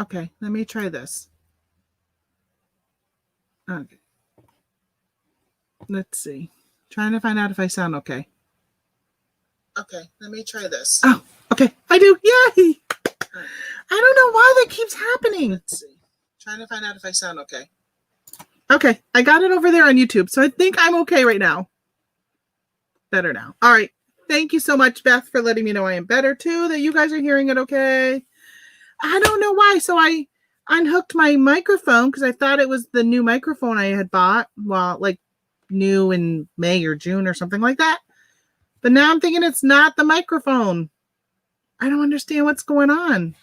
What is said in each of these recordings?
Okay, let me try this. Okay. Let's see. Trying to find out if I sound okay. Okay, let me try this. Oh, okay. I do. Yay! I don't know why that keeps happening. Let's see. Trying to find out if I sound okay. Okay, I got it over there on YouTube, so I think I'm okay right now. Better now. All right. Thank you so much, Beth, for letting me know I am better too, that you guys are hearing it okay. I don't know why. So I unhooked my microphone because I thought it was the new microphone I had bought. Well, like new in May or June or something like that. But now I'm thinking it's not the microphone. I don't understand what's going on.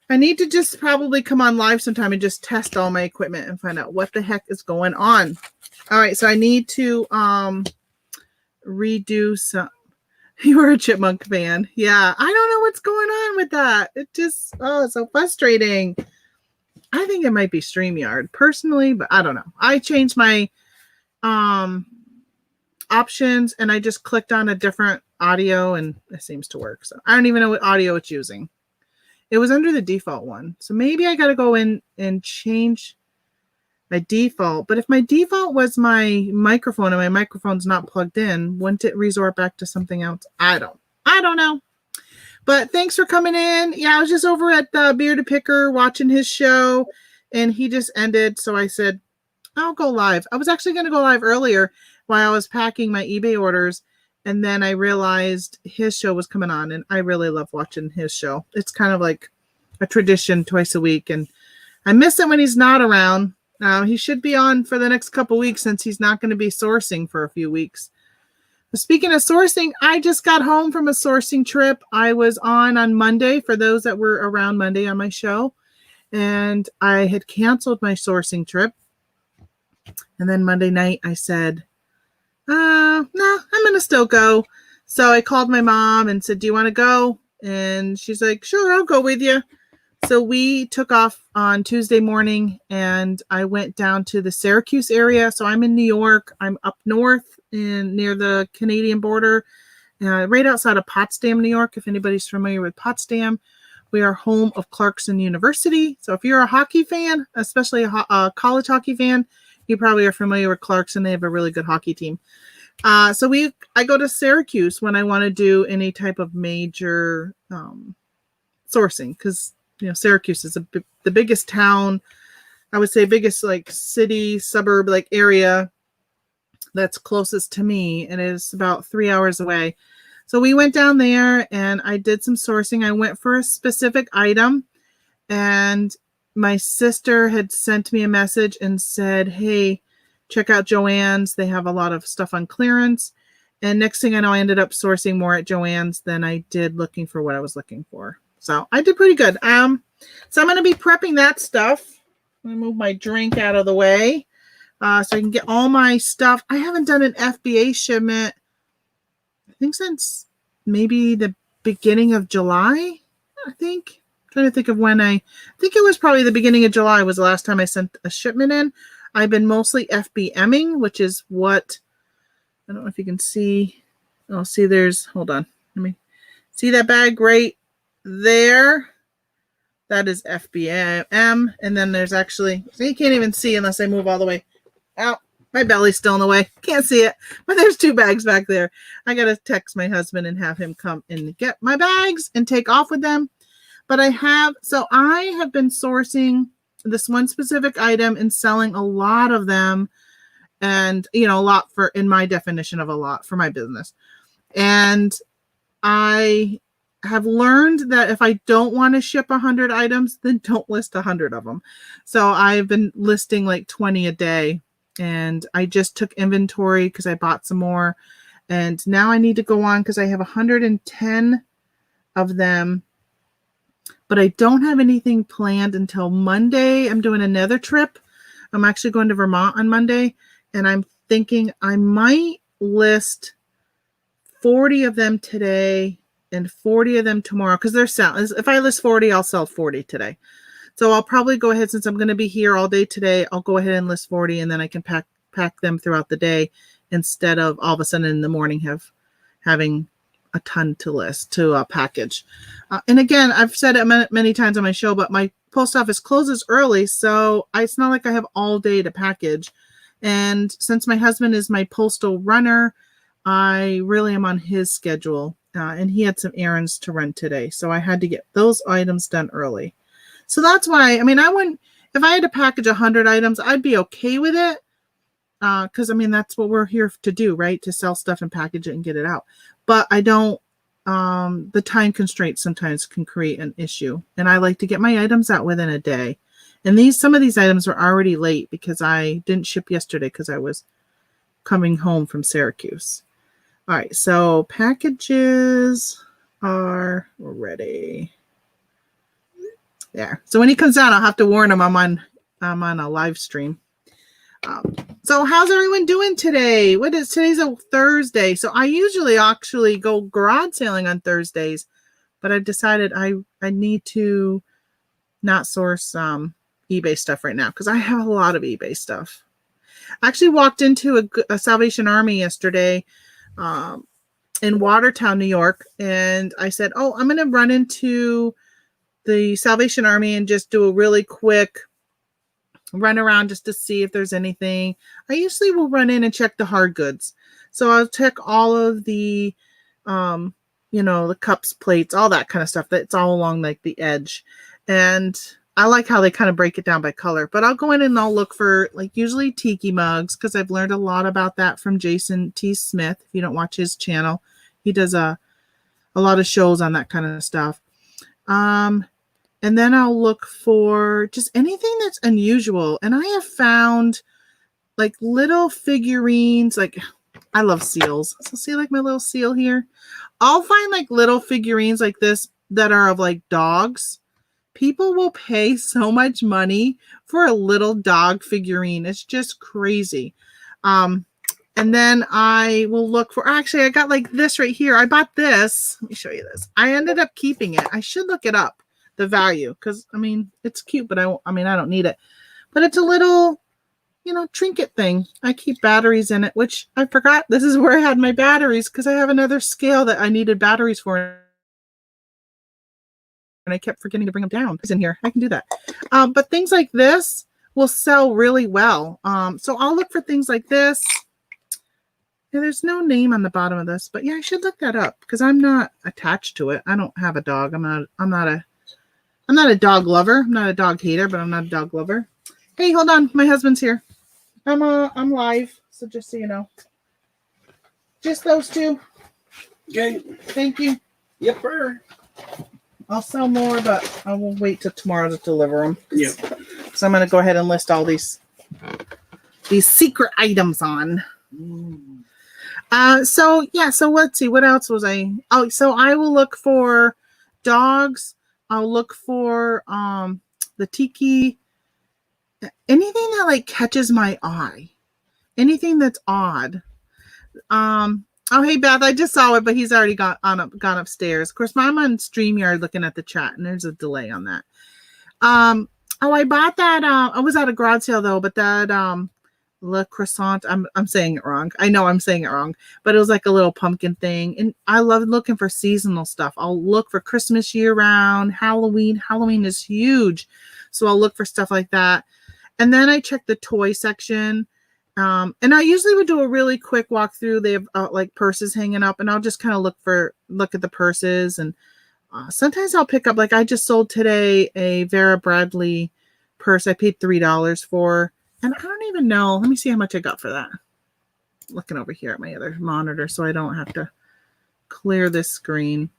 I need to just probably come on live sometime and just test all my equipment and find out what the heck is going on. All right, so I need to redo some. You are a Chipmunk fan. Yeah, I don't know what's going on with that. It just, it's so frustrating. I think it might be StreamYard personally, but I don't know. I changed my options and I just clicked on a different audio and it seems to work. So I don't even know what audio it's using. It was under the default one. So maybe I got to go in and change my default. But if my default was my microphone and my microphone's not plugged in, wouldn't it resort back to something else? I don't know. But thanks for coming in. Yeah, I was just over at Bearded Picker watching his show and he just ended. So I said, I'll go live. I was actually going to go live earlier while I was packing my eBay orders. And then I realized his show was coming on and I really love watching his show. It's kind of like a tradition twice a week. And I miss it when he's not around. He should be on for the next couple weeks since he's not going to be sourcing for a few weeks. But speaking of sourcing, I just got home from a sourcing trip. I was on Monday for those that were around Monday on my show. And I had canceled my sourcing trip. And then Monday night I said, no, I'm going to still go. So I called my mom and said, do you want to go? And she's like, sure, I'll go with you. So we took off on Tuesday morning and I went down to the Syracuse area. So I'm in New York. I'm up north near the Canadian border, right outside of Potsdam, New York. If anybody's familiar with Potsdam, we are home of Clarkson University. So if you're a hockey fan, especially a college hockey fan, you probably are familiar with Clarkson. They have a really good hockey team. So I go to Syracuse when I want to do any type of major sourcing because, Syracuse is the biggest town, I would say biggest like city, suburb, like area that's closest to me. And it's about 3 hours away. So we went down there and I did some sourcing. I went for a specific item and my sister had sent me a message and said, hey, check out Joann's. They have a lot of stuff on clearance. And next thing I know, I ended up sourcing more at Joann's than I did looking for what I was looking for. So I did pretty good. So I'm going to be prepping that stuff. I'm going to move my drink out of the way so I can get all my stuff. I haven't done an FBA shipment, I think, since maybe the beginning of July, I think. I'm trying to think of when I think it was probably the beginning of July was the last time I sent a shipment in. I've been mostly FBMing, which is what, I don't know if you can see. Oh, see, hold on. Let me see that bag right there. That is FBM. And then there's actually, so you can't even see unless I move all the way out. My belly's still in the way. Can't see it. But there's 2 bags back there. I got to text my husband and have him come and get my bags and take off with them. But I have been sourcing this one specific item and selling a lot of them. And, a lot in my definition of a lot for my business. And I have learned that if I don't want to ship 100 items, then don't list 100 of them. So I've been listing like 20 a day. And I just took inventory because I bought some more. And now I need to go on because I have 110 of them. But I don't have anything planned until Monday. I'm doing another trip. I'm actually going to Vermont on Monday. And I'm thinking I might list 40 of them today and 40 of them tomorrow because they're selling. If I list 40, I'll sell 40 today. So I'll probably go ahead, since I'm going to be here all day today, I'll go ahead and list 40 and then I can pack them throughout the day instead of all of a sudden in the morning having a ton to list to package. And again, I've said it many times on my show, but my post office closes early, so it's not like I have all day to package. And since my husband is my postal runner, I really am on his schedule. And he had some errands to run today, so I had to get those items done early. So that's why, I mean, I wouldn't, if I had to package 100 items, I'd be okay with it. Because I mean, that's what we're here to do, right? To sell stuff and package it and get it out. But I don't, the time constraints sometimes can create an issue. And I like to get my items out within a day. And some of these items were already late because I didn't ship yesterday because I was coming home from Syracuse. All right, so packages are ready. Yeah, so when he comes down, I'll have to warn him I'm on a live stream. So how's everyone doing today? Today's a Thursday. So I usually actually go garage sailing on Thursdays, but I've decided I need to not source eBay stuff right now because I have a lot of eBay stuff. I actually walked into a Salvation Army yesterday in Watertown, New York, and I said, oh, I'm going to run into the Salvation Army and just do a really quick run around just to see if there's anything. I usually will run in and check the hard goods. So I'll check all of the, the cups, plates, all that kind of stuff. That's all along like the edge. And I like how they kind of break it down by color. But I'll go in and I'll look for like usually tiki mugs because I've learned a lot about that from Jason T. Smith. If you don't watch his channel, he does a lot of shows on that kind of stuff. And then I'll look for just anything that's unusual. And I have found like little figurines. Like I love seals. So see like my little seal here. I'll find like little figurines like this that are of like dogs. People will pay so much money for a little dog figurine. It's just crazy. And then I will look for, actually, I got like this right here. I bought this. Let me show you this. I ended up keeping it. I should look it up, the value, because, I mean, it's cute, but I don't need it. But it's a little, trinket thing. I keep batteries in it, which I forgot. This is where I had my batteries because I have another scale that I needed batteries for. And I kept forgetting to bring them down. It's in here. I can do that. But things like this will sell really well. So I'll look for things like this. Yeah, there's no name on the bottom of this, but yeah, I should look that up because I'm not attached to it. I don't have a dog. I'm not a dog lover. I'm not a dog hater, but I'm not a dog lover. Hey, hold on. My husband's here. I'm live, so just so you know. Just those two. Okay. Thank you. Yep, sir. I'll sell more, but I will wait till tomorrow to deliver them. Yep. So I'm going to go ahead and list all these secret items on. So let's see. What else was I? Oh, so I will look for dogs. I'll look for the tiki. Anything that like catches my eye. Anything that's odd. Oh, hey, Beth, I just saw it, but he's already gone upstairs. Of course, I'm on StreamYard looking at the chat, and there's a delay on that. I bought that. I was at a garage sale, though, but that Le Croissant, I'm saying it wrong. I know I'm saying it wrong, but it was like a little pumpkin thing. And I love looking for seasonal stuff. I'll look for Christmas year-round, Halloween. Halloween is huge, so I'll look for stuff like that. And then I check the toy section. And I usually would do a really quick walkthrough. They have like purses hanging up, and I'll just kind of look at the purses. And sometimes I'll pick up, like I just sold today a Vera Bradley purse. I paid $3 for, and I don't even know. Let me see how much I got for that. Looking over here at my other monitor, so I don't have to clear this screen.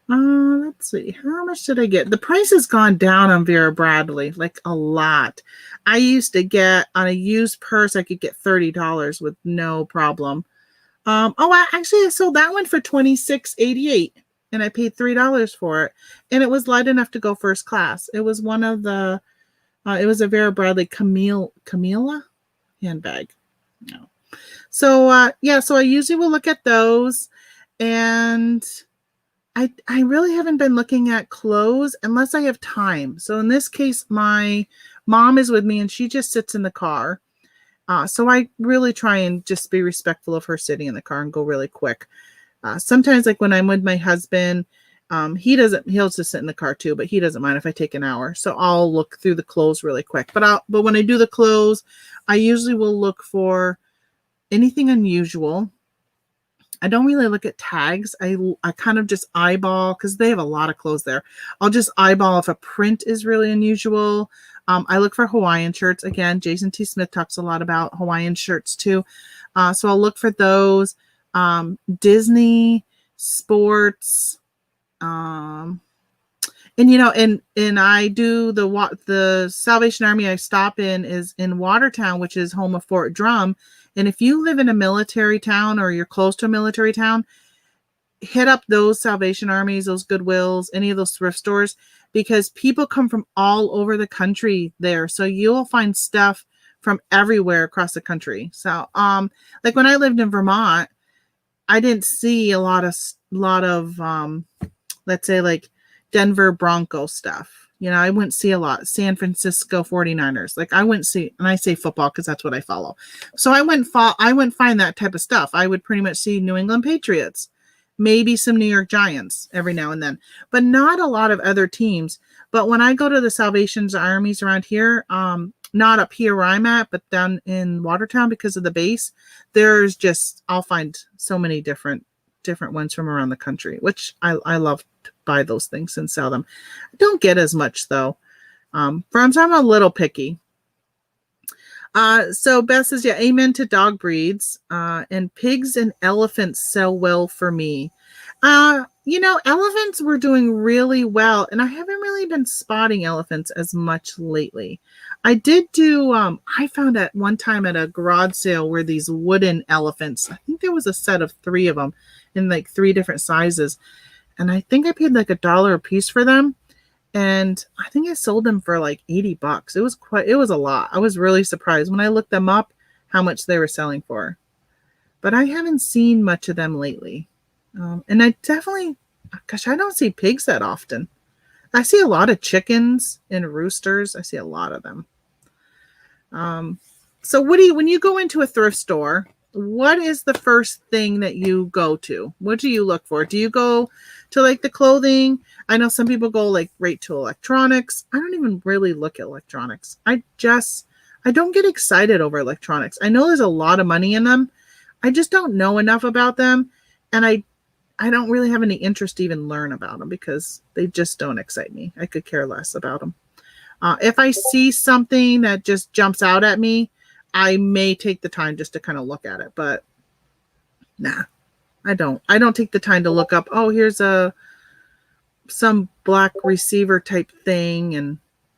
Let's see. How much did I get? The price has gone down on Vera Bradley, like a lot. I used to get on a used purse, I could get $30 with no problem. I sold that one for $26.88, and I paid $3 for it. And it was light enough to go first class. It was one of the, it was a Vera Bradley Camilla handbag. No. So I usually will look at those, and I really haven't been looking at clothes unless I have time. So in this case, my mom is with me and she just sits in the car. So I really try and just be respectful of her sitting in the car and go really quick. Sometimes like when I'm with my husband, he'll just sit in the car too, but he doesn't mind if I take an hour. So I'll look through the clothes really quick. But when I do the clothes, I usually will look for anything unusual. I don't really look at tags. I kind of just eyeball because they have a lot of clothes there. I'll just eyeball if a print is really unusual. I look for Hawaiian shirts. Again, Jason T. Smith talks a lot about Hawaiian shirts too. So I'll look for those. Disney, sports, and I do the Salvation Army I stop in is in Watertown, which is home of Fort Drum. And if you live in a military town or you're close to a military town, hit up those Salvation Armies, those Goodwills, any of those thrift stores, because people come from all over the country there. So you'll find stuff from everywhere across the country. So, like when I lived in Vermont, I didn't see a lot of let's say like Denver Bronco stuff. I wouldn't see a lot. San Francisco 49ers. Like I wouldn't see, and I say football because that's what I follow. So I wouldn't find that type of stuff. I would pretty much see New England Patriots, maybe some New York Giants every now and then, but not a lot of other teams. But when I go to the Salvation Armies around here, not up here where I'm at, but down in Watertown because of the base, I'll find so many different ones from around the country, which I love to buy those things and sell them. I don't get as much though. I'm a little picky. So Beth says, yeah, amen to dog breeds. And pigs and elephants sell well for me. Elephants were doing really well, and I haven't really been spotting elephants as much lately. I did do, I found at one time at a garage sale where these wooden elephants, I think there was a set of 3 of them in like 3 different sizes. And I think I paid like $1 a piece for them. And I think I sold them for like $80. It was a lot. I was really surprised when I looked them up how much they were selling for. But I haven't seen much of them lately. And I definitely, I don't see pigs that often. I see a lot of chickens and roosters. I see a lot of them. So when you go into a thrift store, what is the first thing that you go to? What do you look for? Do you go to like the clothing? I know some people go like right to electronics. I don't even really look at electronics. I don't get excited over electronics. I know there's a lot of money in them. I just don't know enough about them. And I don't really have any interest to even learn about them because they just don't excite me. I could care less about them. If I see something that just jumps out at me, I may take the time just to kind of look at it, but nah, I don't take the time to look up, oh, here's some black receiver type thing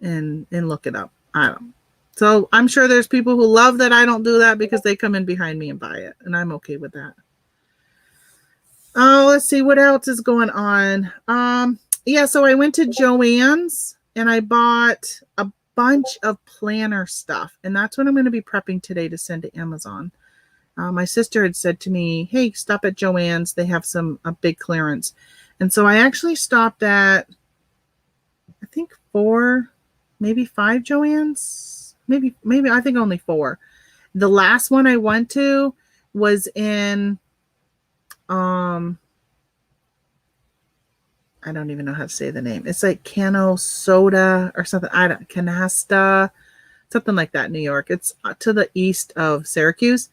and look it up. I don't. So I'm sure there's people who love that I don't do that because they come in behind me and buy it, and I'm okay with that. Oh, let's see what else is going on. Yeah, so I went to Joann's and I bought a bunch of planner stuff, and that's what I'm going to be prepping today to send to Amazon. My sister had said to me, hey, stop at Joann's. They have a big clearance. And so I actually stopped at, I think 4, maybe 5 Joann's. Maybe I think only 4. The last one I went to was in, I don't even know how to say the name. It's like Cano Soda or something. Canasta, something like that in New York. It's to the east of Syracuse.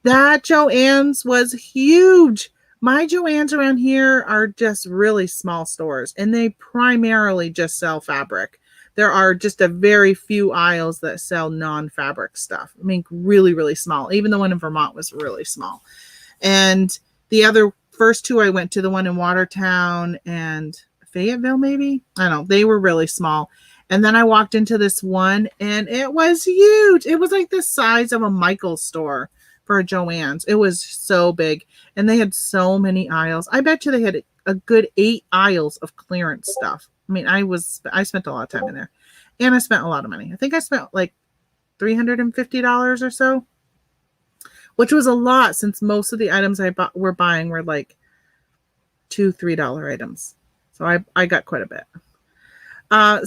That Joann's was huge. My Joann's around here are just really small stores, and they primarily just sell fabric. There are just a very few aisles that sell non-fabric stuff. I mean, really, really small. Even the one in Vermont was really small. And the first 2 I went to, the one in Watertown and Fayetteville, maybe? I don't know. They were really small. And then I walked into this one, and it was huge. It was like the size of a Michael's store for a Joann's. It was so big. And they had so many aisles. I bet you they had a good 8 aisles of clearance stuff. I mean, I spent a lot of time in there. And I spent a lot of money. I think I spent like $350 or so, which was a lot since most of the items were buying were like $2-3 items. So I got quite a bit.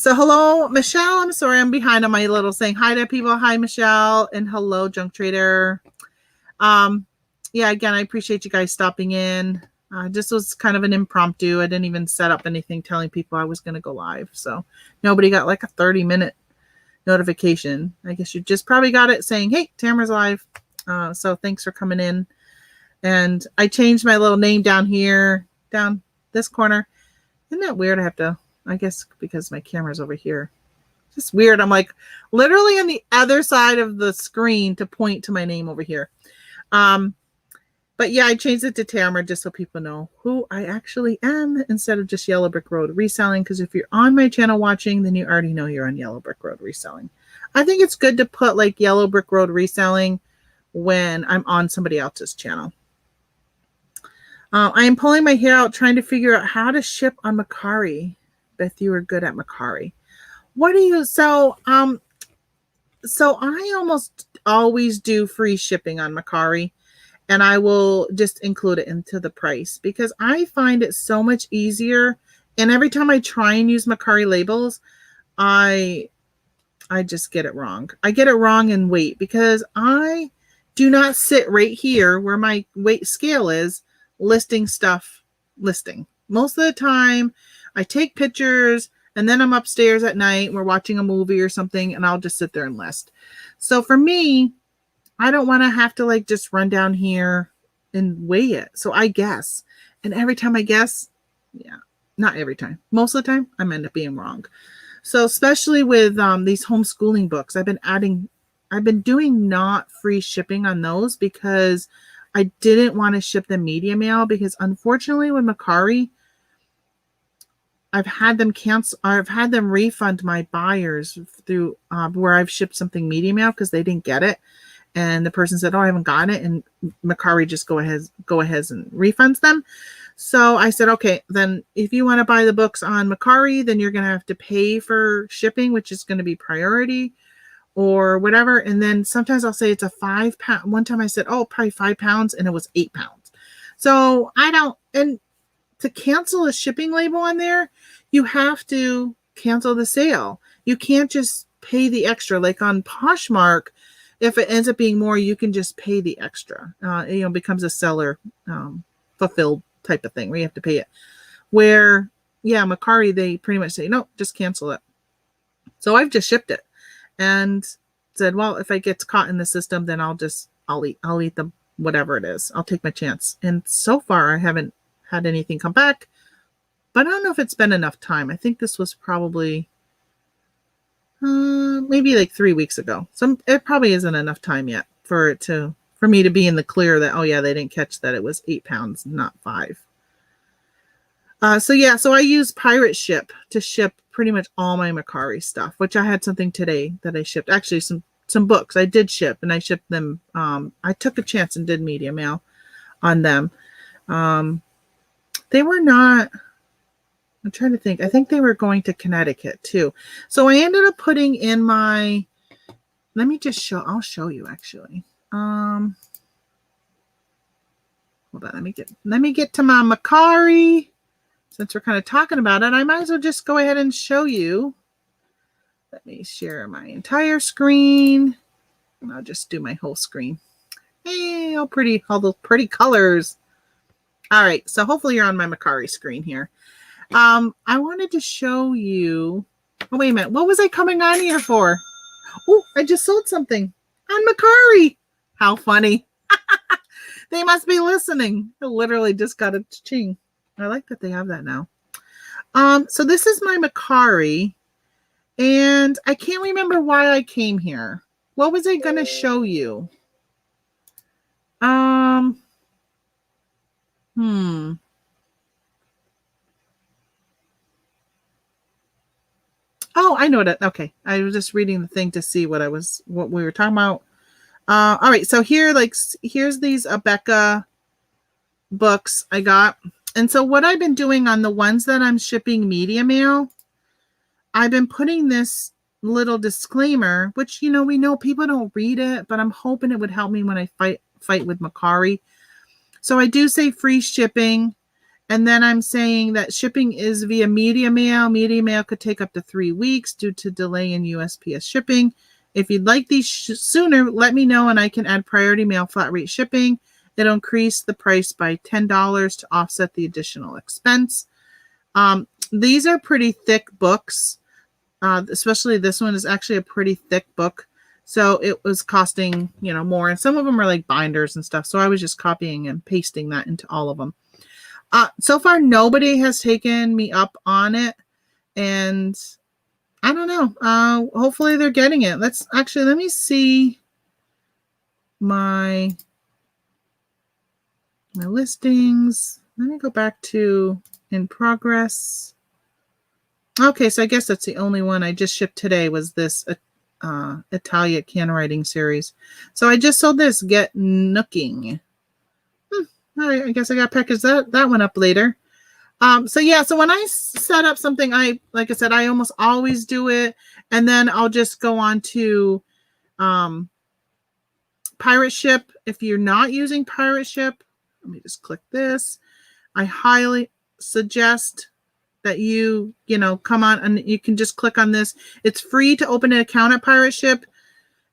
So hello, Michelle. I'm sorry, I'm behind on my little saying hi to people. Hi, Michelle, and hello, Junk Trader. Yeah, again, I appreciate you guys stopping in. This was kind of an impromptu. I didn't even set up anything telling people I was going to go live. So nobody got like a 30-minute notification. I guess you just probably got it saying, hey, Tamara's live. So thanks for coming in. And I changed my little name down here, down this corner. Isn't that weird? I have to, I guess because my camera's over here. Just weird. I'm like literally on the other side of the screen to point to my name over here. But yeah, I changed it to Tamara just so people know who I actually am instead of just Yellow Brick Road Reselling. Because if you're on my channel watching, then you already know you're on Yellow Brick Road Reselling. I think it's good to put like Yellow Brick Road Reselling when I'm on somebody else's channel. I am pulling my hair out trying to figure out how to ship on Mercari. Beth, you were good at Mercari. What do you, so I almost always do free shipping on Mercari. And I will just include it into the price because I find it so much easier. And every time I try and use Mercari labels, I just get it wrong. I get it wrong in weight because I do not sit right here where my weight scale is listing. Most of the time I take pictures and then I'm upstairs at night. We're watching a movie or something and I'll just sit there and list. So for me, I don't want to have to like just run down here and weigh it. So I guess. And every time I guess, yeah, not every time. Most of the time, I'm end up being wrong. So especially with these homeschooling books, I've been doing not free shipping on those because I didn't want to ship them media mail because unfortunately with Mercari, I've had them cancel. I've had them refund my buyers through where I've shipped something media mail because they didn't get it. And the person said, oh, I haven't gotten it. And Mercari just go ahead and refunds them. So I said, okay, then if you want to buy the books on Mercari, then you're going to have to pay for shipping, which is going to be priority or whatever. And then sometimes I'll say it's a £5. One time I said, oh, probably £5 and it was £8. So and to cancel a shipping label on there, you have to cancel the sale. You can't just pay the extra like on Poshmark. If it ends up being more, you can just pay the extra. It becomes a seller fulfilled type of thing where you have to pay it. Where, yeah, Mercari, they pretty much say, no, just cancel it. So I've just shipped it and said, well, if it gets caught in the system, then I'll eat the whatever it is. I'll take my chance. And so far, I haven't had anything come back. But I don't know if it's been enough time. I think this was probably maybe like 3 weeks ago. So it probably isn't enough time yet for me to be in the clear that, oh yeah, they didn't catch that it was £8, not $5. So I use Pirate Ship to ship pretty much all my Mercari stuff, which I had something today that I shipped. Actually, some books I did ship and I shipped them. I took a chance and did media mail on them. They were not, I'm trying to think. I think they were going to Connecticut too. So I ended up putting in my, I'll show you actually. Hold on, let me get to my Mercari. Since we're kind of talking about it, I might as well just go ahead and show you. Let me share my entire screen. And I'll just do my whole screen. Hey, all those pretty colors. All right, so hopefully you're on my Mercari screen here. I wanted to show you. Oh, wait a minute. What was I coming on here for? Oh, I just sold something on Mercari. How funny. They must be listening. I literally just got a ching. I like that they have that now. So this is my Mercari. And I can't remember why I came here. What was I going to show you? Oh, I know that. Okay. I was just reading the thing to see what we were talking about. All right. So here's these Abeka books I got. And so what I've been doing on the ones that I'm shipping media mail, I've been putting this little disclaimer, which, we know people don't read it, but I'm hoping it would help me when I fight with Mercari. So I do say free shipping. And then I'm saying that shipping is via media mail. Media mail could take up to 3 weeks due to delay in USPS shipping. If you'd like these sooner, let me know and I can add priority mail flat rate shipping. It'll increase the price by $10 to offset the additional expense. These are pretty thick books. Especially this one is actually a pretty thick book. So it was costing, more. And some of them are like binders and stuff. So I was just copying and pasting that into all of them. So far, nobody has taken me up on it. And I don't know. Hopefully they're getting it. Let me see my listings. Let me go back to in progress. Okay, so I guess that's the only one I just shipped today was this Italia can writing series. So I just sold this Get Nooking. All right, I guess I got to package that one up later. So when I set up something, like I said, I almost always do it, and then I'll just go on to Pirate Ship. If you're not using Pirate Ship, let me just click this. I highly suggest that you come on and you can just click on this. It's free to open an account at Pirate Ship.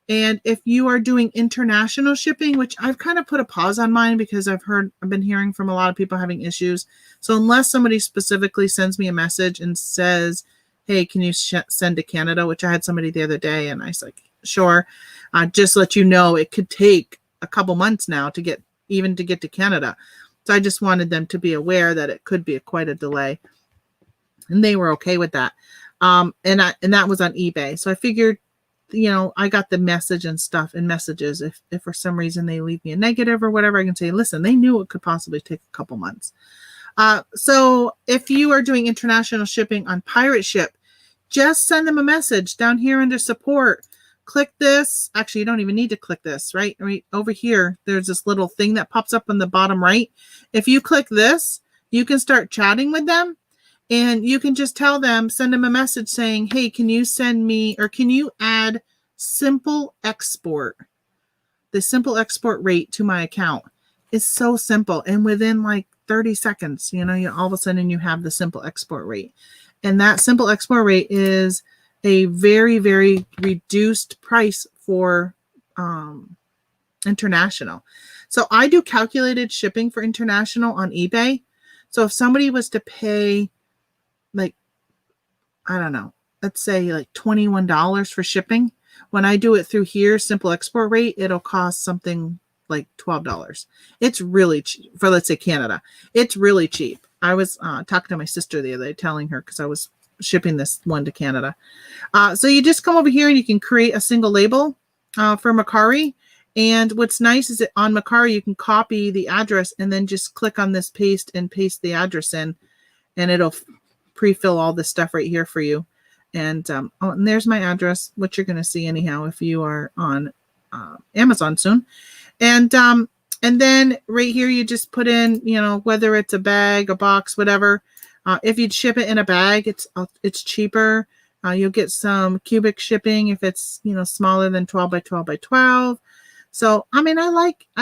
And if you are doing international shipping, which I've kind of put a pause on mine because I've been hearing from a lot of people having issues. So unless somebody specifically sends me a message and says, hey, can you send to Canada? Which I had somebody the other day and I was like, sure. Just let you know, it could take a couple months now to get to Canada. So I just wanted them to be aware that it could be quite a delay. And they were okay with that. And that was on eBay. So I figured, I got the message and stuff in messages. If for some reason they leave me a negative or whatever, I can say, listen, they knew it could possibly take a couple months. So if you are doing international shipping on Pirate Ship, just send them a message down here under support. Click this. Actually, you don't even need to click this, right? Over here, there's this little thing that pops up on the bottom right. If you click this, you can start chatting with them. And you can just tell them, send them a message saying, hey, can you send me, or can you add simple export? The simple export rate to my account is so simple. And within like 30 seconds, all of a sudden you have the simple export rate. And that simple export rate is a very, very reduced price for international. So I do calculated shipping for international on eBay. So if somebody was to pay, like, I don't know, let's say like $21 for shipping. When I do it through here, simple export rate, it'll cost something like $12. It's really cheap for, let's say, Canada. It's really cheap. I was talking to my sister the other day, telling her, because I was shipping this one to Canada. So you just come over here and you can create a single label for Mercari. And what's nice is that on Mercari, you can copy the address and then just click on this paste and paste the address in, and it'll pre-fill all this stuff right here for you. And and there's my address, which you're going to see anyhow if you are on Amazon soon. And then right here you just put in, whether it's a bag, a box, whatever. If you'd ship it in a bag, it's cheaper. You'll get some cubic shipping if it's smaller than 12 by 12 by 12. So I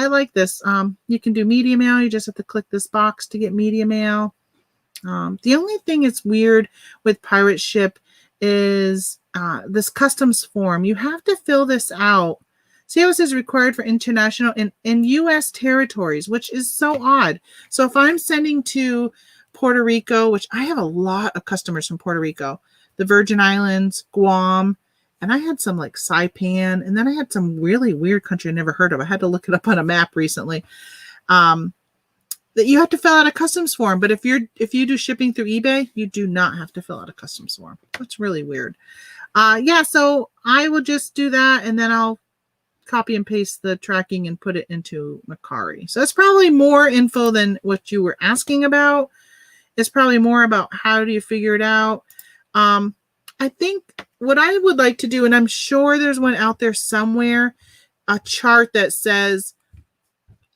like this. You can do media mail. You just have to click this box to get media mail. The only thing that's weird with Pirate Ship is this customs form. You have to fill this out. See how it says required for international in U.S. territories, which is so odd. So if I'm sending to Puerto Rico, which I have a lot of customers from Puerto Rico, the Virgin Islands, Guam, and I had some like Saipan, and then I had some really weird country I never heard of. I had to look it up on a map recently. That you have to fill out a customs form, but if you do shipping through eBay, you do not have to fill out a customs form. That's really weird. So I will just do that, and then I'll copy and paste the tracking and put it into Mercari. So that's probably more info than what you were asking about. It's probably more about how do you figure it out. I think what I would like to do, and I'm sure there's one out there somewhere, a chart that says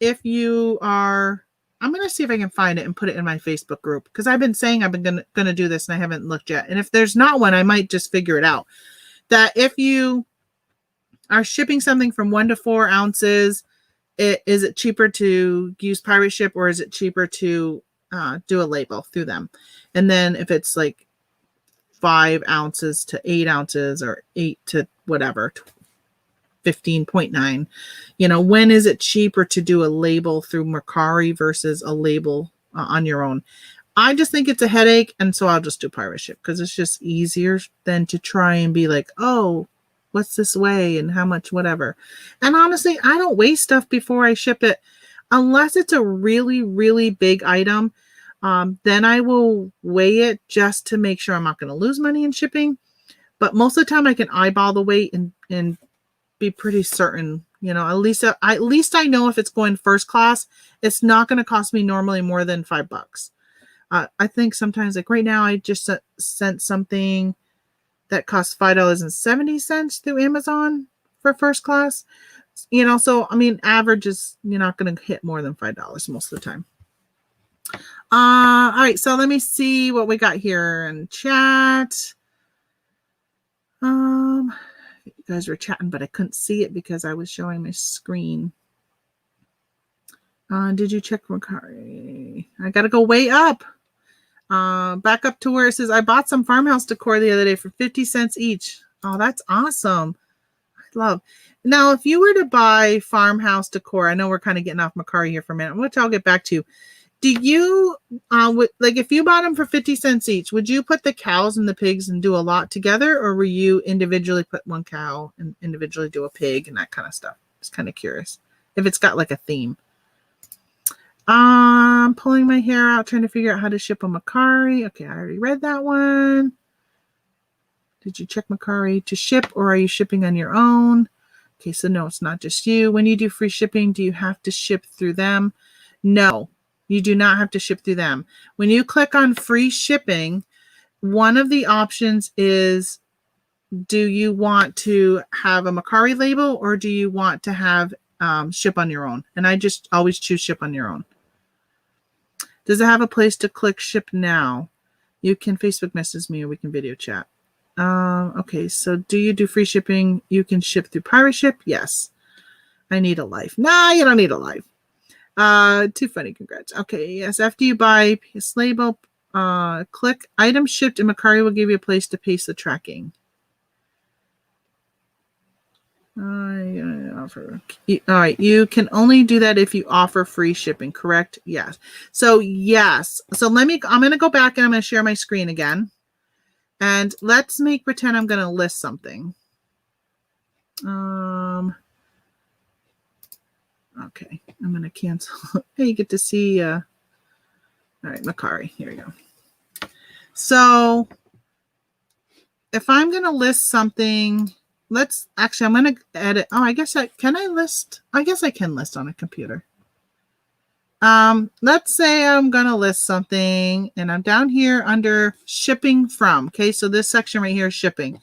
if you are, I'm going to see if I can find it and put it in my Facebook group, because I've been saying I've been going to do this and I haven't looked yet. And if there's not one, I might just figure it out. That if you are shipping something from 1 to 4 ounces, is it cheaper to use Pirate Ship, or is it cheaper to do a label through them? And then if it's like 5 ounces to 8 ounces, or 8 to whatever, 15.9. You know, when is it cheaper to do a label through Mercari versus a label on your own? I just think it's a headache, and so I'll just do pirate ship because it's just easier than to try and be like, oh, what's this weigh and how much, whatever. And honestly, I don't weigh stuff before I ship it unless it's a really, really big item. Then I will weigh it just to make sure I'm not going to lose money in shipping. But most of the time I can eyeball the weight and be pretty certain, you know, at least I know if it's going first class, it's not going to cost me normally more than $5. I think sometimes, like right now, I just sent something that costs $5.70 through Amazon for first class. You know, so I mean, average is you're not going to hit more than $5 most of the time. All right, so let me see what we got here in chat. You guys were chatting, but I couldn't see it because I was showing my screen. Did you check Mercari? I got to go way up. Back up to where it says, I bought some farmhouse decor the other day for 50 cents each. Oh, that's awesome. I love. Now, if you were to buy farmhouse decor, I know we're kind of getting off Mercari here for a minute, which I'll get back to. Do you, like if you bought them for 50 cents each, would you put the cows and the pigs and do a lot together? Or will you individually put one cow and individually do a pig and that kind of stuff? Just kind of curious if it's got like a theme. I'm pulling my hair out, trying to figure out how to ship a Mercari. Okay, I already read that one. Did you check Mercari to ship, or are you shipping on your own? Okay, so no, it's not just you. When you do free shipping, do you have to ship through them? No, you do not have to ship through them. When you click on free shipping, one of the options is, do you want to have a Mercari label, or do you want to have ship on your own? And I just always choose ship on your own. Does it have a place to click ship now? You can Facebook message me or we can video chat. Okay, so do you do free shipping? You can ship through pirate ship? Yes. I need a life. Nah, you don't need a life. Too funny, congrats. Okay, yes. After you buy PS label, click item shipped and Mercari will give you a place to paste the tracking. Offer. All right, you can only do that if you offer free shipping, correct? Yes. So yes. So I'm going to go back and I'm going to share my screen again. And let's pretend I'm going to list something. Okay, I'm going to cancel. Hey, you get to see, all right, Mercari, here we go. So if I'm going to list something, I'm going to edit. Oh, I guess I can list on a computer. Let's say I'm going to list something and I'm down here under shipping from. Okay. So this section right here is shipping.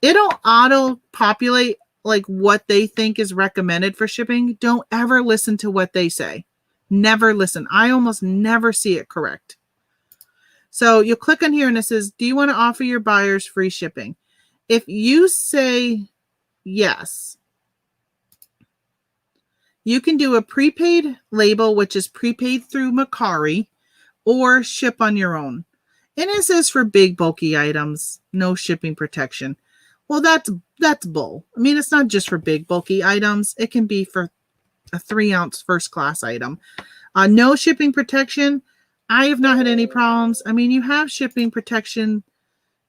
It'll auto populate like what they think is recommended for shipping. Don't ever listen to what they say. Never listen. I almost never see it correct. So you'll click on here and it says, do you want to offer your buyers free shipping? If you say yes, you can do a prepaid label, which is prepaid through Mercari, or ship on your own. And it says for big, bulky items, no shipping protection. Well, that's bull. I mean, it's not just for big, bulky items. It can be for a 3-ounce first class item. No shipping protection. I have not had any problems. I mean, you have shipping protection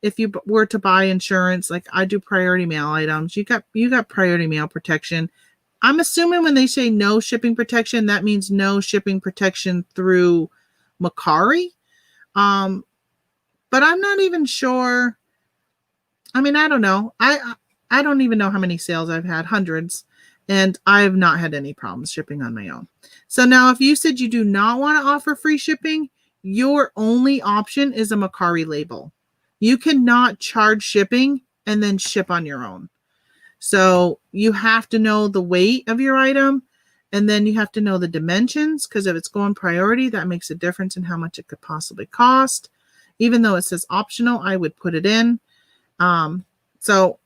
if you were to buy insurance. Like I do priority mail items. You got priority mail protection. I'm assuming when they say no shipping protection, that means no shipping protection through Mercari. But I'm not even sure. I mean, I don't know. I don't even know how many sales I've had, hundreds, and I have not had any problems shipping on my own. So now if you said you do not want to offer free shipping, your only option is a Mercari label. You cannot charge shipping and then ship on your own. So you have to know the weight of your item, and then you have to know the dimensions, because if it's going priority, that makes a difference in how much it could possibly cost. Even though it says optional, I would put it in. So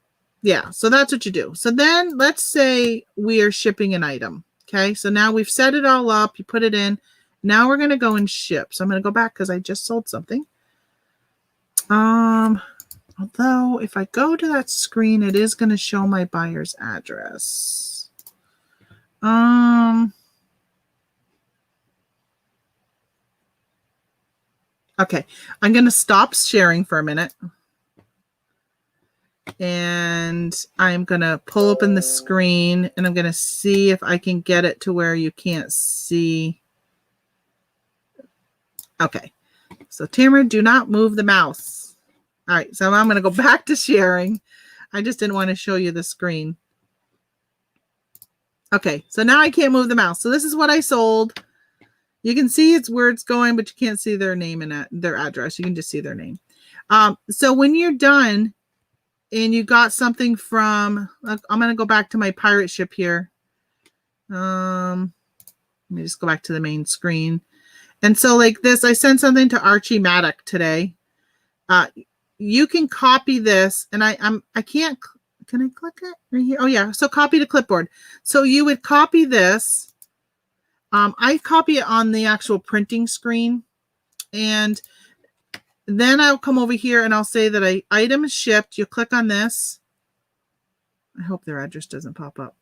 that's what you do. So then let's say we are shipping an item. Okay. So now we've set it all up. You put it in. Now we're going to go and ship. So I'm going to go back because I just sold something. Hold Although if I go to that screen, it is going to show my buyer's address. Okay, I'm going to stop sharing for a minute. And I'm going to pull open the screen and I'm going to see if I can get it to where you can't see. Okay, so Tamara, do not move the mouse. All right, so I'm going to go back to sharing. I just didn't want to show you the screen. Okay, so now I can't move the mouse. So this is what I sold. You can see it's where it's going, but you can't see their name and their address. You can just see their name. So when you're done and you got something from, I'm going to go back to my pirate ship here. Let me just go back to the main screen. And so like this, I sent something to Archie Maddock today. You can copy this, and I can't. Can I click it right here? Oh yeah. So copy to clipboard. So you would copy this. I copy it on the actual printing screen, and then I'll come over here and I'll say that item is shipped. You click on this. I hope their address doesn't pop up.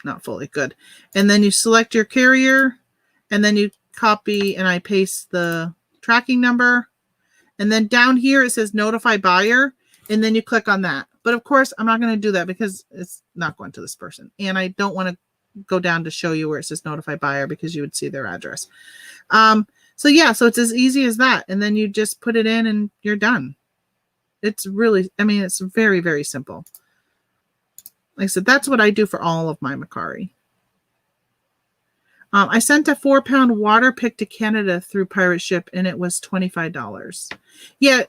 Not fully good. And then you select your carrier, and then you copy and I paste the tracking number. And then down here it says notify buyer, and then you click on that. But of course, I'm not going to do that because it's not going to this person. And I don't want to go down to show you where it says notify buyer because you would see their address. So yeah, so it's as easy as that. And then you just put it in and you're done. It's really, I mean, it's very, very simple. Like I said, that's what I do for all of my Macari. I sent a 4-pound water pick to Canada through Pirate Ship, and it was $25. Yeah.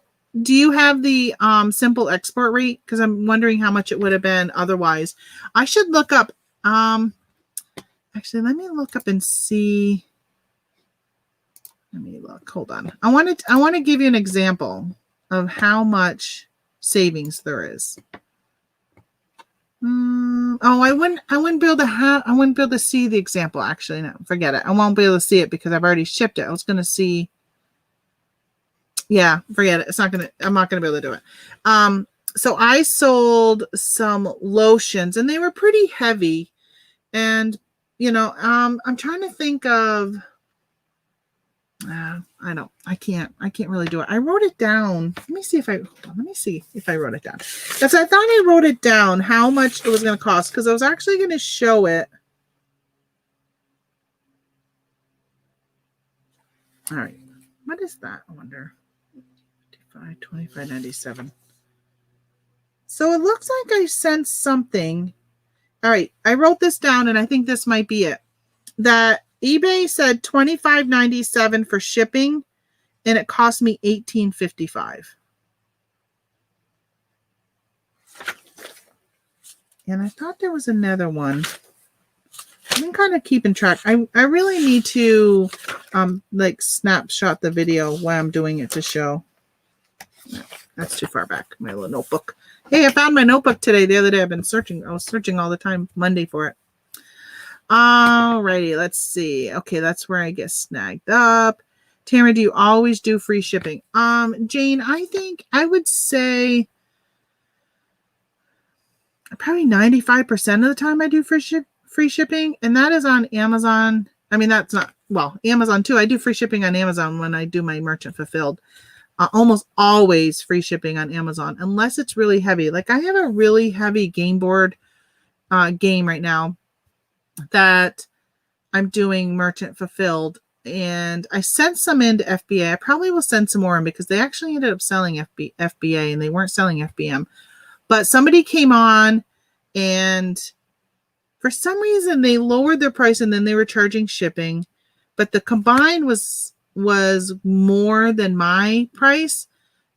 Do you have the simple export rate? Because I'm wondering how much it would have been otherwise. I should look up. Actually, let me look up and see. Let me look. Hold on. I want to give you an example of how much savings there is. I wouldn't be able to see the example. Actually, no, forget it. I won't be able to see it because I've already shipped it. I was going to see. Yeah, forget it. I'm not going to be able to do it. So I sold some lotions and they were pretty heavy. And, I'm trying to think of, I can't really do it. I wrote it down. Let me see if I wrote it down. Because I thought I wrote it down how much it was going to cost because I was actually going to show it. All right. What is that? I wonder. 25.97. So it looks like I sent something. All right, I wrote this down, and I think this might be it. That eBay said $25.97 for shipping, and it cost me $18.55. And I thought there was another one. I'm kind of keeping track. I really need to snapshot the video while I'm doing it to show. No, that's too far back. My little notebook. Hey, I found my notebook today. The other day I've been searching. I was searching all the time Monday for it. Alrighty, let's see. Okay, that's where I get snagged up. Tamara, do you always do free shipping? Jane, I think I would say probably 95% of the time I do free shipping, and that is on Amazon. I mean, that's not, well, Amazon too. I do free shipping on Amazon when I do my merchant fulfilled. Almost always free shipping on Amazon, unless it's really heavy. Like I have a really heavy game board game right now that I'm doing merchant fulfilled, and I sent some into FBA. I probably will send some more in because they actually ended up selling FBA and they weren't selling FBM. But somebody came on and for some reason they lowered their price and then they were charging shipping, but the combined was more than my price.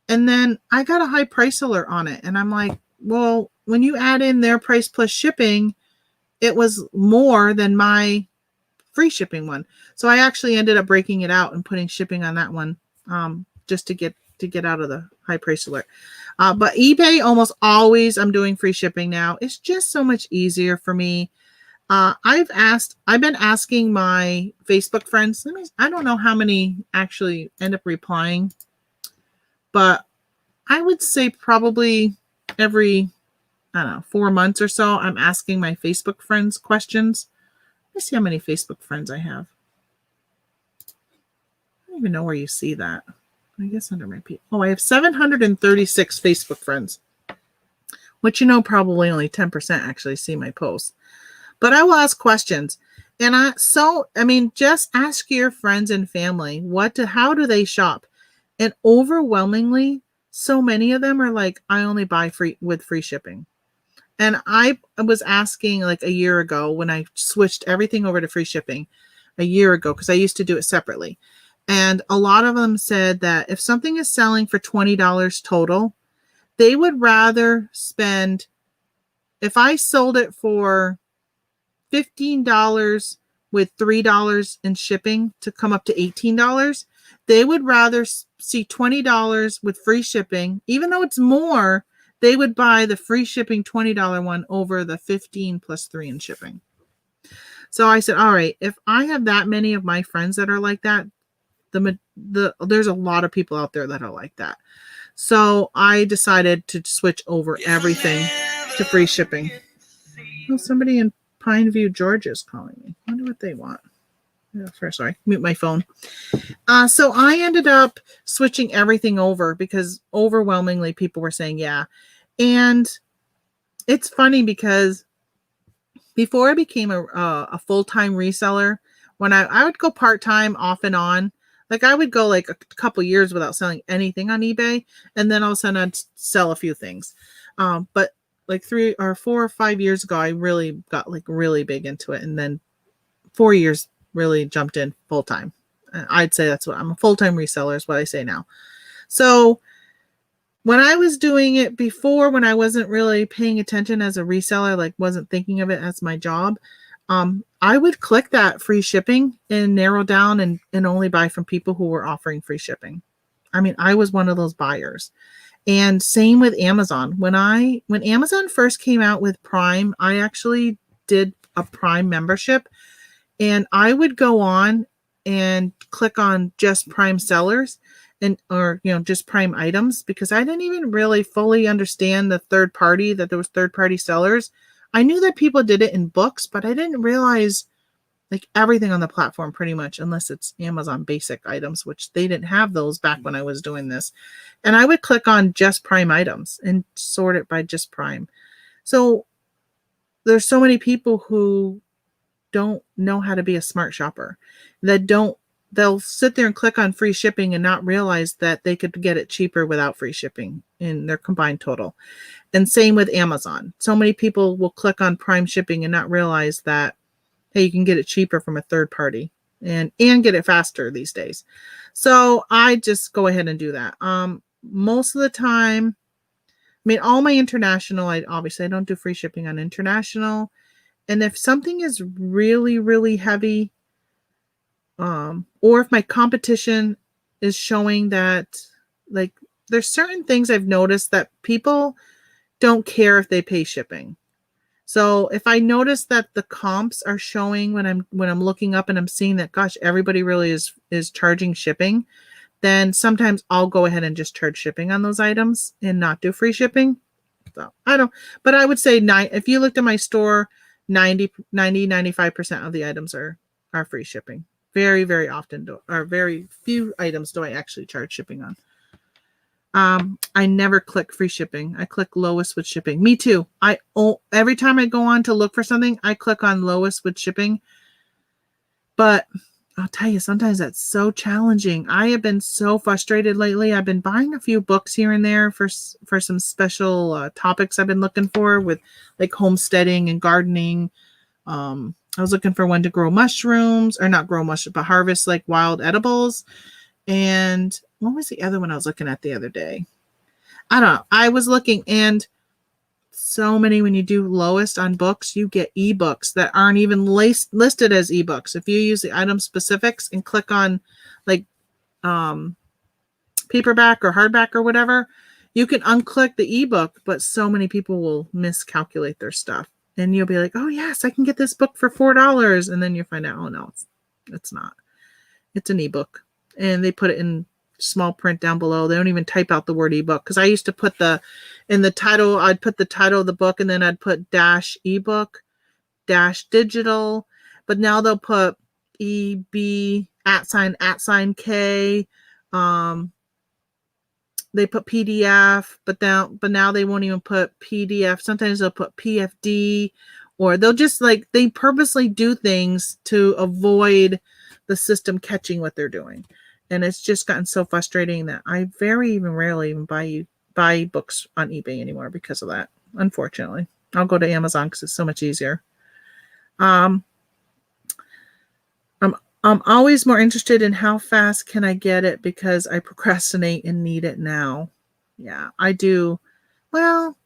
And then I got a high price alert on it. And I'm like, well, when you add in their price plus shipping, it was more than my free shipping one. So I actually ended up breaking it out and putting shipping on that one just to get out of the high price alert. But eBay, almost always I'm doing free shipping now. It's just so much easier for me. I've been asking my Facebook friends. I don't know how many actually end up replying, but I would say probably every, I don't know, 4 months or so, I'm asking my Facebook friends questions. Let me see how many Facebook friends I have. I don't even know where you see that. I guess under my people. Oh, I have 736 Facebook friends, which probably only 10% actually see my posts. But I will ask questions. And just ask your friends and family how do they shop? And overwhelmingly, so many of them are like, I only buy with free shipping. And I was asking like a year ago when I switched everything over to free shipping a year ago, because I used to do it separately. And a lot of them said that if something is selling for $20 total, they would rather spend, if I sold it for $15 with $3 in shipping to come up to $18, they would rather see $20 with free shipping. Even though it's more, they would buy the free shipping $20 one over the 15 plus 3 in shipping. So I said, all right, if I have that many of my friends that are like that, there's a lot of people out there that are like that. So I decided to switch over everything to free shipping. Oh, somebody in Pineview, Georgia is calling me. I wonder what they want. Sorry, mute my phone. So I ended up switching everything over because overwhelmingly people were saying yeah. And it's funny because before I became a full-time reseller, when I would go part-time off and on, like I would go like a couple years without selling anything on eBay, and then all of a sudden I'd sell a few things. But like 3 or 4 or 5 years ago, I really got like really big into it. And then 4 years really jumped in full time. I'd say that's what I'm a full-time reseller is what I say now. So when I was doing it before, when I wasn't really paying attention as a reseller, like wasn't thinking of it as my job, I would click that free shipping and narrow down and only buy from people who were offering free shipping. I mean, I was one of those buyers. And same with Amazon. When Amazon first came out with Prime, I actually did a Prime membership, and I would go on and click on just Prime sellers or just Prime items, because I didn't even really fully understand that there was third-party sellers. I knew that people did it in books, but I didn't realize like everything on the platform pretty much, unless it's Amazon basic items, which they didn't have those back when I was doing this. And I would click on just Prime items and sort it by just Prime. So there's so many people who don't know how to be a smart shopper, they'll sit there and click on free shipping and not realize that they could get it cheaper without free shipping in their combined total. And same with Amazon. So many people will click on Prime shipping and not realize that, hey, you can get it cheaper from a third party and get it faster these days. So I just go ahead and do that. Most of the time, all my international, I don't do free shipping on international. And if something is really, really heavy, or if my competition is showing that, like, there's certain things I've noticed that people don't care if they pay shipping. So if I notice that the comps are showing when I'm looking up and I'm seeing that, gosh, everybody really is charging shipping, then sometimes I'll go ahead and just charge shipping on those items and not do free shipping. So but I would say if you looked at my store, 95% of the items are free shipping. Very, very often very few items do I actually charge shipping on. I never click free shipping. I click lowest with shipping. Me too. Every time I go on to look for something, I click on lowest with shipping. But I'll tell you, sometimes that's so challenging. I have been so frustrated lately. I've been buying a few books here and there for some special topics I've been looking for, with like homesteading and gardening. I was looking for one to grow mushrooms, or not grow mushrooms, but harvest like wild edibles. And what was the other one I was looking at the other day? I don't know. I was looking, and so many, when you do lowest on books, you get ebooks that aren't even listed as ebooks. If you use the item specifics and click on like paperback or hardback or whatever, you can unclick the ebook, but so many people will miscalculate their stuff. And you'll be like, oh yes, I can get this book for $4. And then you find out, oh no, it's not. It's an ebook. And they put it in small print down below. They don't even type out the word ebook, because I used to put in the title, I'd put the title of the book, and then I'd put dash ebook, dash digital, but now they'll put EB @ K. They put PDF, but now they won't even put PDF. Sometimes they'll put PFD, or they'll just they purposely do things to avoid the system catching what they're doing. And it's just gotten so frustrating that I rarely even buy books on eBay anymore because of that. Unfortunately, I'll go to Amazon because it's so much easier. I'm always more interested in how fast can I get it, because I procrastinate and need it now. Yeah, I do. Well,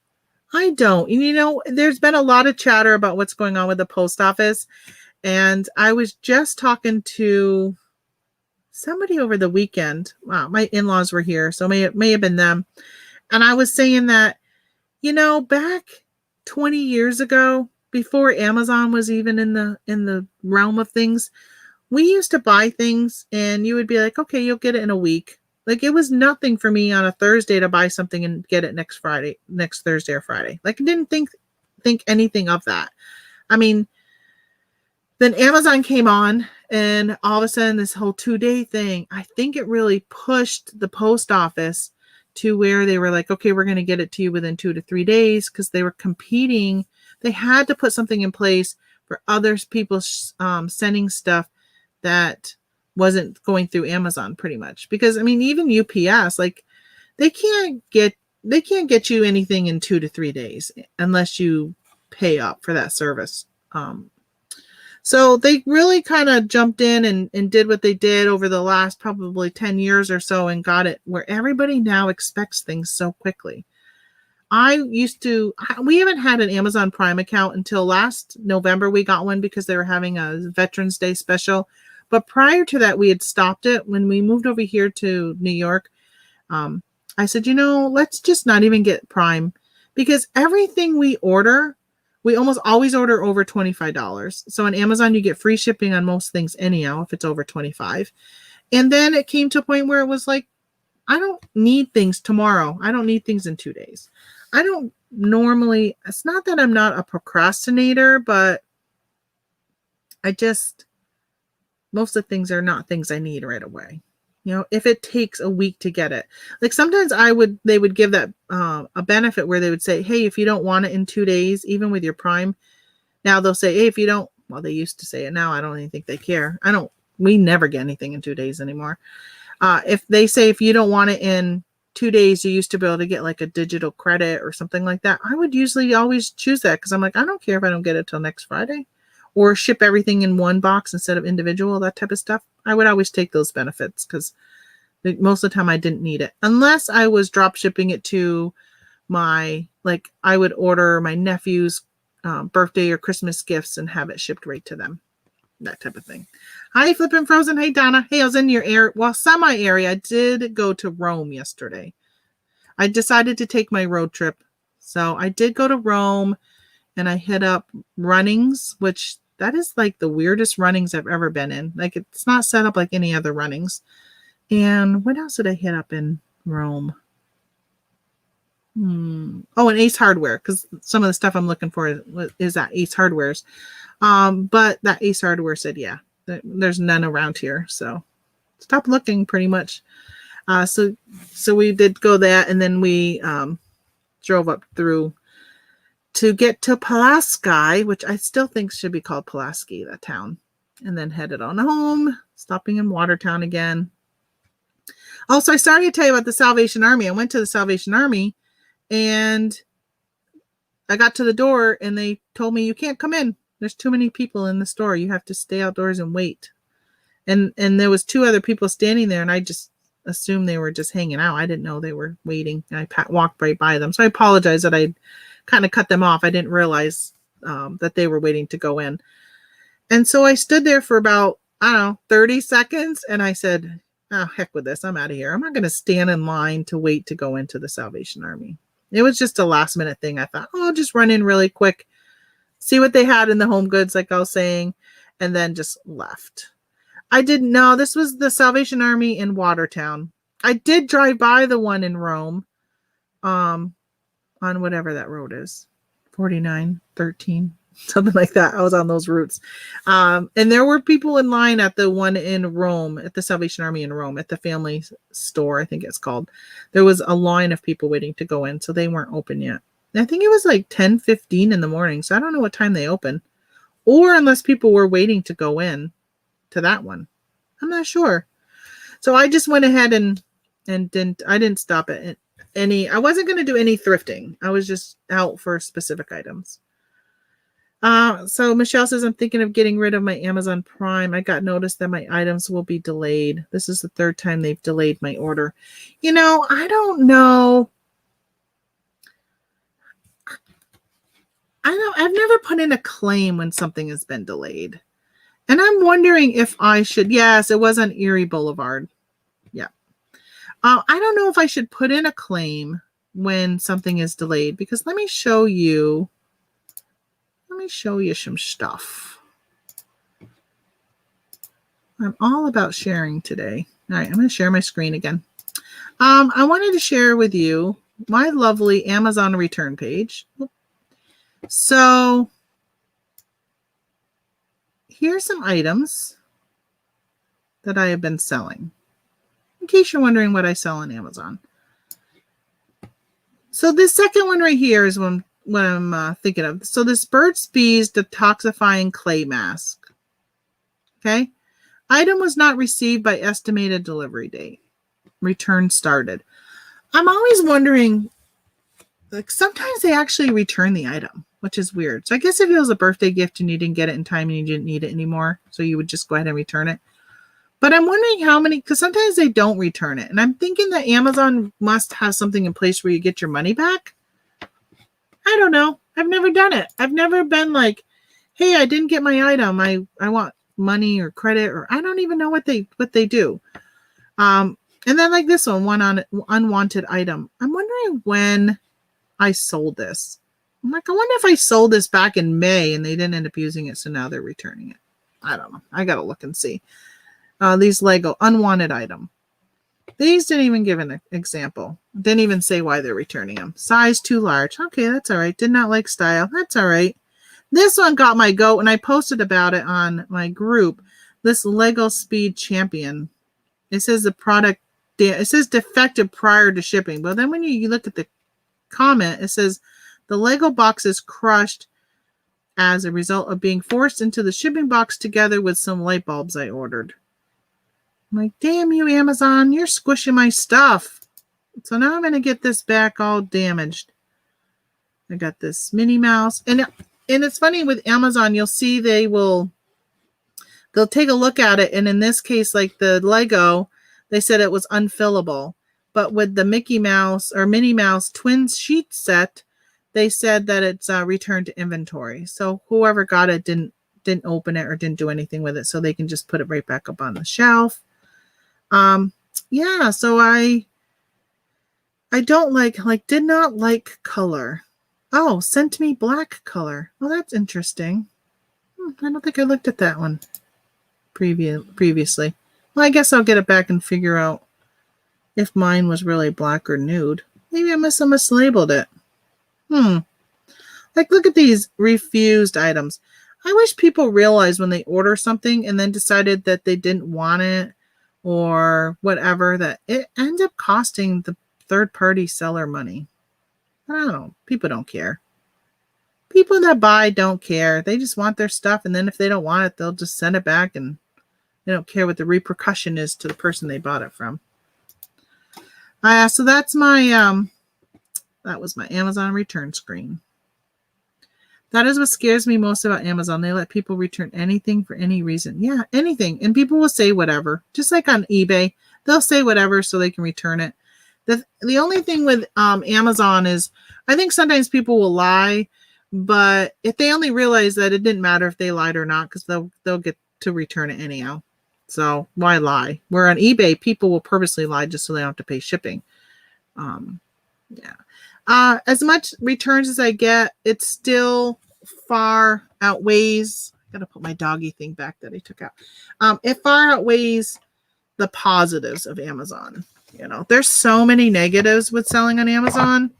I don't. There's been a lot of chatter about what's going on with the post office. And I was just talking to somebody over the weekend. Wow, my in-laws were here, so it may have been them. And I was saying that, back 20 years ago, before Amazon was even in the realm of things, we used to buy things and you would be like, okay, you'll get it in a week. It was nothing for me on a Thursday to buy something and get it next Thursday or Friday. I didn't think anything of that. I mean, then Amazon came on, and all of a sudden this whole 2-day thing, I think it really pushed the post office to where they were like, okay, we're going to get it to you within 2 to 3 days, because they were competing. They had to put something in place for other people sending stuff that wasn't going through Amazon, pretty much. Because I mean, even UPS, they can't get you anything in 2 to 3 days unless you pay up for that service. So they really kind of jumped in and did what they did over the last probably 10 years or so, and got it where everybody now expects things so quickly. We haven't had an Amazon Prime account until last November. We got one because they were having a Veterans Day special. But prior to that, we had stopped it. When we moved over here to New York, I said, let's just not even get Prime, because everything we order, we almost always order over $25. So on Amazon, you get free shipping on most things anyhow, if it's over $25. And then it came to a point where it was like, I don't need things tomorrow. I don't need things in 2 days. I don't normally, it's not that I'm not a procrastinator, but most of the things are not things I need right away. If it takes a week to get it, sometimes they would give that a benefit where they would say, hey, if you don't want it in 2 days, even with your Prime, now they'll say, hey, if you don't, well, they used to say it. Now I don't even think they care. We never get anything in 2 days anymore. If they say, if you don't want it in 2 days, you used to be able to get a digital credit or something like that. I would usually always choose that, because I'm like, I don't care if I don't get it till next Friday, or ship everything in one box instead of individual, that type of stuff. I would always take those benefits, because most of the time I didn't need it, unless I was drop shipping it to I would order my nephew's birthday or Christmas gifts and have it shipped right to them. That type of thing. Hi, Flippin' Frozen. Hey, Donna. Hey, I was in your semi area. I did go to Rome yesterday. I decided to take my road trip. So I did go to Rome, and I hit up Runnings, which that is the weirdest Runnings I've ever been in. It's not set up like any other Runnings. And what else did I hit up in Rome? Oh, and Ace Hardware, because some of the stuff I'm looking for is at Ace Hardware's. But that Ace Hardware said, yeah, there's none around here. So stop looking, pretty much. So we did go that, and then we drove up through to get to Pulaski, which I still think should be called Pulaski, that town, and then headed on home, stopping in Watertown again. Also, I started to tell you about the Salvation Army. I went to the Salvation Army, and I got to the door, and they told me, you can't come in. There's too many people in the store. You have to stay outdoors and wait. And there was 2 other people standing there, and I just assumed they were just hanging out. I didn't know they were waiting. I walked right by them. So I apologize that I kind of cut them off. I didn't realize that they were waiting to go in. And so I stood there for about, 30 seconds, and I said, oh, heck with this. I'm out of here. I'm not going to stand in line to wait to go into the Salvation Army. It was just a last minute thing. I thought, I'll just run in really quick, see what they had in the home goods, like I was saying, and then just left. I didn't know this was the Salvation Army in Watertown. I did drive by the one in Rome, on whatever that road is, 4913, something like that. I was on those routes. And there were people in line at the one in Rome, at the Salvation Army in Rome, at the family store, I think it's called. There was a line of people waiting to go in, so they weren't open yet. And I think it was like 10:15 in the morning, so I don't know what time they open. Or unless people were waiting to go in to that one. I'm not sure. So I just went ahead and didn't stop at any. I wasn't going to do any thrifting. I was just out for specific items. So Michelle says, I'm thinking of getting rid of my Amazon Prime. I got notice that my items will be delayed. This is the third time they've delayed my order. I don't know. I've never put in a claim when something has been delayed. And I'm wondering if I should. Yes, it was on Erie Boulevard. Yeah. I don't know if I should put in a claim when something is delayed, because let me show you some stuff. I'm all about sharing today. All right, I'm going to share my screen again. I wanted to share with you my lovely Amazon return page. So here's some items that I have been selling, in case you're wondering what I sell on Amazon. So this second one right here is what I'm thinking of. So this Burt's Bees detoxifying clay mask. Okay. Item was not received by estimated delivery date. Return started. I'm always wondering, like, sometimes they actually return the item, which is weird. So I guess if it was a birthday gift and you didn't get it in time and you didn't need it anymore, so you would just go ahead and return it. But I'm wondering how many, because sometimes they don't return it. And I'm thinking that Amazon must have something in place where you get your money back. I don't know. I've never done it. I've never been like, hey, I didn't get my item. I want money or credit, or I don't even know what they do. And then like this one on unwanted item. I'm wondering when I sold this. I'm like, I wonder if I sold this back in May and they didn't end up using it, so now they're returning it. I don't know. I gotta look and see. These Lego unwanted item. These didn't even give an example. Didn't even say why they're returning them. Size too large. Okay, that's all right. Did not like style. That's all right. This one got my goat, and I posted about it on my group. This Lego Speed Champion. It says the product, it says defective prior to shipping. But then when you look at the comment, it says the Lego box is crushed as a result of being forced into the shipping box together with some light bulbs I ordered. I'm like, damn you, Amazon, you're squishing my stuff. So now I'm going to get this back all damaged. I got this Minnie Mouse. And it's funny with Amazon, you'll see they'll take a look at it. And in this case, like the Lego, they said it was unfillable. But with the Mickey Mouse or Minnie Mouse twin sheet set, they said that it's returned to inventory. So whoever got it didn't open it or didn't do anything with it. So they can just put it right back up on the shelf. Yeah, so I don't did not like color. Oh, sent me black color. Well, that's interesting. I don't think I looked at that one previously. Well, I guess I'll get it back and figure out if mine was really black or nude. Maybe I must have mislabeled it. Like, look at these refused items. I wish people realized when they order something and then decided that they didn't want it or whatever, that it ends up costing the third-party seller money. I don't know. People don't care. People that buy don't care. They just want their stuff, and then if they don't want it, they'll just send it back, and they don't care what the repercussion is to the person they bought it from. So that's my that was my Amazon return screen. That is what scares me most about Amazon. They let people return anything for any reason. Yeah, anything. And people will say whatever. Just like on eBay, they'll say whatever so they can return it. The only thing with Amazon is, I think sometimes people will lie, but if they only realize that it didn't matter if they lied or not, because they'll get to return it anyhow. So why lie? Where on eBay, people will purposely lie just so they don't have to pay shipping. Yeah. As much returns as I get, it still far outweighs. I gotta put my doggy thing back that I took out. It far outweighs the positives of Amazon. There's so many negatives with selling on Amazon,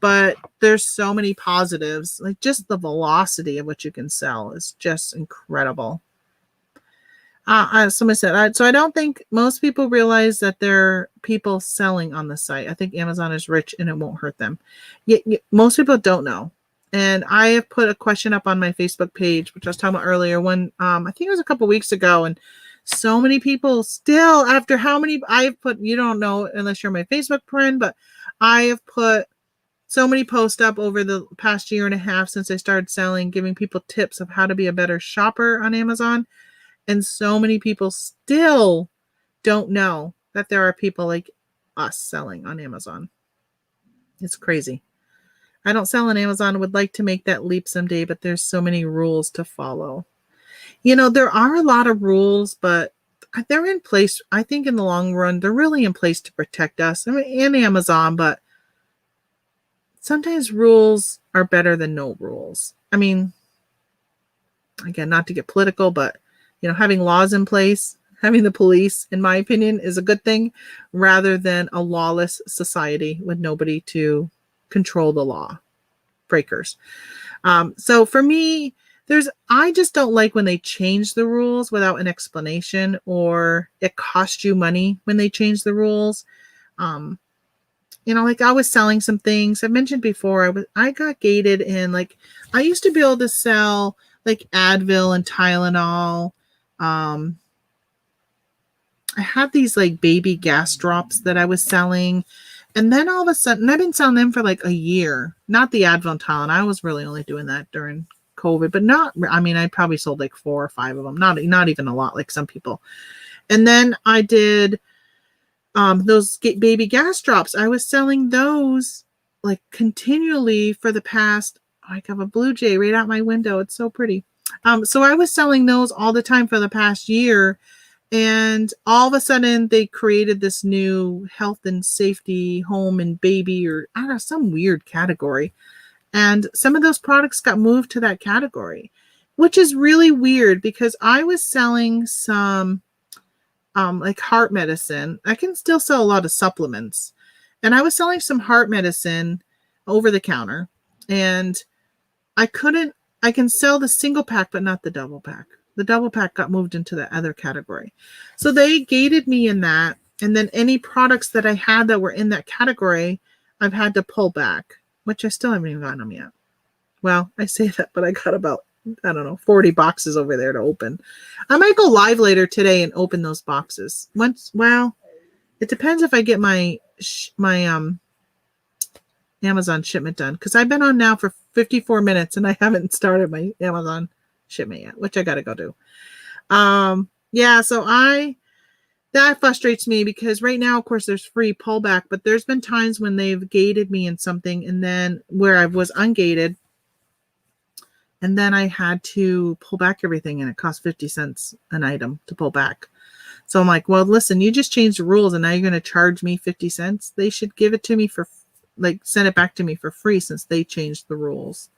but there's so many positives. Like just the velocity of what you can sell is just incredible. Somebody said, so I don't think most people realize that there are people selling on the site. I think Amazon is rich and it won't hurt them. Yet most people don't know. And I have put a question up on my Facebook page, which I was talking about earlier, when I think it was a couple weeks ago, and so many people still, after how many I've put, you don't know unless you're my Facebook friend, but I have put so many posts up over the past year and a half since I started selling, giving people tips of how to be a better shopper on Amazon. And so many people still don't know that there are people like us selling on Amazon. It's crazy. I don't sell on Amazon. Would like to make that leap someday, but there's so many rules to follow. There are a lot of rules, but they're in place. I think in the long run, they're really in place to protect us. I mean, and Amazon, but sometimes rules are better than no rules. I mean, again, not to get political, but having laws in place, having the police, in my opinion, is a good thing rather than a lawless society with nobody to control the law breakers. So for me, I just don't like when they change the rules without an explanation, or it costs you money when they change the rules. Like I was selling some things I mentioned before. I got gated in, like, I used to be able to sell like Advil and Tylenol. I had these like baby gas drops that I was selling. And then all of a sudden, I've been selling them for like a year. Not the Advil and Tylenol. I was really only doing that during COVID, but I probably sold like 4 or 5 of them. Not even a lot like some people. And then I did those baby gas drops. I was selling those like continually for the past, I have a blue jay right out my window. It's so pretty. So I was selling those all the time for the past year. And all of a sudden they created this new health and safety home and baby, or I don't know, some weird category. And some of those products got moved to that category, which is really weird because I was selling some like heart medicine. I can still sell a lot of supplements. And I was selling some heart medicine over the counter. And I can sell the single pack, but not the double pack. The double pack got moved into the other category. So they gated me in that. And then any products that I had that were in that category, I've had to pull back, which I still haven't even gotten them yet. Well, I say that, but I got about, 40 boxes over there to open. I might go live later today and open those boxes. It depends if I get my Amazon shipment done, because I've been on now for 54 minutes and I haven't started my Amazon shipment yet, which I got to go do. So that frustrates me because right now, of course, there's free pullback, but there's been times when they've gated me in something and then where I was ungated, and then I had to pull back everything and it cost 50 cents an item to pull back. So I'm like, well, listen, you just changed the rules and now you're going to charge me 50 cents. They should give it to me send it back to me for free since they changed the rules.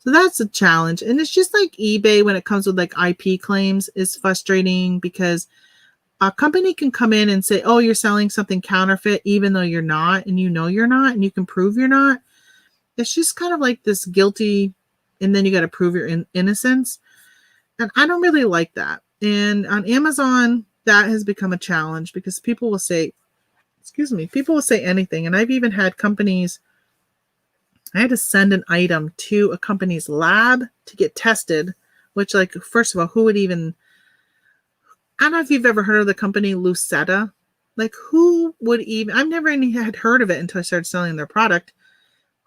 So that's a challenge. And it's just like eBay when it comes with like IP claims is frustrating because a company can come in and say, oh, you're selling something counterfeit, even though you're not, and you're not, and you can prove you're not. It's just kind of like this guilty, and then you got to prove your innocence. And I don't really like that. And on Amazon, that has become a challenge because people will say anything. And I've even had companies, I had to send an item to a company's lab to get tested, which, like, first of all, I don't know if you've ever heard of the company Lucetta. Like, who would even, I've never even had heard of it until I started selling their product.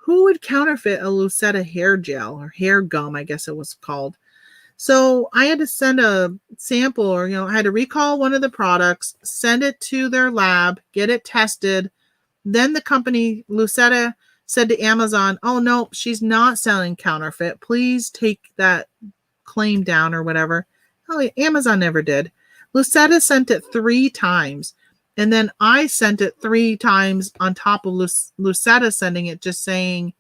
Who would counterfeit a Lucetta hair gel or hair gum, I guess it was called. So I had to send a sample, or, I had to recall one of the products, send it to their lab, get it tested. Then the company Lucetta said to Amazon, oh, no, she's not selling counterfeit. Please take that claim down or whatever. Oh, Amazon never did. Lucetta sent it 3 times. And then I sent it 3 times on top of Lucetta sending it, just saying,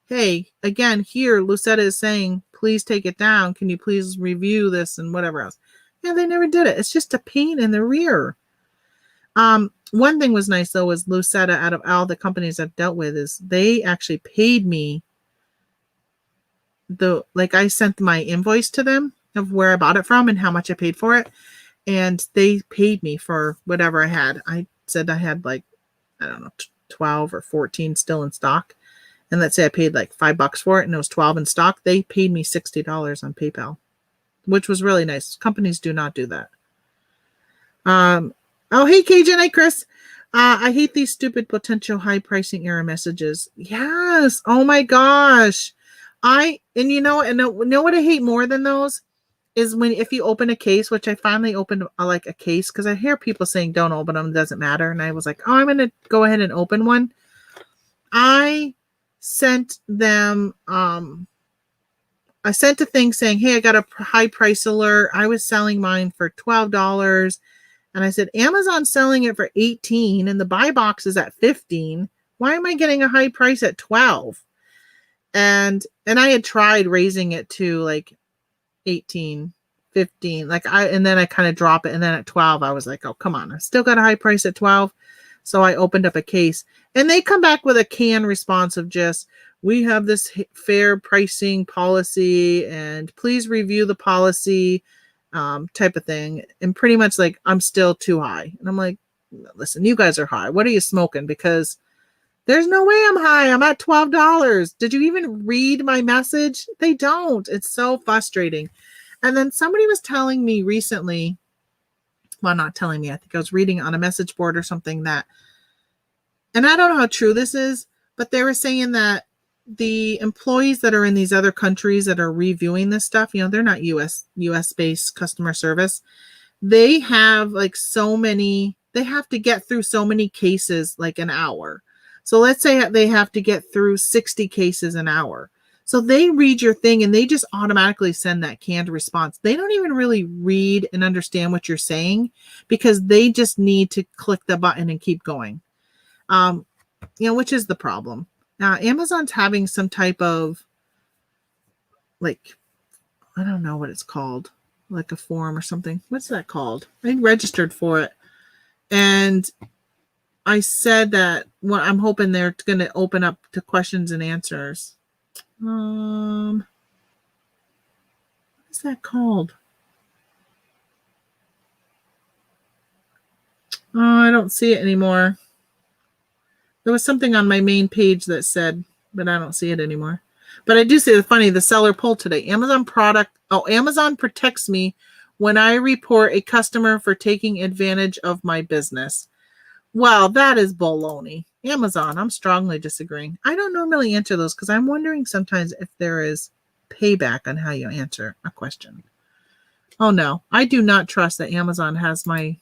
hey, again, here, Lucetta is saying, please take it down. Can you please review this and whatever else? Yeah, they never did it. It's just a pain in the rear. One thing was nice though was Lucetta, out of all the companies I've dealt with, is they actually paid me I sent my invoice to them of where I bought it from and how much I paid for it. And they paid me for whatever I had. I said I had I don't know, 12 or 14 still in stock. And let's say I paid $5 for it and it was 12 in stock. They paid me $60 on PayPal, which was really nice. Companies do not do that. Oh, hey, Cajun. Hey, Chris. I hate these stupid potential high pricing error messages. Yes. Oh my gosh. You know what I hate more than those is if you open a case, which I finally opened a case, because I hear people saying don't open them, it doesn't matter. And I was like, oh, I'm going to go ahead and open one. I sent them, I sent a thing saying, hey, I got a high price alert. I was selling mine for $12. And I said, Amazon's selling it for $18 and the buy box is at $15. Why am I getting a high price at $12? And I had tried raising it to $18, $15. And then I kind of drop it. And then at $12, I was like, oh, come on. I still got a high price at $12. So I opened up a case and they come back with a canned response of just, we have this fair pricing policy and please review the policy type of thing. And pretty much I'm still too high. And I'm like, listen, you guys are high. What are you smoking? Because there's no way I'm high. I'm at $12. Did you even read my message? They don't. It's so frustrating. And then somebody was telling me recently, well, not telling me, I think I was reading on a message board or something and I don't know how true this is, but they were saying that the employees that are in these other countries that are reviewing this stuff, they're not US based customer service. They have so many, they have to get through so many cases an hour. So let's say they have to get through 60 cases an hour. So they read your thing and they just automatically send that canned response. They don't even really read and understand what you're saying because they just need to click the button and keep going. Which is the problem. Now, Amazon's having some type of I don't know what it's called, a form or something. What's that called? I registered for it. And I said that I'm hoping they're going to open up to questions and answers. What's that called? Oh, I don't see it anymore. There was something on my main page that said, but I don't see it anymore. But I do see the seller poll today. Amazon protects me when I report a customer for taking advantage of my business. Well, that is baloney. Amazon, I'm strongly disagreeing. I don't normally answer those because I'm wondering sometimes if there is payback on how you answer a question. Oh no, I do not trust that Amazon has my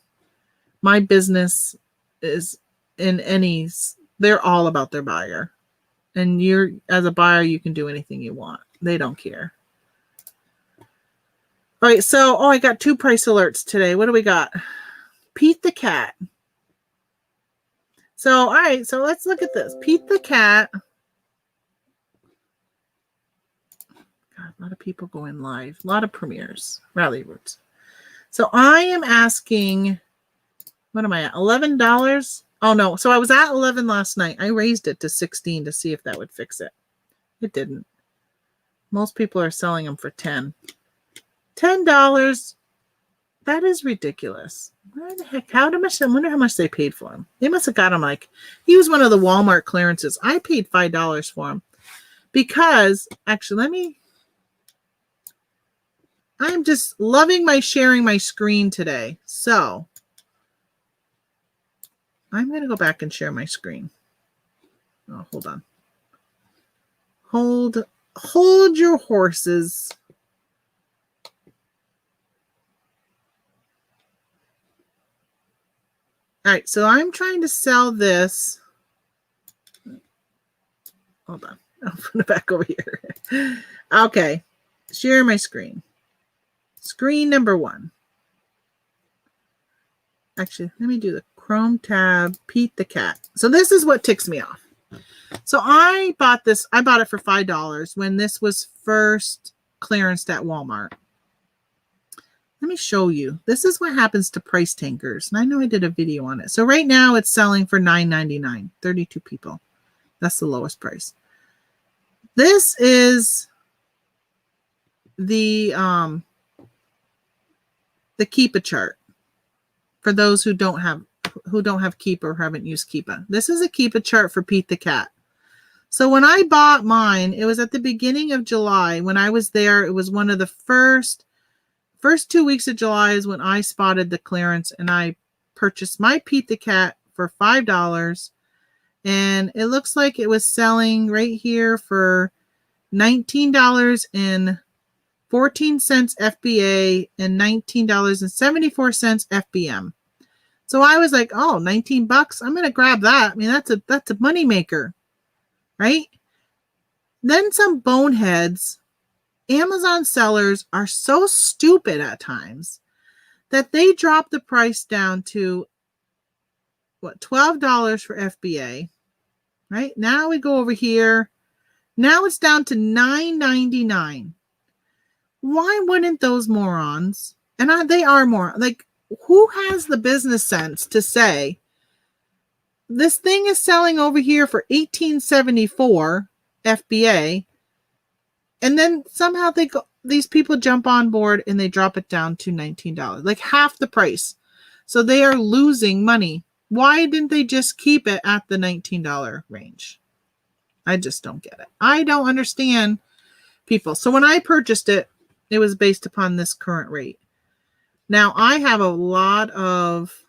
business is in any, they're all about their buyer. And as a buyer, you can do anything you want. They don't care. All right, so, I got 2 price alerts today. What do we got? Pete the cat. So, all right, so let's look at this. Pete the cat. God, a lot of people going live. A lot of premieres. Rally Roots. So I am asking, what am I at? $11? Oh, no. So I was at 11 last night. I raised it to 16 to see if that would fix it. It didn't. Most people are selling them for 10. $10. That is ridiculous. Where the heck? I wonder how much they paid for him. They must have got him he was one of the Walmart clearances. I paid $5 for him because, actually, I'm just loving sharing my screen today. So I'm going to go back and share my screen. Oh, hold on. Hold your horses. All right, so I'm trying to sell this. Hold on. I'll put it back over here. Okay. Share my screen. Screen number 1. Actually, let me do the Chrome tab, Pete the cat. So this is what ticks me off. So I bought this. I bought it for $5 when this was first clearanced at Walmart. Let me show you. This is what happens to price tankers. And I know I did a video on it. So right now it's selling for $9.99, 32 people. That's the lowest price. This is the Keepa chart for those who don't have Keepa or haven't used Keepa. This is a Keepa chart for Pete the Cat. So when I bought mine, it was at the beginning of July. When I was there, it was one of the first 2 weeks of July is when I spotted the clearance, and I purchased my Pete the Cat for $5. And it looks like it was selling right here for $19.14 FBA and $19.74 FBM. So I was like, oh, 19 bucks. I'm going to grab that. I mean, that's a moneymaker, right? Then some boneheads, Amazon sellers, are so stupid at times that they drop the price down to $12 for FBA, right? Now we go over here. Now it's down to $9.99. Why wouldn't those morons, and they are more like, who has the business sense to say this thing is selling over here for $18.74 FBA, and then somehow these people jump on board and they drop it down to $19, like half the price. So they are losing money. Why didn't they just keep it at the $19 range? I just don't get it. I don't understand people. So when I purchased it, it was based upon this current rate. Now I have a lot of,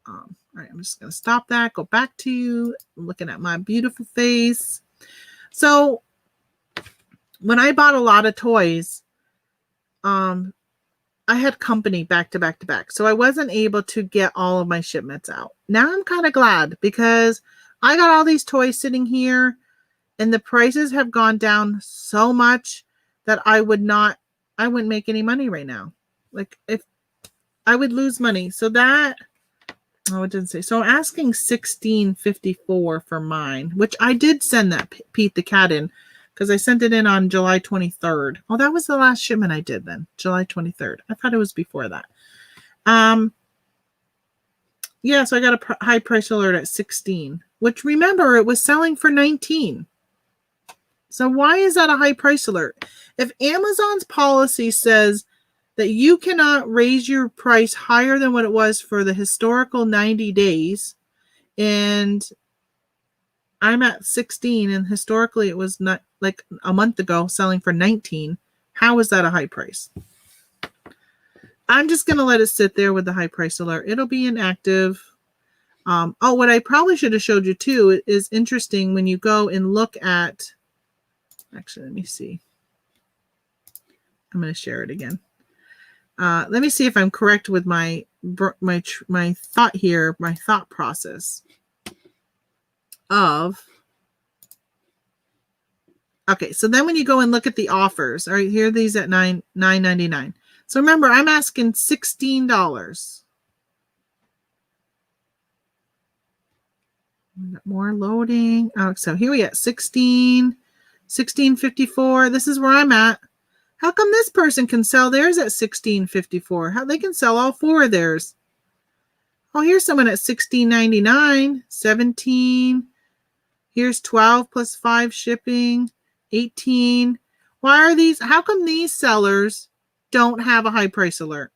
all right, I'm just going to stop that, go back to you, I'm looking at my beautiful face. So when I bought a lot of toys, I had company back to back to back. So I wasn't able to get all of my shipments out. Now I'm kind of glad because I got all these toys sitting here and the prices have gone down so much that I wouldn't make any money right now. Like if I would lose money. So that, oh, it didn't say. So I'm asking $16.54 for mine, which I did send that Pete the Cat in because I sent it in on July 23rd. Oh, that was the last shipment I did then, July 23rd. I thought it was before that. Yeah, so I got a high price alert at 16, which remember it was selling for 19. So why is that a high price alert? If Amazon's policy says that you cannot raise your price higher than what it was for the historical 90 days, and I'm at 16, and historically it was not like a month ago selling for 19, how is that a high price? I'm just going to let it sit there with the high price alert. It'll be inactive. Oh, what I probably should have showed you too is interesting when you go and look at, actually, let me see. I'm going to share it again. Let me see if I'm correct with my thought here, my thought process of. Okay, so then when you go and look at the offers, all right, here are these at $9.99. So remember, I'm asking $16. More loading. Oh, so here we at $16.54. This is where I'm at. How come this person can sell theirs at $16.54? How they can sell all four of theirs? Oh, here's someone at $16.99, 17. Here's 12 plus 5 shipping, 18. Why are these? How come these sellers don't have a high price alert?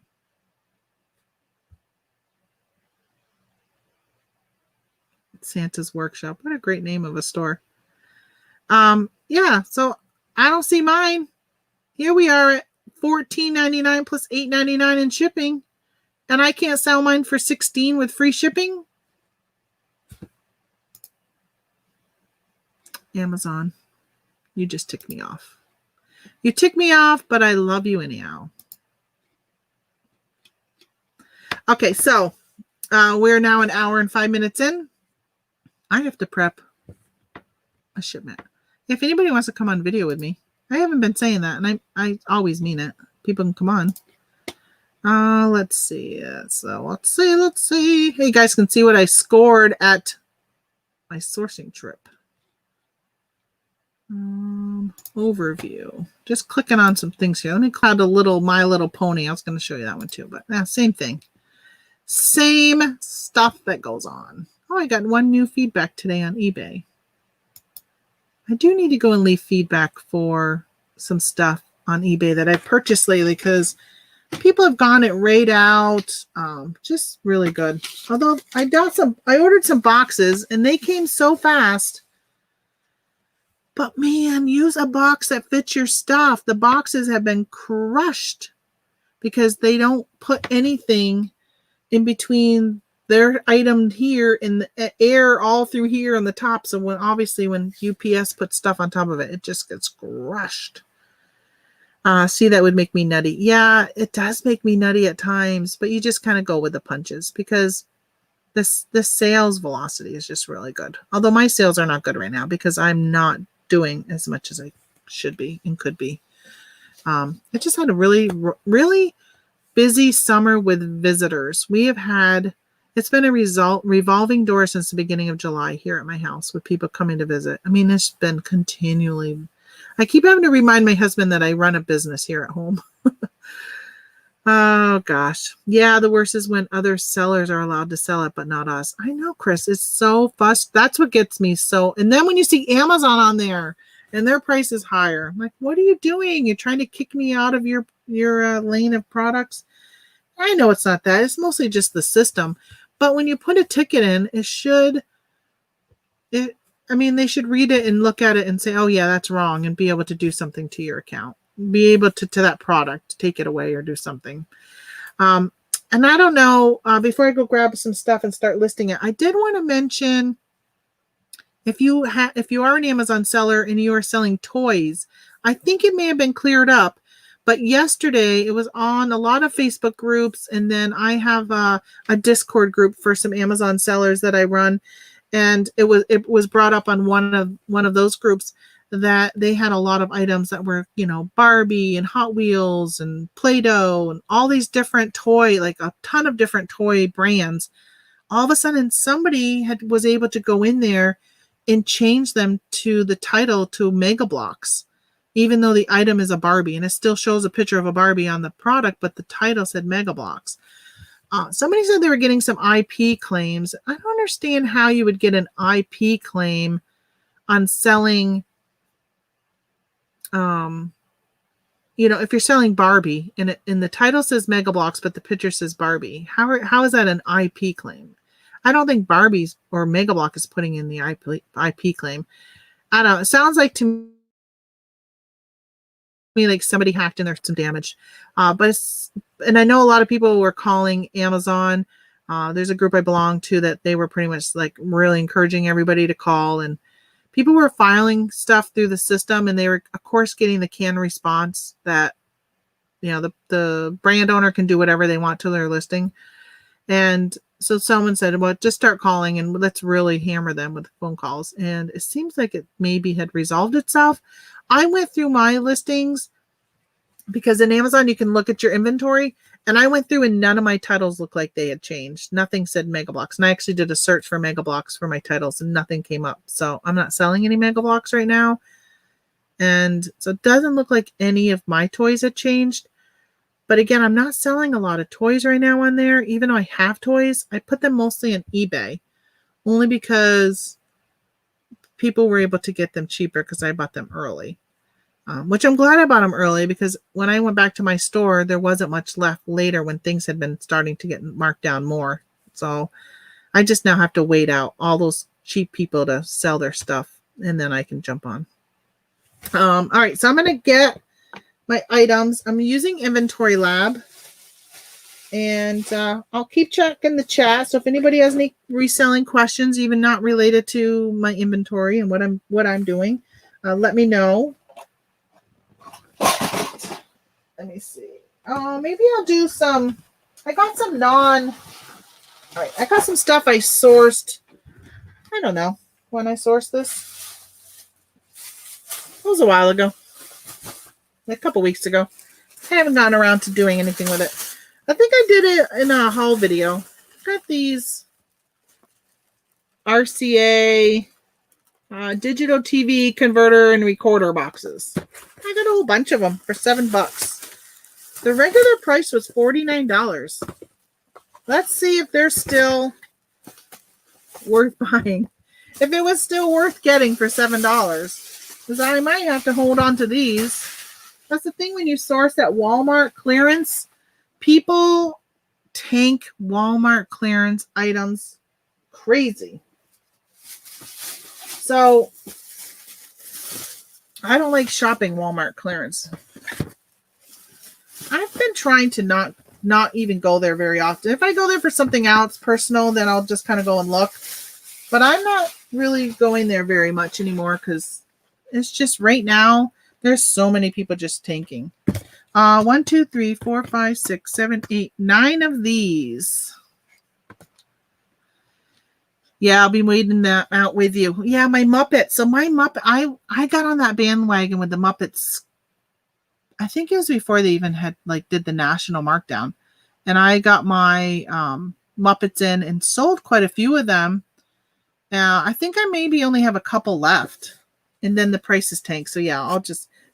Santa's Workshop. What a great name of a store. Yeah, so I don't see mine. Here we are at $14.99 plus $8.99 in shipping, and I can't sell mine for $16 with free shipping. Amazon, you just tick me off. You tick me off, but I love you anyhow. Okay, so we're now an hour and 5 minutes in. I have to prep a shipment. If anybody wants to come on video with me, I haven't been saying that, and I always mean it. People can come on. Let's see. So let's see. Hey, you guys can see what I scored at my sourcing trip. Overview. Just clicking on some things here. Let me cloud a little My Little Pony. I was going to show you that one too, but same thing. Same stuff that goes on. Oh, I got one new feedback today on eBay. I do need to go and leave feedback for some stuff on eBay that I've purchased lately because people have gone it right out. Just really good. Although I ordered some boxes and they came so fast. But man, use a box that fits your stuff. The boxes have been crushed because they don't put anything in between their item here and the air all through here on the top. So when UPS puts stuff on top of it, it just gets crushed. See, that would make me nutty. Yeah, it does make me nutty at times, but you just kind of go with the punches because this sales velocity is just really good. Although my sales are not good right now because I'm not doing as much as I should be and could be. I just had a really, really busy summer with visitors. It's been a revolving door since the beginning of July here at my house with people coming to visit. I mean, it's been continually. I keep having to remind my husband that I run a business here at home. Oh gosh. Yeah, the worst is when other sellers are allowed to sell it, but not us. I know, Chris. It's so fussed. That's what gets me so. And then when you see Amazon on there and their price is higher, I'm like, what are you doing? You're trying to kick me out of your lane of products? I know it's not that. It's mostly just the system. But when you put a ticket in, they should read it and look at it and say, oh yeah, that's wrong, and be able to do something to your account. Be able to that product, take it away or do something. And I don't know, before I go grab some stuff and start listing it, I did want to mention if you are an Amazon seller and you are selling toys, I think it may have been cleared up, but yesterday it was on a lot of Facebook groups, and then I have a Discord group for some Amazon sellers that I run, and it was brought up on one of those groups that they had a lot of items that were, Barbie and Hot Wheels and Play-Doh and all these different like a ton of different toy brands. All of a sudden, somebody was able to go in there and change them to the title to Mega Bloks, even though the item is a Barbie, and it still shows a picture of a Barbie on the product, but the title said Mega Bloks. Somebody said they were getting some IP claims. I don't understand how you would get an IP claim on selling. If you're selling Barbie and the title says Mega Bloks, but the picture says Barbie, how is that an IP claim? I don't think Barbie's or Mega Bloks is putting in the IP claim. I don't know. It sounds like to me like somebody hacked and there's some damage. And I know a lot of people were calling Amazon. There's a group I belong to that they were pretty much like really encouraging everybody to call, and people were filing stuff through the system, and they were, of course, getting the canned response that, the brand owner can do whatever they want to their listing. And so someone said, well, just start calling and let's really hammer them with phone calls. And it seems like it maybe had resolved itself. I went through my listings because in Amazon, you can look at your inventory, and I went through and none of my titles looked like they had changed. Nothing said Mega Bloks. And I actually did a search for Mega Bloks for my titles and nothing came up. So I'm not selling any Mega Bloks right now. And so it doesn't look like any of my toys had changed. But again, I'm not selling a lot of toys right now on there. Even though I have toys, I put them mostly on eBay only because people were able to get them cheaper because I bought them early. Which I'm glad I bought them early because when I went back to my store, there wasn't much left later when things had been starting to get marked down more. So I just now have to wait out all those cheap people to sell their stuff, and then I can jump on. All right, so I'm going to get my items. I'm using Inventory Lab, and I'll keep checking the chat. So if anybody has any reselling questions, even not related to my inventory and what I'm doing, let me know. Let me see. Maybe I'll do some. I got some all right, I got some stuff I sourced. I don't know when I sourced this. It was a while ago. A couple weeks ago. I haven't gotten around to doing anything with it. I think I did it in a haul video. Got these RCA Digital TV converter and recorder boxes. I got a whole bunch of them for $7. The regular price was $49. Let's see if they're still worth buying. If it was still worth getting for $7, because I might have to hold on to these. That's the thing when you source at Walmart clearance. People tank Walmart clearance items crazy. So I don't like shopping Walmart clearance. I've been trying to not even go there very often. If I go there for something else personal, then I'll just kind of go and look. But I'm not really going there very much anymore because it's just right now, there's so many people just tanking. 1, 2, 3, 4, 5, 6, 7, 8, 9 of these. Yeah, I'll be waiting that out with you. Yeah, my Muppet. So my Muppet, I got on that bandwagon with the Muppets. I think it was before they even had did the national markdown. And I got my Muppets in and sold quite a few of them. I think I maybe only have a couple left. And then the prices tank. So yeah,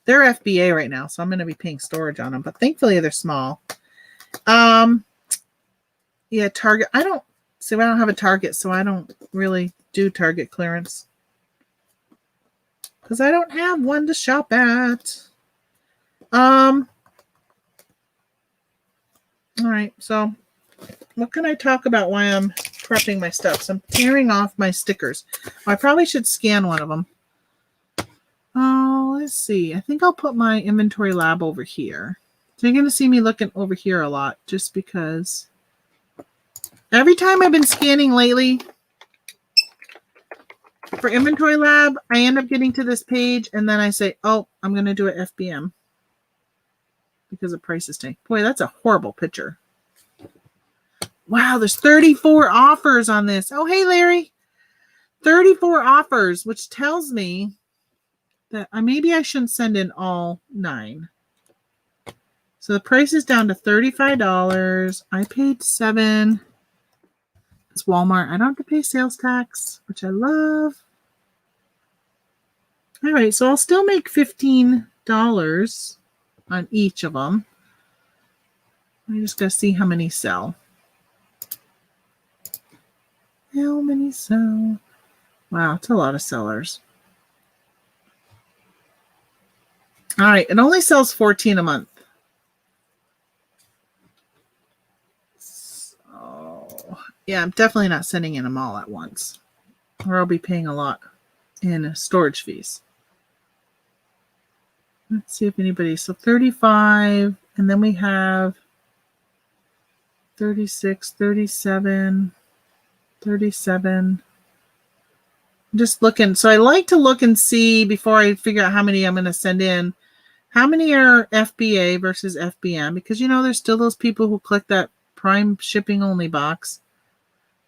they're FBA right now. So I'm going to be paying storage on them. But thankfully they're small. Yeah, Target. I don't have a Target. So I don't really do Target clearance. Because I don't have one to shop at. All right, so what can I talk about while I'm prepping my stuff? So I'm tearing off my stickers. I probably should scan one of them. Oh, let's see. I think I'll put my inventory lab over here. So you're going to see me looking over here a lot just because every time I've been scanning lately for inventory lab, I end up getting to this page and then I say, oh, I'm going to do an FBM. Because the prices tank. Boy, that's a horrible picture. Wow, there's 34 offers on this. Oh, hey, Larry. 34 offers, which tells me that maybe I shouldn't send in all 9. So the price is down to $35. I paid $7. It's Walmart. I don't have to pay sales tax, which I love. All right, so I'll still make $15 on each of them. I'm just going to see how many sell. How many sell? Wow, it's a lot of sellers. All right, it only sells 14 a month. So, yeah, I'm definitely not sending in them all at once, or I'll be paying a lot in storage fees. Let's see if anybody, so 35, and then we have 36, 37, 37. I'm just looking. So I like to look and see before I figure out how many I'm going to send in. How many are FBA versus FBM? Because, there's still those people who click that Prime shipping only box.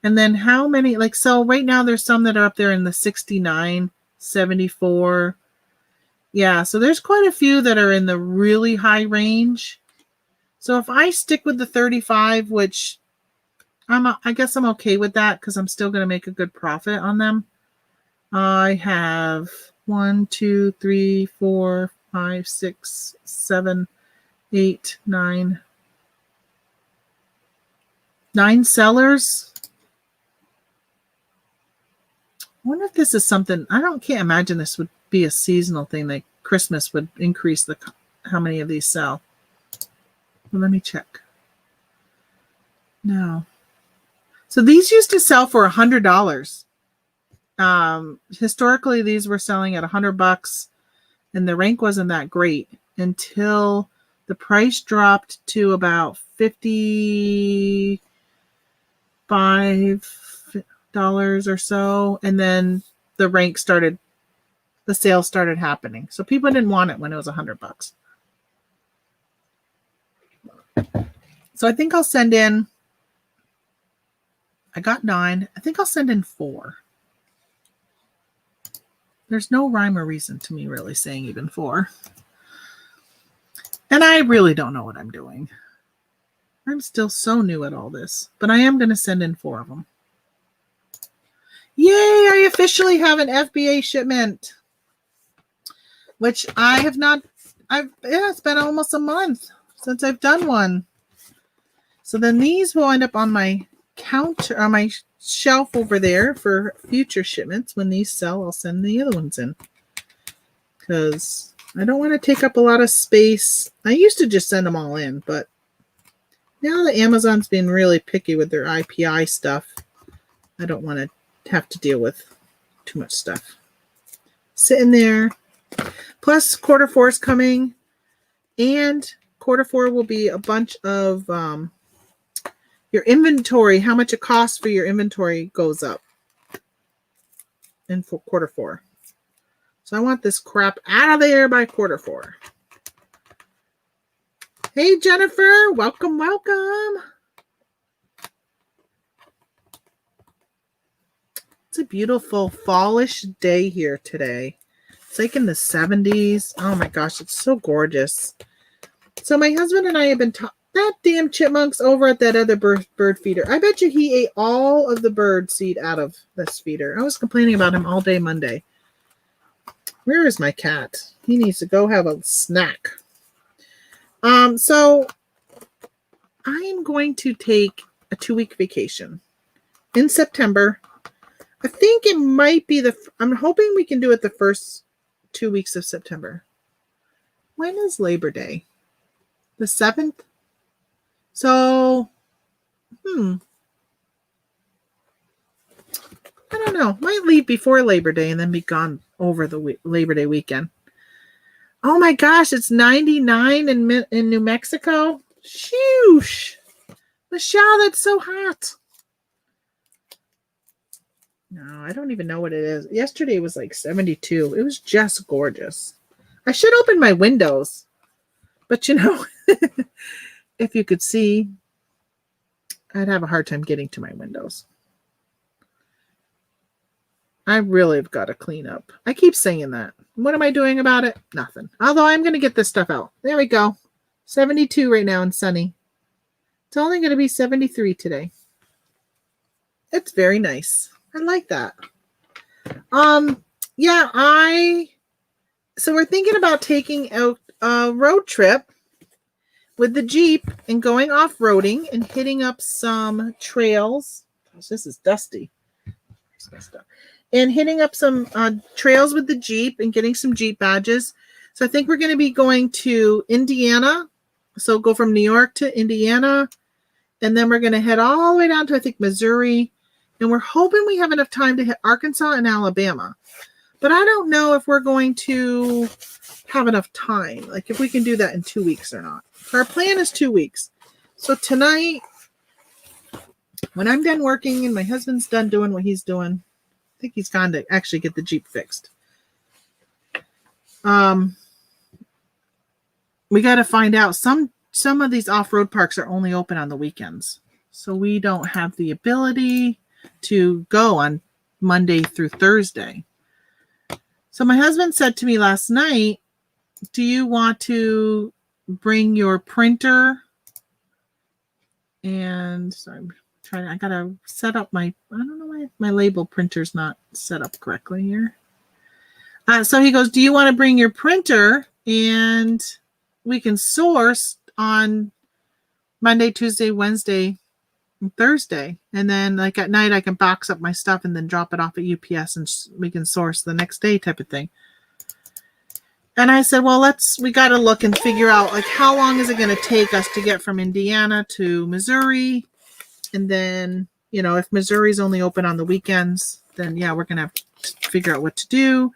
And then how many, so right now there's some that are up there in the 69, 74. Yeah, so there's quite a few that are in the really high range. So if I stick with the 35, which I guess I'm okay with that because I'm still going to make a good profit on them. I have 1, 2, 3, 4, 5, 6, 7, 8, 9. 9 sellers. I wonder if this is something, can't imagine this would be a seasonal thing, like Christmas would increase how many of these sell. Well, let me check. No. So these used to sell for $100. Historically, these were selling at $100, and the rank wasn't that great until the price dropped to about $55 or so, and then the sales started happening. So people didn't want it when it was $100. So I think I'll send in. I got 9. I think I'll send in 4. There's no rhyme or reason to me really saying even 4. And I really don't know what I'm doing. I'm still so new at all this, but I am going to send in 4 of them. Yay, I officially have an FBA shipment, which I have not, it's been almost a month since I've done one. So then these will end up on my counter, on my shelf over there for future shipments. When these sell, I'll send the other ones in. Because I don't want to take up a lot of space. I used to just send them all in, but now that Amazon's been really picky with their IPI stuff, I don't want to have to deal with too much stuff. Sitting there. Plus, Q4 is coming, and Q4 will be a bunch of your inventory. How much it costs for your inventory goes up in Q4. So I want this crap out of there by Q4. Hey, Jennifer. Welcome, welcome. It's a beautiful fallish day here today. It's like in the 70s. Oh my gosh, it's so gorgeous. So my husband and I have been that damn chipmunk's over at that other bird feeder. I bet you he ate all of the bird seed out of this feeder. I was complaining about him all day Monday. Where is my cat? He needs to go have a snack. So I am going to take a 2-week vacation in September. I think it might be I'm hoping we can do it the first 2 weeks of September. When is Labor Day? The 7th? So, I don't know. Might leave before Labor Day and then be gone over the Labor Day weekend. Oh my gosh, it's 99 in New Mexico. Shoosh. Michelle, that's so hot. No, I don't even know what it is. Yesterday was like 72. It was just gorgeous. I should open my windows. But you know, if you could see, I'd have a hard time getting to my windows. I really have got to clean up. I keep saying that. What am I doing about it? Nothing. Although I'm going to get this stuff out. There we go. 72 right now and sunny. It's only going to be 73 today. It's very nice. I like that. Yeah, so we're thinking about taking out a road trip with the Jeep and going off-roading and hitting up some trails. Gosh, this is dusty. And hitting up some trails with the Jeep and getting some Jeep badges. So I think we're going to be going to Indiana. So go from New York to Indiana. And then we're going to head all the way down to, I think, Missouri. And we're hoping we have enough time to hit Arkansas and Alabama. But I don't know if we're going to have enough time. Like if we can do that in 2 weeks or not. So our plan is 2 weeks. So tonight, when I'm done working and my husband's done doing what he's doing, I think he's gone to actually get the Jeep fixed. We got to find out. Some of these off-road parks are only open on the weekends. So we don't have the ability to go on Monday through Thursday. So my husband said to me last night, do you want to bring your printer? And sorry, I got to set up I don't know why my label printer's not set up correctly here. So he goes, do you want to bring your printer and we can source on Monday, Tuesday, Wednesday, and Thursday. And then like at night I can box up my stuff and then drop it off at UPS and we can source the next day type of thing. And I said, well, we got to look and figure out like how long is it going to take us to get from Indiana to Missouri? And then, you know, if Missouri's only open on the weekends, then yeah, we're going to have to figure out what to do.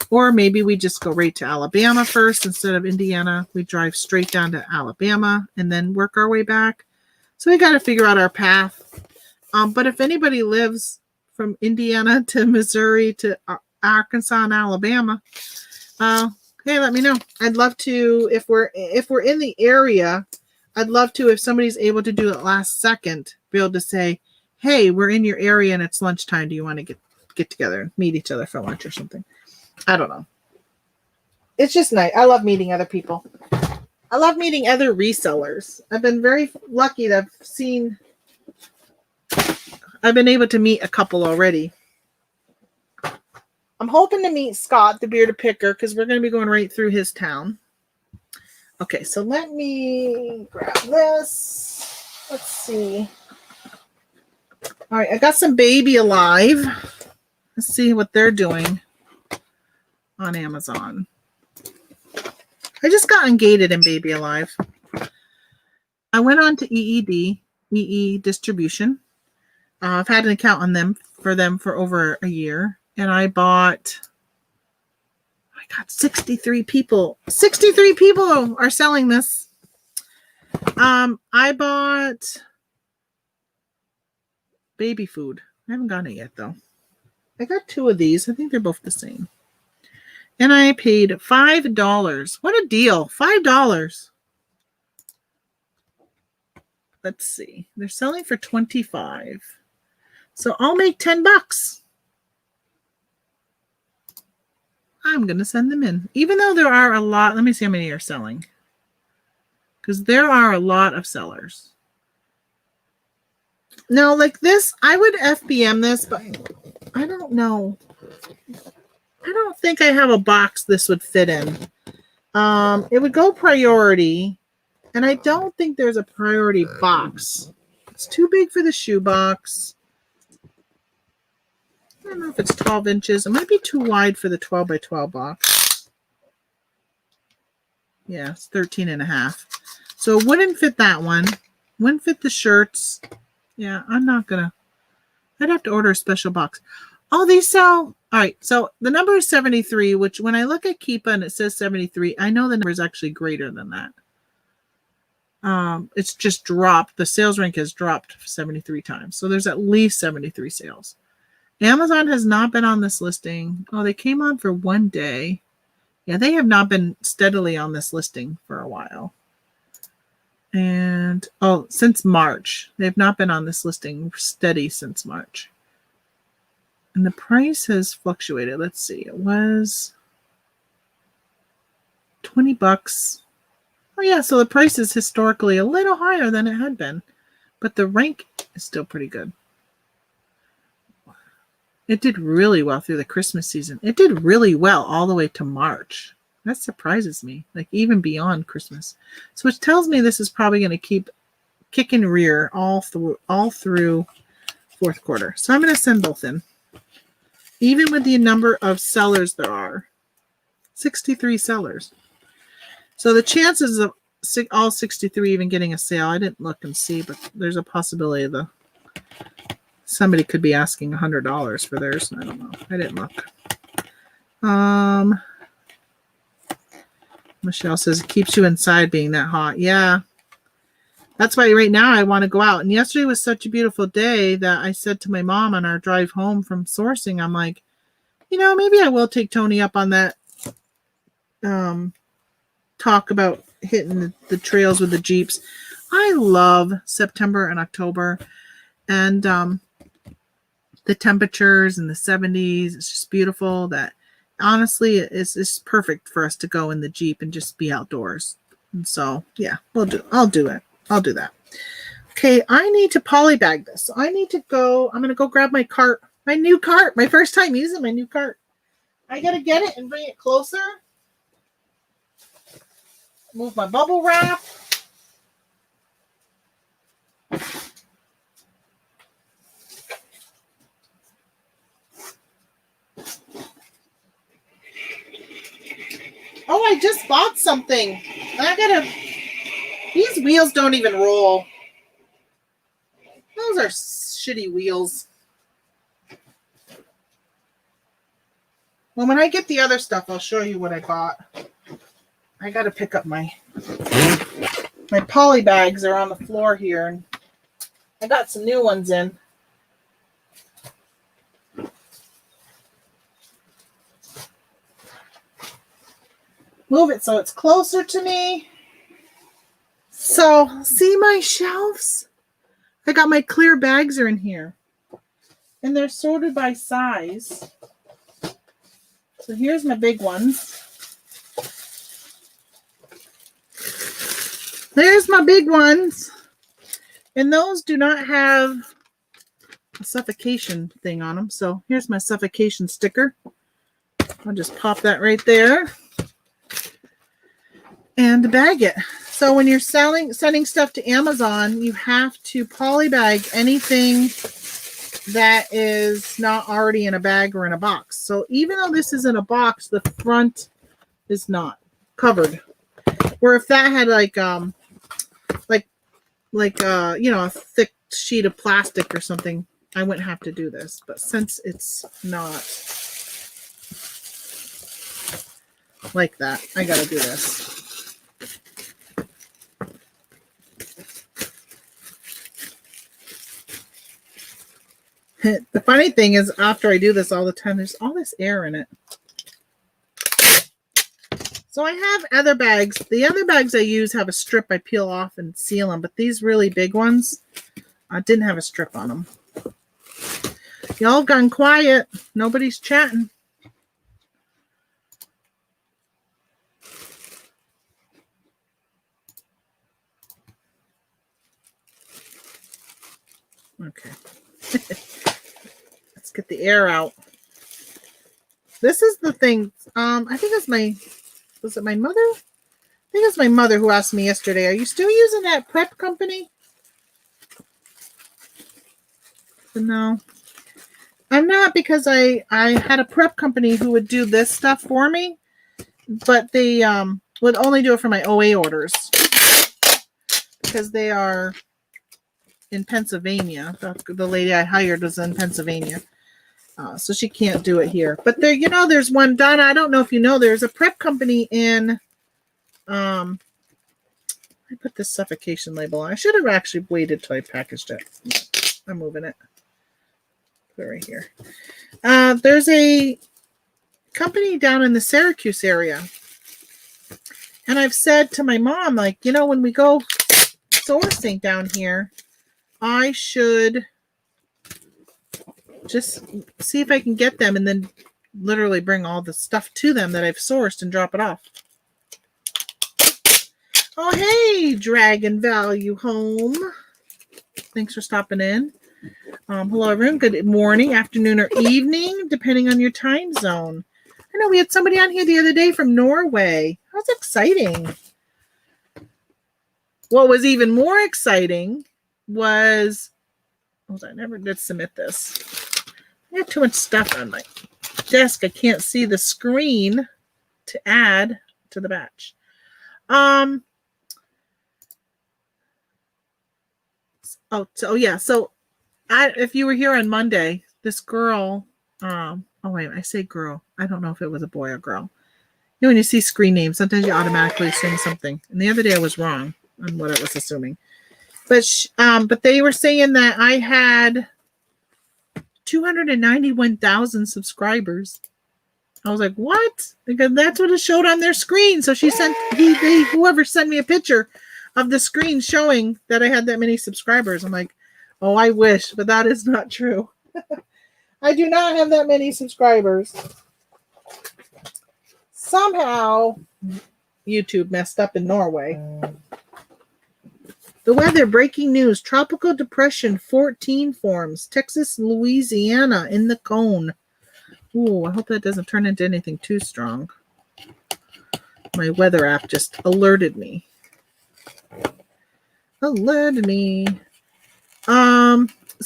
Or maybe we just go right to Alabama first instead of Indiana. We drive straight down to Alabama and then work our way back. So we got to figure out our path. But if anybody lives from Indiana to Missouri to Arkansas and Alabama, hey, let me know. I'd love to, if we're in the area, I'd love to, if somebody's able to do it last second, be able to say, hey, we're in your area and it's lunchtime. Do you want to get together and meet each other for lunch or something? I don't know. It's just nice. I love meeting other people. I love meeting other resellers. I've been very lucky that I've been able to meet a couple already. I'm hoping to meet Scott, the bearded picker, because we're going to be going right through his town. Okay, so let me grab this. Let's see. All right, I got some Baby Alive. Let's see what they're doing on Amazon. I just got ungated in Baby Alive. I went on to EE Distribution. I've had an account on them for over a year, and I bought. I got 63 people. 63 people are selling this. I bought baby food. I haven't gotten it yet though. I got 2 of these. I think they're both the same. And I paid $5. What a deal. $5. Let's see. They're selling for $25. So I'll make $10. I'm going to send them in. Even though there are a lot. Let me see how many are selling. Because there are a lot of sellers. Now, like this, I would FBM this, but I don't know. I don't think I have a box this would fit in. It would go priority, and I don't think there's a priority box. It's too big for the shoe box. I don't know if it's 12 inches. It might be too wide for the 12 by 12 box. Yeah, it's 13 and a half. So it wouldn't fit that one. Wouldn't fit the shirts. Yeah, I'm not gonna. I'd have to order a special box. Oh, these sell. All right, so the number is 73, which when I look at Keepa and it says 73, I know the number is actually greater than that. It's just dropped. The sales rank has dropped 73 times. So there's at least 73 sales. Amazon has not been on this listing. Oh, they came on for one day. Yeah, they have not been steadily on this listing for a while. And, oh, since March. They've not been on this listing steady since March. And the price has fluctuated. Let's see. It was $20. Oh, yeah. So the price is historically a little higher than it had been. But the rank is still pretty good. It did really well through the Christmas season. It did really well all the way to March. That surprises me. Like even beyond Christmas. So which tells me this is probably going to keep kicking rear all through fourth quarter. So I'm going to send both in. Even with the number of sellers there are, 63 sellers. So the chances of all 63 even getting a sale, I didn't look and see, but there's a possibility of somebody could be asking $100 for theirs. I don't know. I didn't look. Michelle says it keeps you inside being that hot. Yeah. That's why right now I want to go out. And yesterday was such a beautiful day that I said to my mom on our drive home from sourcing, I'm like, you know, maybe I will take Tony up on that talk about hitting the trails with the Jeeps. I love September and October and the temperatures in the 70s. It's just beautiful. That honestly it's perfect for us to go in the Jeep and just be outdoors. And so, yeah, I'll do it. I'll do that. Okay, I need to polybag this. So I need to go. I'm going to go grab my cart. My new cart. My first time using my new cart. I got to get it and bring it closer. Move my bubble wrap. Oh, I just bought something. These wheels don't even roll. Those are shitty wheels. Well, when I get the other stuff, I'll show you what I bought. I got to pick up my poly bags are on the floor here. And I got some new ones in. Move it so it's closer to me. So, see my shelves? I got my clear bags are in here. And they're sorted by size. So here's my big ones. There's my big ones. And those do not have a suffocation thing on them. So here's my suffocation sticker. I'll just pop that right there and bag it. So when you're sending stuff to Amazon, you have to polybag anything that is not already in a bag or in a box. So even though this is in a box, the front is not covered. Where if that had like you know, a thick sheet of plastic or something, I wouldn't have to do this. But since it's not like that, I gotta do this. The funny thing is, after I do this all the time, there's all this air in it. So I have other bags. The other bags I use have a strip I peel off and seal them, but these really big ones didn't have a strip on them. Y'all gone quiet. Nobody's chatting. Okay. Let's get the air out. This is the thing. I think it's was it my mother? I think it's my mother who asked me yesterday, are you still using that prep company? No, I'm not, because I had a prep company who would do this stuff for me, but they would only do it for my OA orders because they are in Pennsylvania. The lady I hired was in Pennsylvania. So she can't do it here. But there, you know, there's one, Donna, I don't know if you know, there's a prep company in, I put this suffocation label on. I should have actually waited till I packaged it. I'm moving it. Put it right here. There's a company down in the Syracuse area. And I've said to my mom, like, you know, when we go sourcing down here, I should just see if I can get them and then literally bring all the stuff to them that I've sourced and drop it off. Oh, hey, Dragon Value Home. Thanks for stopping in. Hello, everyone. Good morning, afternoon, or evening, depending on your time zone. I know we had somebody on here the other day from Norway. That's exciting. What was even more exciting was, I never did submit this. I have too much stuff on my desk. I can't see the screen to add to the batch. So if you were here on Monday, this girl, I say girl. I don't know if it was a boy or girl. You know, when you see screen names, sometimes you automatically assume something. And the other day I was wrong on what I was assuming. But they were saying that I had 291,000 subscribers. I was like, what? Because that's what it showed on their screen. So whoever sent me a picture of the screen showing that I had that many subscribers. I'm like, oh, I wish, but that is not true. I do not have that many subscribers. Somehow, YouTube messed up in Norway. The weather, breaking news, tropical depression 14 forms, Texas, Louisiana in the cone. Ooh, I hope that doesn't turn into anything too strong. My weather app just alerted me. So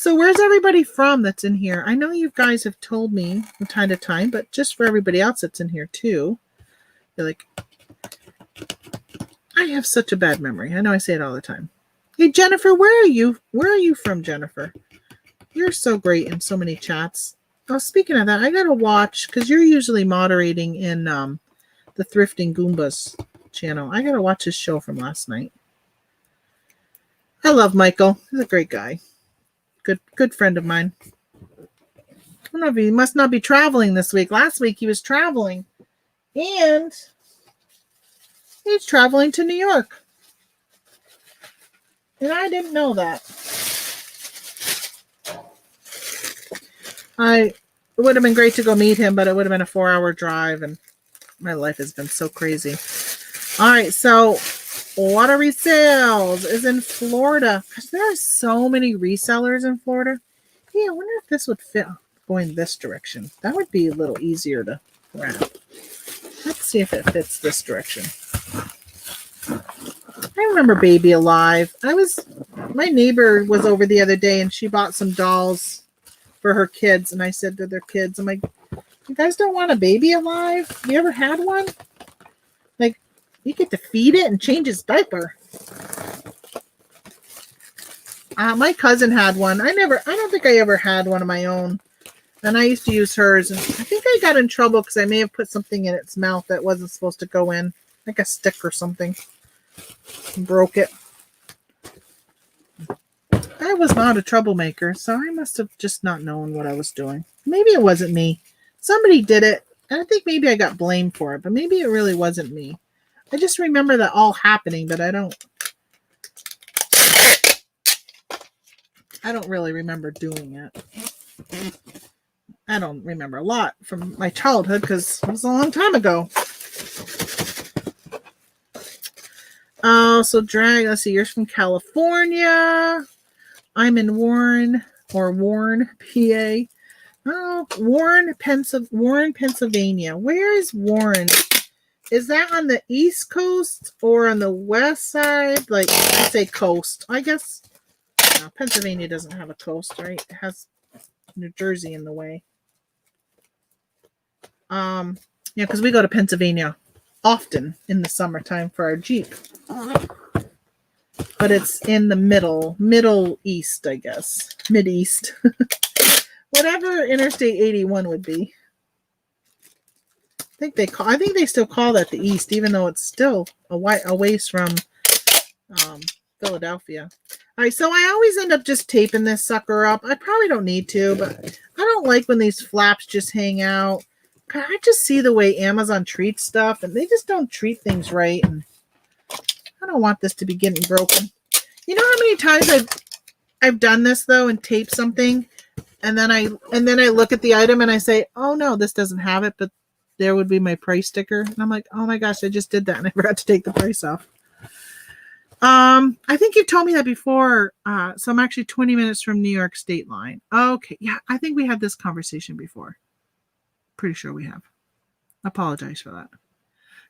where's everybody from that's in here? I know you guys have told me from time to time, but just for everybody else that's in here too. You're like, I have such a bad memory. I know I say it all the time. Hey, Jennifer, where are you? Where are you from, Jennifer? You're so great in so many chats. Oh, speaking of that, I got to watch, because you're usually moderating in the Thrifting Goombas channel. I got to watch his show from last night. I love Michael. He's a great guy. Good friend of mine. I don't know if he must not be traveling this week. Last week he was traveling. And he's traveling to New York. And I didn't know that. It would have been great to go meet him, but it would have been a 4-hour drive, and my life has been so crazy. All right, so water resales is in Florida. Gosh, there are so many resellers in Florida. Yeah, I wonder if this would fit going this direction. That would be a little easier to wrap. Let's see if it fits this direction. I remember Baby Alive. My neighbor was over the other day and she bought some dolls for her kids. And I said to their kids, I'm like, you guys don't want a Baby Alive? You ever had one? Like, you get to feed it and change its diaper. My cousin had one. I don't think I ever had one of my own. And I used to use hers. And I think I got in trouble because I may have put something in its mouth that wasn't supposed to go in. Like a stick or something. And broke it. I was not a troublemaker, so I must have just not known what I was doing. Maybe it wasn't me. Somebody did it. And I think maybe I got blamed for it. But maybe it really wasn't me. I just remember that all happening, but I don't really remember doing it. I don't remember a lot from my childhood because it was a long time ago. So let's see, you're from California. I'm in Warren, PA. Oh, Warren, Pennsylvania. Where is Warren? Is that on the East Coast or on the West side? Like, I say coast. I guess no, Pennsylvania doesn't have a coast, right? It has New Jersey in the way. Yeah, because we go to Pennsylvania often in the summertime for our Jeep. But it's in the middle east, I guess. Mid-east. Whatever Interstate 81 would be. I think they still call that the East, even though it's still a ways from Philadelphia. All right, so I always end up just taping this sucker up. I probably don't need to, but I don't like when these flaps just hang out. I just see the way Amazon treats stuff, and they just don't treat things right. And I don't want this to be getting broken. You know how many times I've done this though and taped something, and then I look at the item and I say, "Oh no, this doesn't have it," but there would be my price sticker, and I'm like, "Oh my gosh, I just did that and I forgot to take the price off." I think you've told me that before. So I'm actually 20 minutes from New York state line. Okay, yeah, I think we had this conversation before. Pretty sure we have. Apologize for that.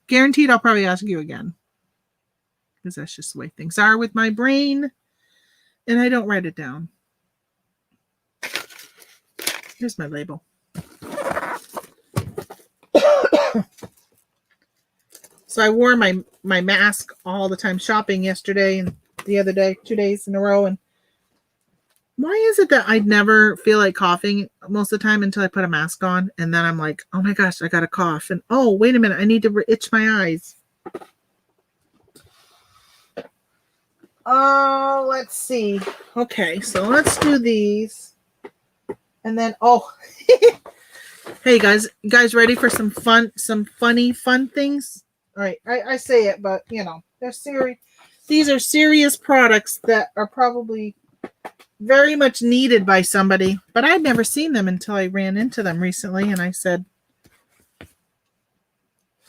Guaranteed I'll probably ask you again. Because that's just the way things are with my brain. And I don't write it down. Here's my label. So I wore my mask all the time shopping yesterday and the other day, 2 days in a row. And why is it that I never feel like coughing most of the time until I put a mask on? And then I'm like, oh my gosh, I got to cough. And oh, wait a minute, I need to itch my eyes. Oh, let's see. Okay, so let's do these. And then, hey guys ready for some funny things? All right, I say it, but they're serious. These are serious products that are probably very much needed by somebody, but I'd never seen them until I ran into them recently, and I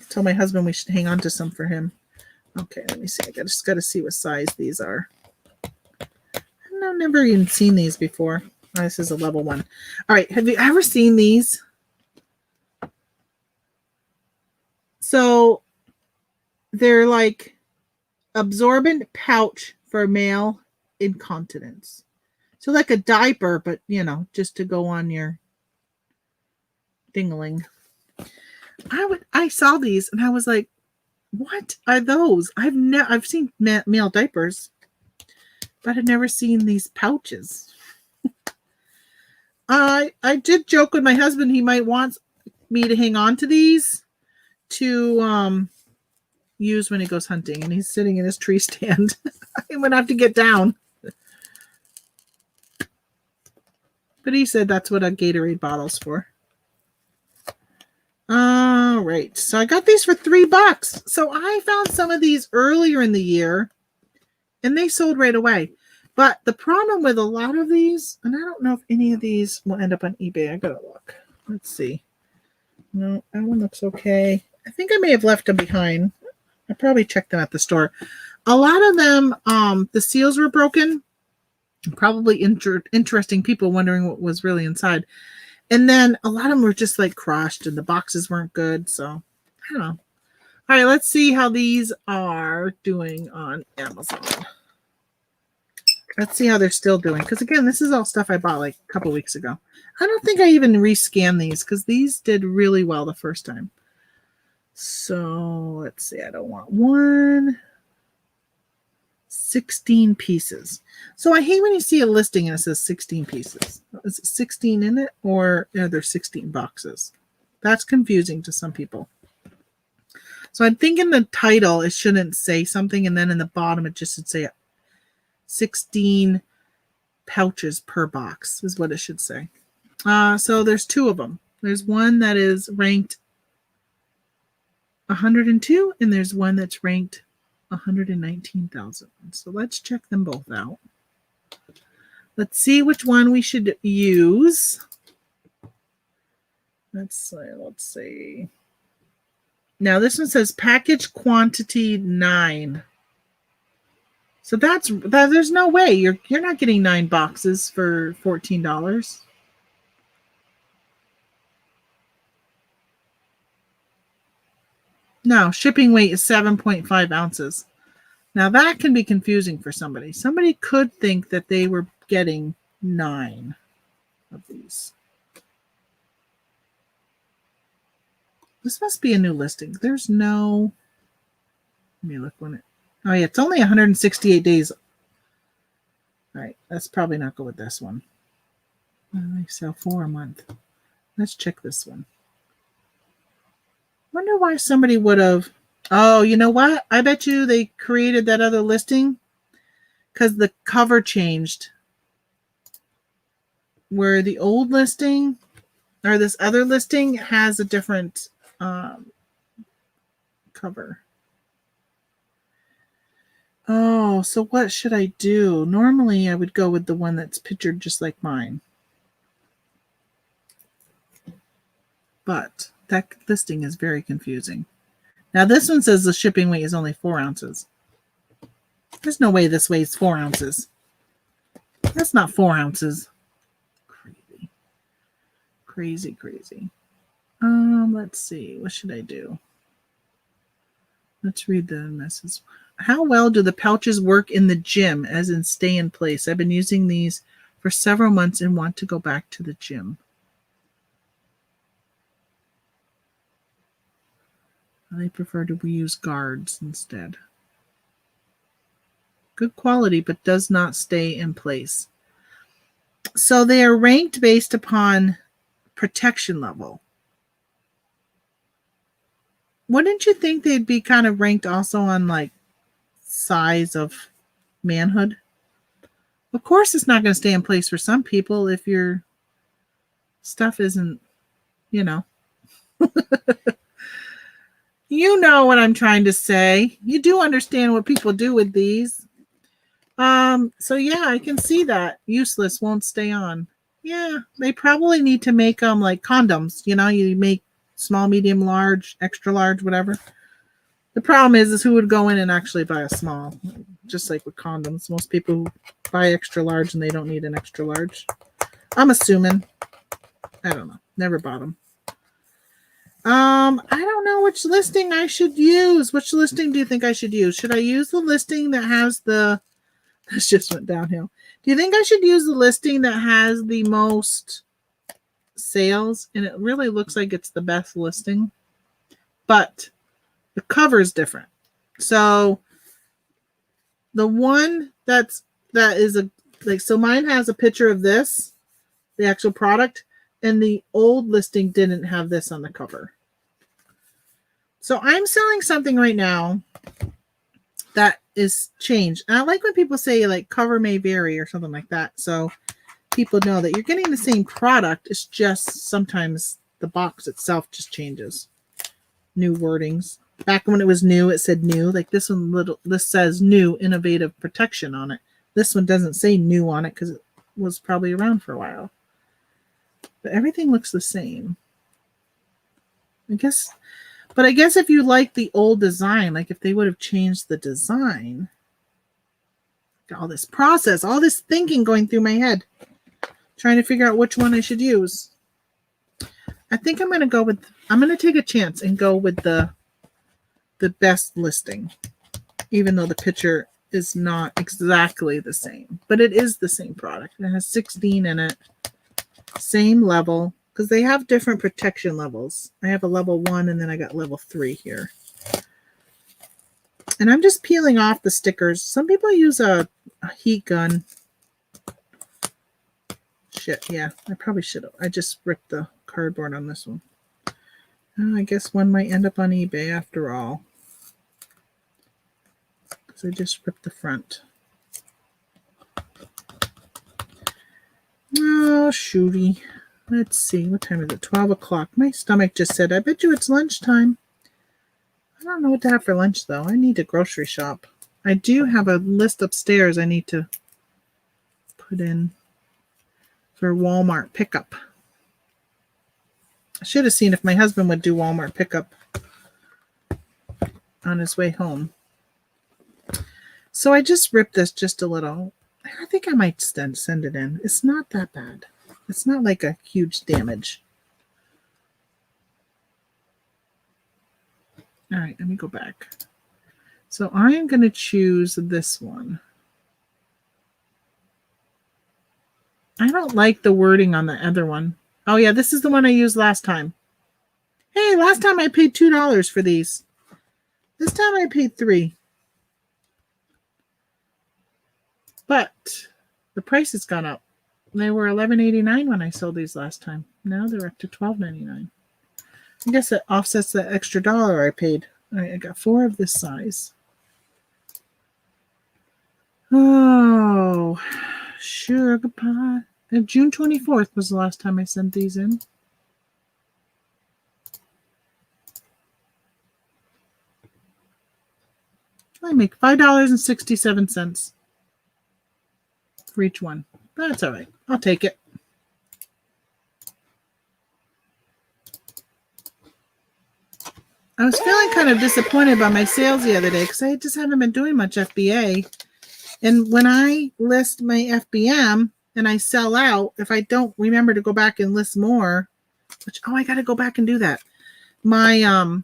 told my husband we should hang on to some for him. Okay, let me see. I just got to see what size these are. I've never even seen these before. Oh, this is a level 1. All right, have you ever seen these? So they're like absorbent pouch for male incontinence. So like a diaper, but just to go on your dingling. I saw these and I was like, what are those? I've seen male diapers, but I've never seen these pouches. I did joke with my husband he might want me to hang on to these to use when he goes hunting, and he's sitting in his tree stand. I'm gonna have to get down. But he said that's what a Gatorade bottle's for. All right. So I got these for $3. So I found some of these earlier in the year and they sold right away. But the problem with a lot of these, and I don't know if any of these will end up on eBay. I gotta look. Let's see. No, that one looks okay. I think I may have left them behind. I probably checked them at the store. A lot of them, the seals were broken. Probably interesting people wondering what was really inside. And then a lot of them were just like crushed and the boxes weren't good. So I don't know. All right, let's see how these are doing on Amazon. Let's see how they're still doing. Because again, this is all stuff I bought like a couple weeks ago. I don't think I even rescanned these because these did really well the first time. So let's see. I don't want one. 16 pieces. So I hate when you see a listing and it says 16 pieces. Is it 16 in it or are there 16 boxes? That's confusing to some people. So I think in the title it shouldn't say something, and then in the bottom it just should say 16 pouches per box is what it should say. So there's two of them. There's one that is ranked 102 and there's one that's ranked 119,000. So let's check them both out. Let's see which one we should use. Let's see. Now this one says package quantity 9. So there's no way you're not getting 9 boxes for $14. No, shipping weight is 7.5 ounces. Now that can be confusing for somebody. Somebody could think that they were getting 9 of these. This must be a new listing. There's no. Let me look when it. Oh yeah, it's only 168 days. All right, let's probably not go with this one. They sell 4 a month. Let's check this one. Wonder why somebody would have. Oh, you know what? I bet you they created that other listing because the cover changed. Where the old listing or this other listing has a different cover. Oh, so what should I do? Normally I would go with the one that's pictured just like mine. But that listing is very confusing. Now this one says the shipping weight is only 4 ounces. There's no way this weighs 4 ounces. That's not 4 ounces. Crazy. Let's see. What should I do? Let's read the message. How well do the pouches work in the gym, as in stay in place? I've been using these for several months and want to go back to the gym. I prefer to use guards instead. Good quality, but does not stay in place. So they are ranked based upon protection level. Wouldn't you think they'd be kind of ranked also on like size of manhood? Of course it's not going to stay in place for some people if your stuff isn't, you know. You know what I'm trying to say. You do understand what people do with these. So yeah, I can see that. Useless, won't stay on. Yeah, they probably need to make them like condoms. You know, you make small, medium, large, extra large, whatever. The problem is who would go in and actually buy a small, just like with condoms. Most people buy extra large and they don't need an extra large. I'm assuming. I don't know. Never bought them. I don't know which listing I should use. Which listing do you think I should use? Should I use the listing that has the... This just went downhill. Do you think I should use the listing that has the most sales? And it really looks like it's the best listing. But the cover is different. So the one that is so mine has a picture of this, the actual product, and the old listing didn't have this on the cover. So I'm selling something right now that is changed. And I like when people say like cover may vary or something like that. So people know that you're getting the same product. It's just sometimes the box itself just changes. New wordings. Back when it was new, it said new. Like this one, this says new innovative protection on it. This one doesn't say new on it because it was probably around for a while. But everything looks the same. I guess if you like the old design, like if they would have changed the design, all this process, all this thinking going through my head, trying to figure out which one I should use. I think I'm going to take a chance and go with the best listing, even though the picture is not exactly the same, but it is the same product. It has 16 in it, same level, because they have different protection levels. I have a level 1 and then I got level 3 here. And I'm just peeling off the stickers. Some people use a heat gun. Shit, yeah, I probably should have. I just ripped the cardboard on this one. I guess one might end up on eBay after all. Because I just ripped the front. Oh, shooty. Let's see. What time is it? 12 o'clock. My stomach just said, I bet you it's lunchtime. I don't know what to have for lunch, though. I need to grocery shop. I do have a list upstairs I need to put in for Walmart pickup. I should have seen if my husband would do Walmart pickup on his way home. So I just ripped this just a little. I think I might send it in. It's not that bad. It's not like a huge damage. All right, let me go back. So I am going to choose this one. I don't like the wording on the other one. Oh, yeah, this is the one I used last time. Hey, last time I paid $2 for these. This time I paid $3. But the price has gone up. They were $11.89 when I sold these last time. Now they're up to $12.99. I guess it offsets the extra $1 I paid. All right, I got 4 of this size. Oh, sugar pie. And June 24th was the last time I sent these in. I make $5.67 for each one. That's all right. I'll take it. I was feeling kind of disappointed by my sales the other day because I just haven't been doing much FBA. And when I list my FBM and I sell out, if I don't remember to go back and list more, which, I got to go back and do that. My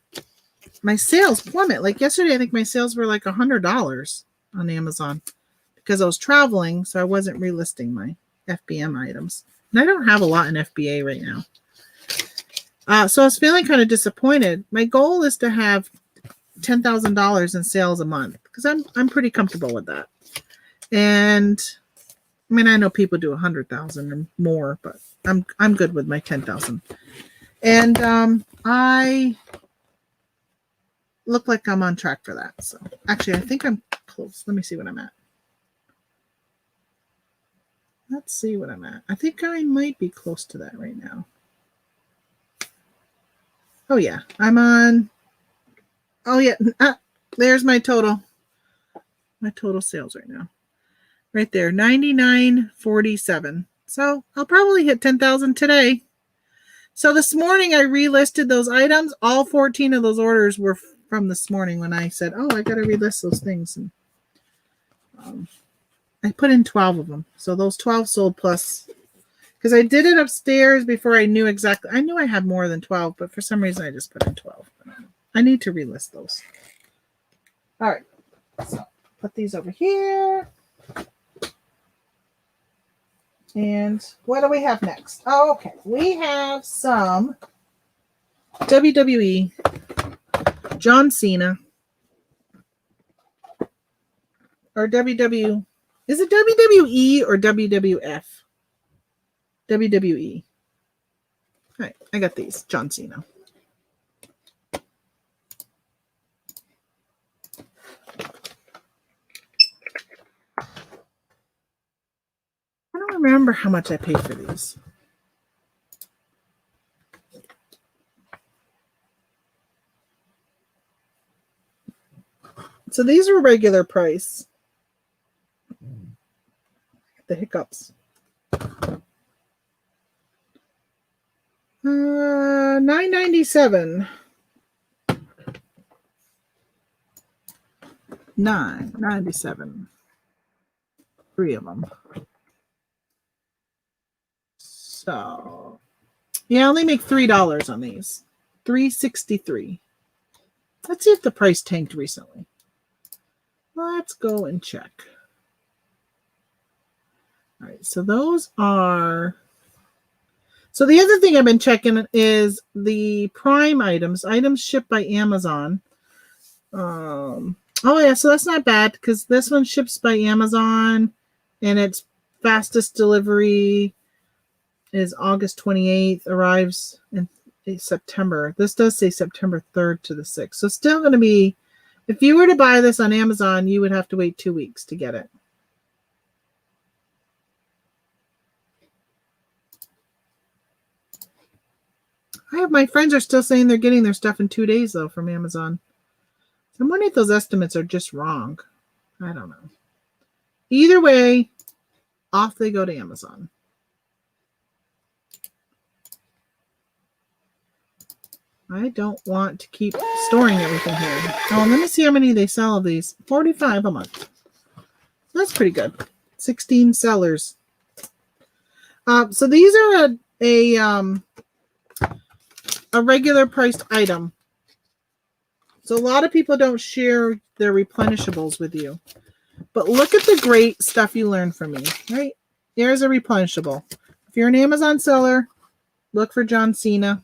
sales plummet. Like yesterday, I think my sales were like $100 on Amazon because I was traveling, so I wasn't relisting my FBM items. And I don't have a lot in FBA right now. So I was feeling kind of disappointed. My goal is to have $10,000 in sales a month because I'm pretty comfortable with that. And I mean, I know people do 100,000 or more, but I'm good with my 10,000. And I look like I'm on track for that. So actually, I think I'm close. Let me see what I'm at. Let's see what I'm at. I think I might be close to that right now. Oh, yeah. I'm on. Oh, yeah. There's my total. My total sales right now. Right there. 99.47. So I'll probably hit 10,000 today. So this morning I relisted those items. All 14 of those orders were from this morning when I said, oh, I got to relist those things. And I put in 12 of them. So those 12 sold plus. Because I did it upstairs before I knew exactly. I knew I had more than 12, but for some reason I just put in 12. I need to relist those. All right. So put these over here. And what do we have next? Oh, okay. We have some WWE. John Cena. Or WW. Is it WWE or WWF? WWE. All right, I got these. John Cena. I don't remember how much I paid for these. So these were regular price. The hiccups. $9.97. $9.97. 3 of them. So, Yeah, I only make $3 on these. $3.63. Let's see if the price tanked recently. Let's go and check. All right, so those are. So the other thing I've been checking is the Prime items shipped by Amazon. Oh yeah, so that's not bad because this one ships by Amazon, and its fastest delivery is August 28th. Arrives in September. This does say September 3rd to the 6th. So still going to be, if you were to buy this on Amazon, you would have to wait 2 weeks to get it. My friends are still saying they're getting their stuff in 2 days though from Amazon. So I'm wondering if those estimates are just wrong. I don't know. Either way, off they go to Amazon. I don't want to keep storing everything here. Oh, let me see how many they sell of these. 45 a month. That's pretty good. 16 sellers. So these are a regular priced item. So a lot of people don't share their replenishables with you. But look at the great stuff you learned from me, right? There's a replenishable. If you're an Amazon seller, look for John Cena.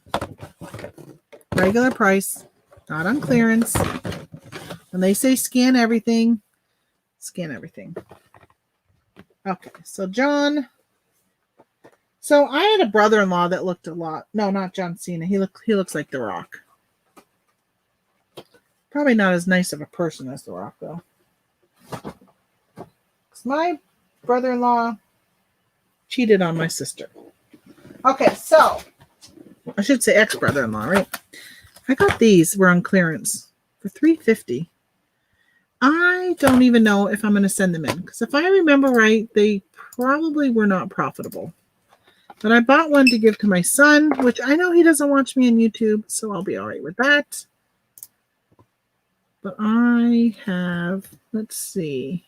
Regular price, not on clearance. When they say scan everything, scan everything. Okay, so John. So I had a brother-in-law that looked a lot. No, not John Cena. He looks like The Rock. Probably not as nice of a person as The Rock, though. My brother-in-law cheated on my sister. Okay, so I should say ex-brother-in-law, right? I got these. Were on clearance for $3.50. I don't even know if I'm going to send them in because if I remember right, they probably were not profitable. But I bought one to give to my son, which I know he doesn't watch me on YouTube, so I'll be all right with that. But I have, let's see,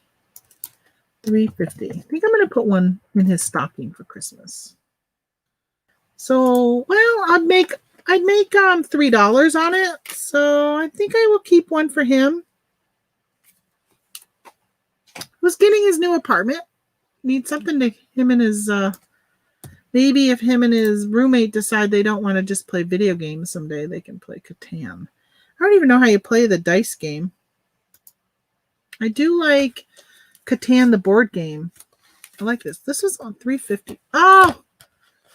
$3.50. I think I'm going to put one in his stocking for Christmas. So, well, I'd make $3 on it. So I think I will keep one for him. Who's getting his new apartment. Need something to him and his maybe if him and his roommate decide they don't want to just play video games someday, they can play Catan. I don't even know how you play the dice game. I do like Catan, the board game. I like this. This was on $3.50. Oh,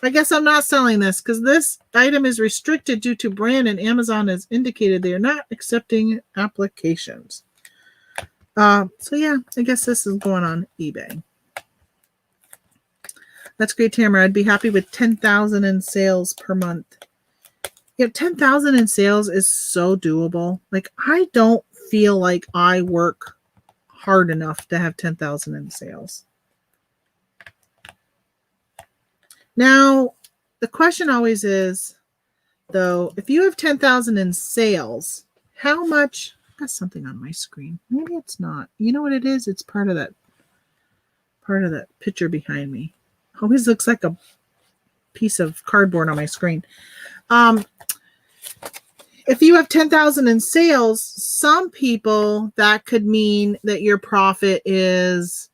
I guess I'm not selling this because this item is restricted due to brand and Amazon has indicated they are not accepting applications. So yeah, I guess this is going on eBay. That's great, Tamara. I'd be happy with 10,000 in sales per month. Yeah, 10,000 in sales is so doable. Like, I don't feel like I work hard enough to have 10,000 in sales. Now, the question always is, though, if you have 10,000 in sales, how much? I've got something on my screen. Maybe it's not. You know what it is? It's part of that picture behind me. Always looks like a piece of cardboard on my screen. If you have 10,000 in sales, some people that could mean that your profit is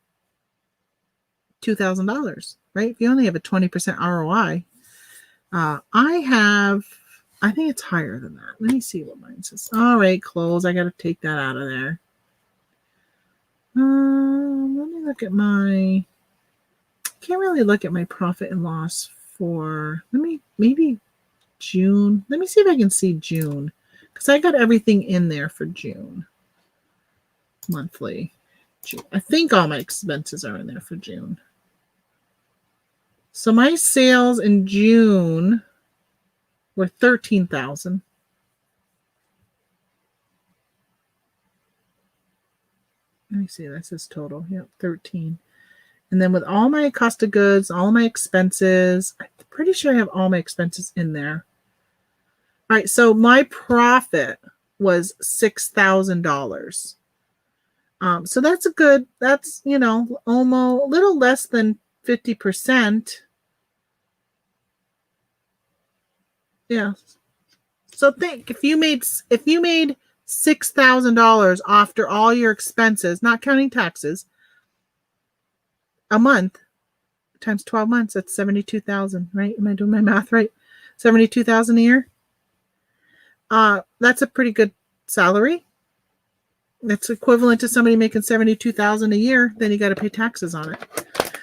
$2,000, right? If you only have a 20% ROI, I think it's higher than that. Let me see what mine says. All right, close. I got to take that out of there. Let me look at my. Can't really look at my profit and loss for. Maybe June. Let me see if I can see June because I got everything in there for June. Monthly. June. I think all my expenses are in there for June. So my sales in June were 13,000. Let me see. That says total. Yep, 13. And then with all my cost of goods, all my expenses, I'm pretty sure I have all my expenses in there. All right, so my profit was $6,000. So that's that's, almost a little less than 50%. Yeah. So think if you made $6,000 after all your expenses, not counting taxes, a month times 12 months, that's 72,000, right? Am I doing my math right? 72,000 a year. That's a pretty good salary. That's equivalent to somebody making 72,000 a year. Then you got to pay taxes on it.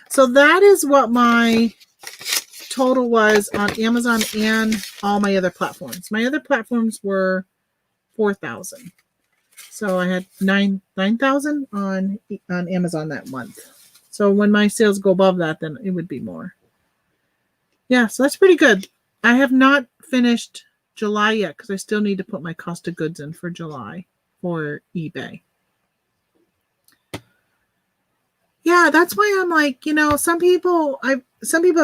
So that is what my total was on Amazon and all my other platforms. My other platforms were 4,000. So I had 9,000 on Amazon that month. So when my sales go above that, then it would be more. Yeah, so that's pretty good. I have not finished July yet because I still need to put my cost of goods in for July for eBay. Yeah, that's why I'm like, some people have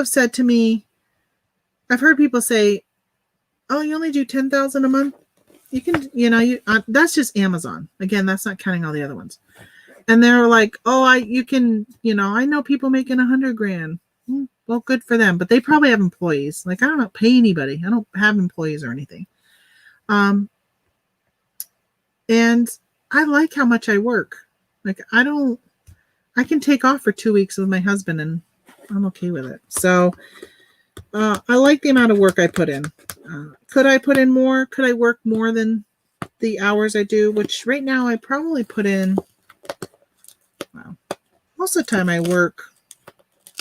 said to me, I've heard people say, "Oh, you only do 10,000 a month." You can, that's just Amazon. Again, that's not counting all the other ones. And they're like, "Oh, I know people making 100 grand." Well, good for them, but they probably have employees. Like, I don't pay anybody. I don't have employees or anything. And I like how much I work. Like, I can take off for 2 weeks with my husband and I'm okay with it. So I like the amount of work I put in. Could I put in more? Could I work more than the hours I do? Which right now I probably put in, well, most of the time I work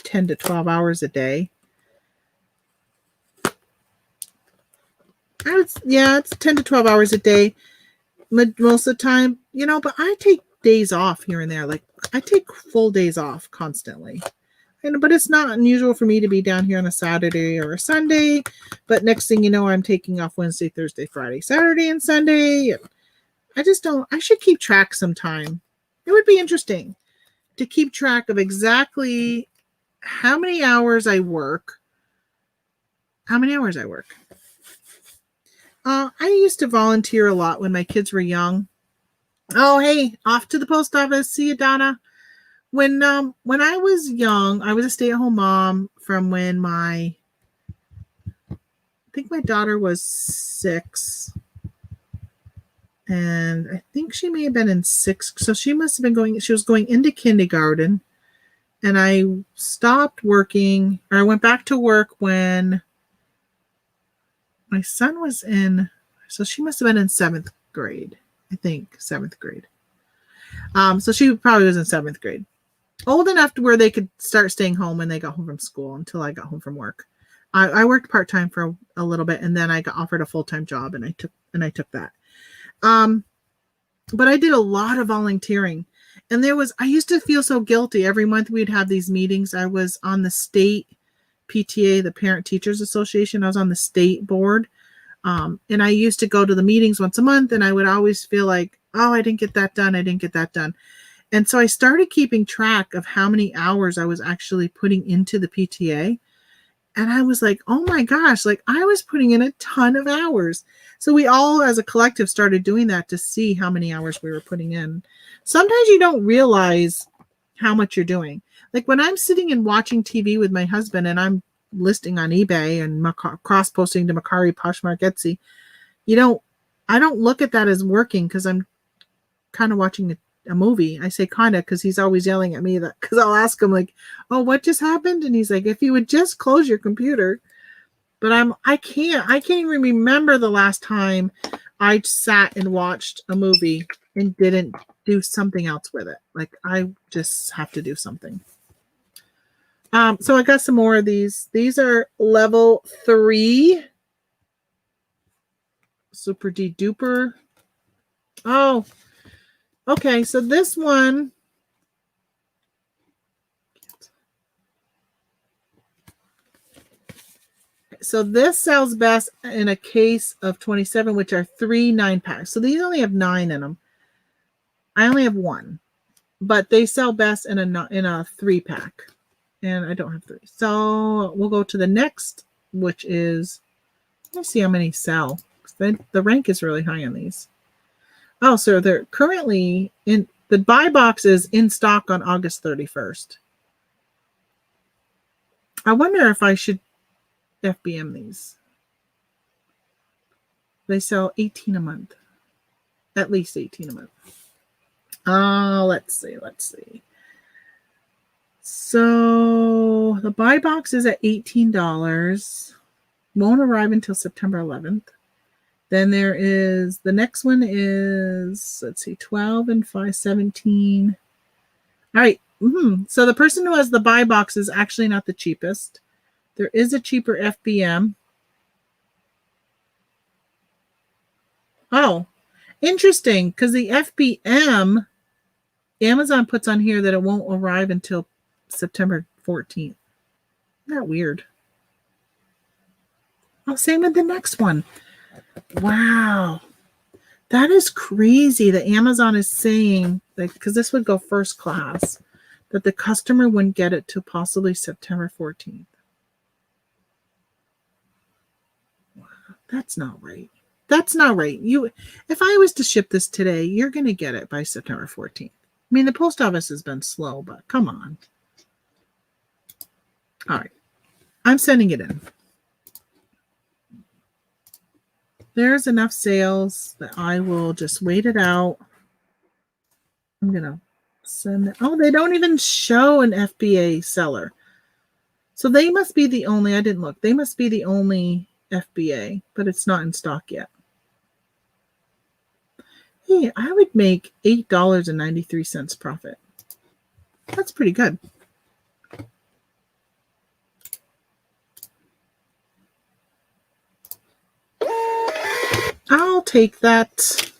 10 to 12 hours a day. It's 10 to 12 hours a day most of the time, but I take days off here and there. Like, I take full days off constantly. But it's not unusual for me to be down here on a Saturday or a Sunday. But next thing you know, I'm taking off Wednesday, Thursday, Friday, Saturday, and Sunday. I should keep track sometime. It would be interesting to keep track of exactly how many hours I work. I used to volunteer a lot when my kids were young. Oh, hey, off to the post office. See you, Donna. When I was young, I was a stay-at-home mom from when I think my daughter was 6. And I think she may have been in 6th. So she was going into kindergarten. And I stopped working, or I went back to work when my son was so she must have been in 7th grade. I think 7th grade. So she probably was in 7th grade. Old enough to where they could start staying home when they got home from school until I got home from work. I worked part-time for a little bit and then I got offered a full-time job and I took that. But I did a lot of volunteering and I used to feel so guilty. Every month we'd have these meetings. I was on the state PTA, the Parent Teachers Association. I was on the state board. And I used to go to the meetings once a month and I would always feel like, oh, I didn't get that done. And so I started keeping track of how many hours I was actually putting into the PTA. And I was like, oh my gosh, like I was putting in a ton of hours. So we all as a collective started doing that to see how many hours we were putting in. Sometimes you don't realize how much you're doing. Like when I'm sitting and watching TV with my husband and I'm listing on eBay and cross-posting to Mercari, Poshmark, Etsy, I don't look at that as working because I'm kind of watching a movie. I say kind of because he's always yelling at me because I'll ask him like, oh, what just happened? And he's like, if you would just close your computer. But I can't even remember the last time I sat and watched a movie and didn't do something else with it. Like I just have to do something. So I got some more of these. These are level 3. Super duper. Oh, okay. So this one. So this sells best in a case of 27, which are 3 9-packs. So these only have 9 in them. I only have 1, but they sell best in a 3-pack. And I don't have 3. So we'll go to the next, which is, let's see how many sell. The rank is really high on these. Oh, so they're currently the buy box is in stock on August 31st. I wonder if I should FBM these. They sell 18 a month. At least 18 a month. Let's see. So the buy box is at $18. Won't arrive until September 11th. Then there is, the next one is, let's see, 12 and 5, 17. All right. So the person who has the buy box is actually not the cheapest. There is a cheaper FBM. Oh, interesting, because the FBM, Amazon puts on here that it won't arrive until September 14th. Isn't that weird? Oh, same with the next one. Wow. That is crazy that Amazon is saying, like, because this would go first class, that the customer wouldn't get it till possibly September 14th. Wow, that's not right. That's not right. If I was to ship this today, you're going to get it by September 14th. I mean, the post office has been slow, but come on. All right. I'm sending it in. There's enough sales that I will just wait it out. I'm going to send it. Oh, they don't even show an FBA seller. So they must be the only, I didn't look. They must be the only FBA, but it's not in stock yet. Hey, I would make $8.93 profit. That's pretty good. I'll take that.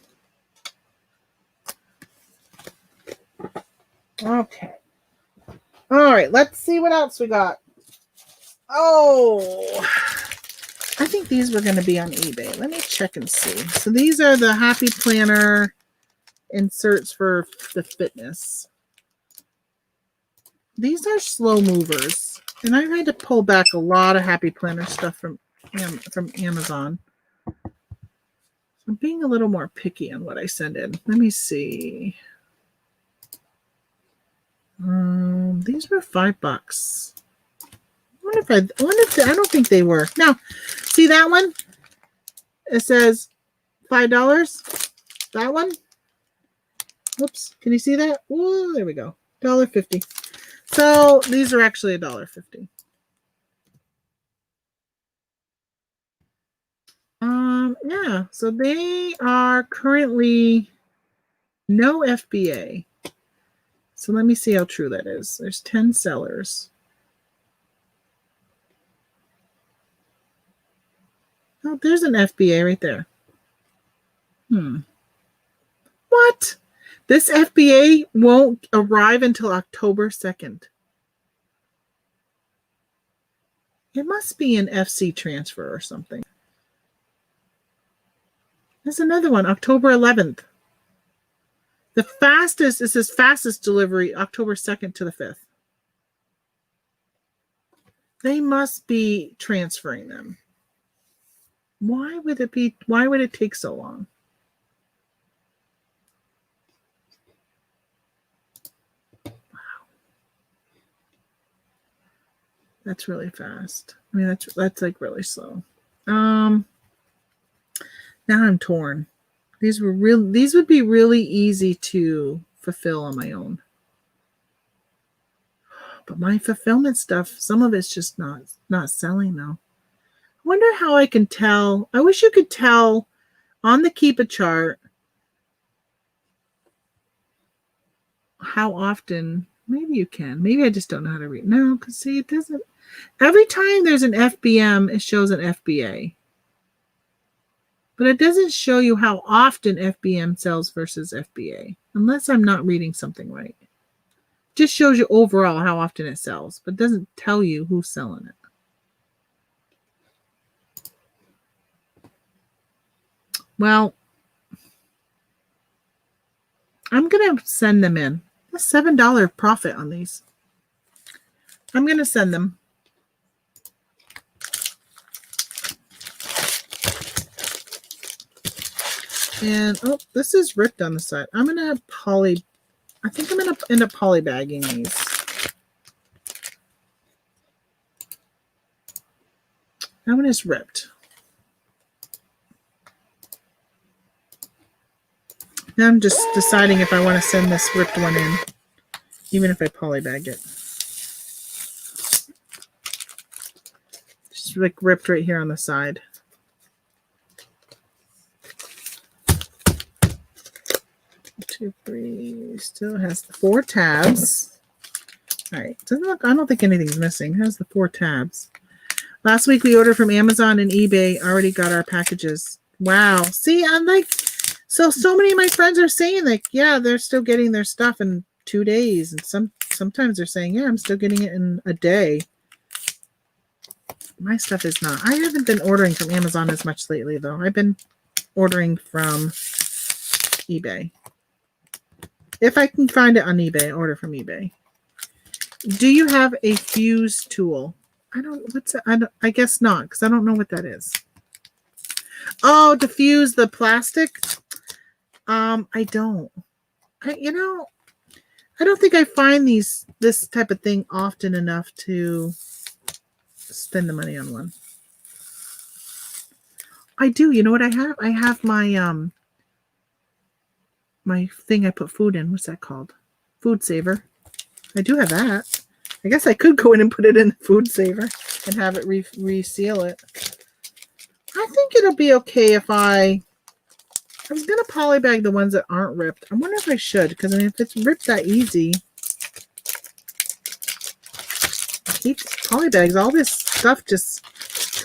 Okay. All right, let's see what else we got. Oh, I think these were going to be on eBay. Let me check and see. So these are the Happy Planner inserts for the fitness. These are slow movers. And I've had to pull back a lot of Happy Planner stuff from Amazon. I'm being a little more picky on what I send in. Let me see. These were $5. I don't think they were. No. See that one? It says $5. That one? Whoops. Can you see that? Oh, there we go. $1.50. So these are actually $1.50. Yeah. So they are currently no FBA. So let me see how true that is. There's 10 sellers. Oh, there's an FBA right there. What? This FBA won't arrive until October 2nd. It must be an FC transfer or something. There's another one, October 11th. The fastest, it says fastest delivery, October 2nd to the 5th. They must be transferring them. Why would it take so long? Wow. That's really fast. I mean, that's like really slow. Now I'm torn. These would be really easy to fulfill on my own. But my fulfillment stuff, some of it's just not selling though. I wonder how I can tell. I wish you could tell on the Keep a chart how often. Maybe you can. Maybe I just don't know how to read. No, because see, it doesn't. Every time there's an FBM, it shows an FBA. But it doesn't show you how often FBM sells versus FBA, unless I'm not reading something right. It just shows you overall how often it sells, but doesn't tell you who's selling it. Well, I'm going to send them in. A $7 profit on these. I'm going to send them. And, oh, this is ripped on the side. I'm going to I think I'm going to end up polybagging these. That one is ripped. Now I'm just deciding if I want to send this ripped one in, even if I polybag it. Just like ripped right here on the side. Two, three, still has the 4 tabs. All right, doesn't look, I don't think anything's missing. It has the 4 tabs. Last week we ordered from Amazon and eBay, already got our packages. Wow. See, I'm like, so many of my friends are saying like, yeah, they're still getting their stuff in 2 days. And sometimes they're saying, yeah, I'm still getting it in a day. My stuff is not. I haven't been ordering from Amazon as much lately though. I've been ordering from eBay. If I can find it on eBay, order from eBay. Do you have a fuse tool? I guess not, because I don't know what that is. Oh, to fuse the plastic? I don't. I don't think I find this type of thing often enough to spend the money on one. I do. You know what I have? I have my my thing I put food in. What's that called? Food saver. I do have that. I guess I could go in and put it in the food saver and have it reseal it. I think it'll be okay if I was going to polybag the ones that aren't ripped. I wonder if I should, because I mean, if it's ripped that easy, I hate polybags. All this stuff just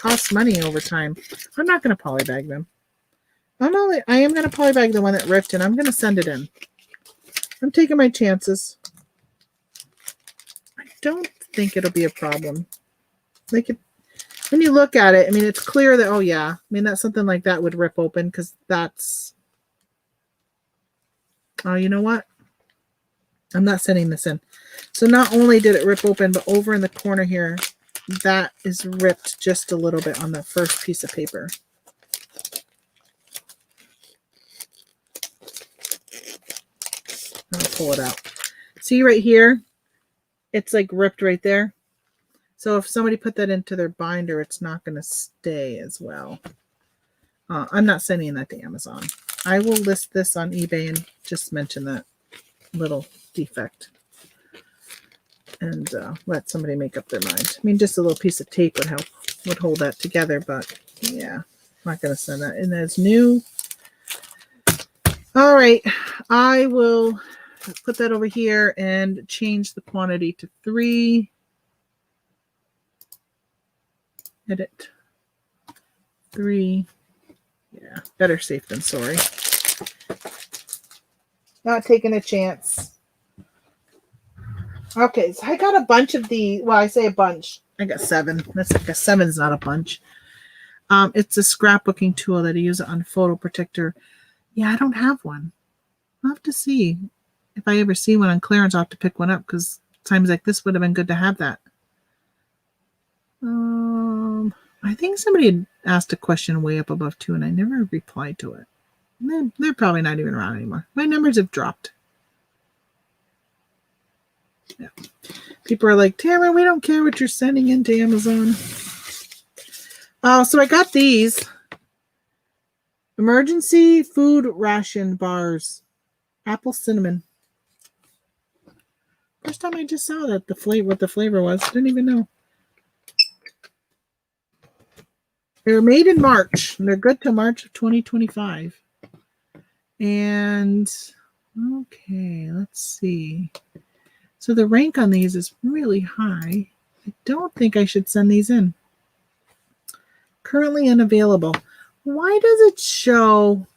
costs money over time. I'm not going to polybag them. I am going to polybag the one that ripped, and I'm going to send it in. I'm taking my chances. I don't think it'll be a problem. Like, when you look at it, I mean, it's clear that, oh, yeah. I mean, that something like that would rip open because that's... Oh, you know what? I'm not sending this in. So not only did it rip open, but over in the corner here, that is ripped just a little bit on the first piece of paper. I'll pull it out. See right here? It's like ripped right there. So if somebody put that into their binder, it's not going to stay as well. I'm not sending that to Amazon. I will list this on eBay and just mention that little defect. And let somebody make up their mind. I mean, just a little piece of tape would hold that together, but yeah, I'm not going to send that in as new. All right, I will put that over here and change the quantity to 3. Edit 3. Yeah, better safe than sorry. Not taking a chance. Okay, so I got a bunch of the, well, I say a bunch. I got 7. That's like a 7's not a bunch. It's a scrapbooking tool that I use on photo protector. Yeah, I don't have one. I'll have to see. If I ever see one on clearance, I'll have to pick one up because times like this would have been good to have that. I think somebody had asked a question way up above too, and I never replied to it. They're probably not even around anymore. My numbers have dropped. Yeah. People are like, Tamara, we don't care what you're sending into Amazon. So I got these emergency food ration bars, apple cinnamon. First time I just saw that what the flavor was. Didn't even know. They were made in March, and they're good till March of 2025. And okay, let's see. So the rank on these is really high. I don't think I should send these in. Currently unavailable. Why does it show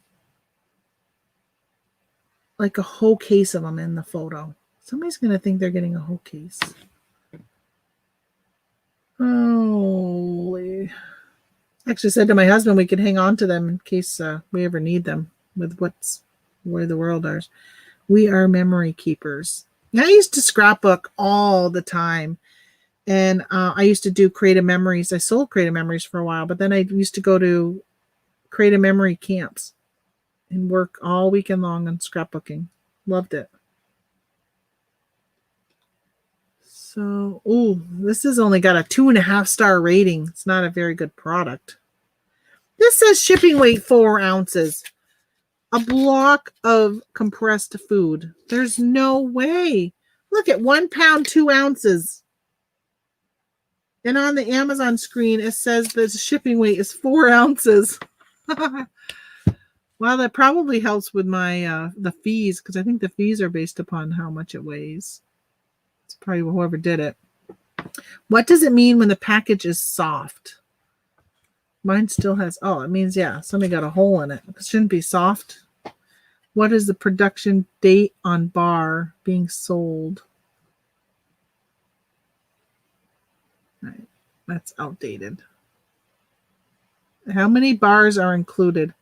like a whole case of them in the photo? Somebody's going to think they're getting a whole case. Holy. Actually said to my husband we could hang on to them in case we ever need them with where the world is. We are memory keepers. I used to scrapbook all the time. And I used to do creative memories. I sold creative memories for a while, but then I used to go to creative memory camps and work all weekend long on scrapbooking. Loved it. So, this has only got a 2.5-star rating. It's not a very good product. This says shipping weight 4 ounces. a block of compressed food. There's no way. Look at 1 pound, 2 ounces. And on the Amazon screen, it says the shipping weight is 4 ounces. Well, that probably helps with my the fees, because I think the fees are based upon how much it weighs. It's probably whoever did it. What does it mean when the package is soft? Mine still has, oh, it means, yeah, somebody got a hole in it. It shouldn't be soft. What is the production date on bar being sold? Right, that's outdated. How many bars are included?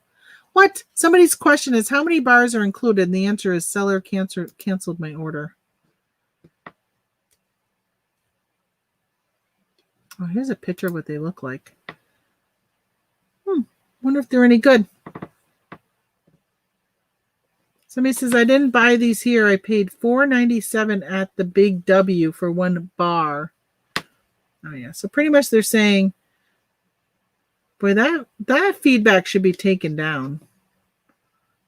What? Somebody's question is, how many bars are included? And the answer is, seller canceled my order. Oh, here's a picture of what they look like. Wonder if they're any good. Somebody says, I didn't buy these here. I paid $4.97 at the Big W for 1 bar. Oh, yeah. So pretty much they're saying, boy, that feedback should be taken down.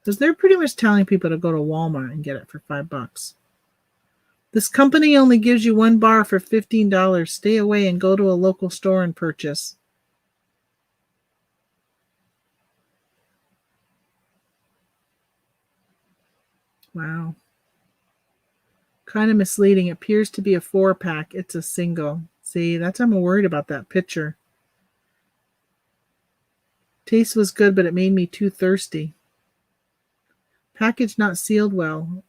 Because they're pretty much telling people to go to Walmart and get it for $5. This company only gives you 1 bar for $15. Stay away and go to a local store and purchase. Wow. Kind of misleading. It appears to be a 4-pack. It's a single. See, that's why I'm worried about that picture. Taste was good, but it made me too thirsty. Package not sealed well.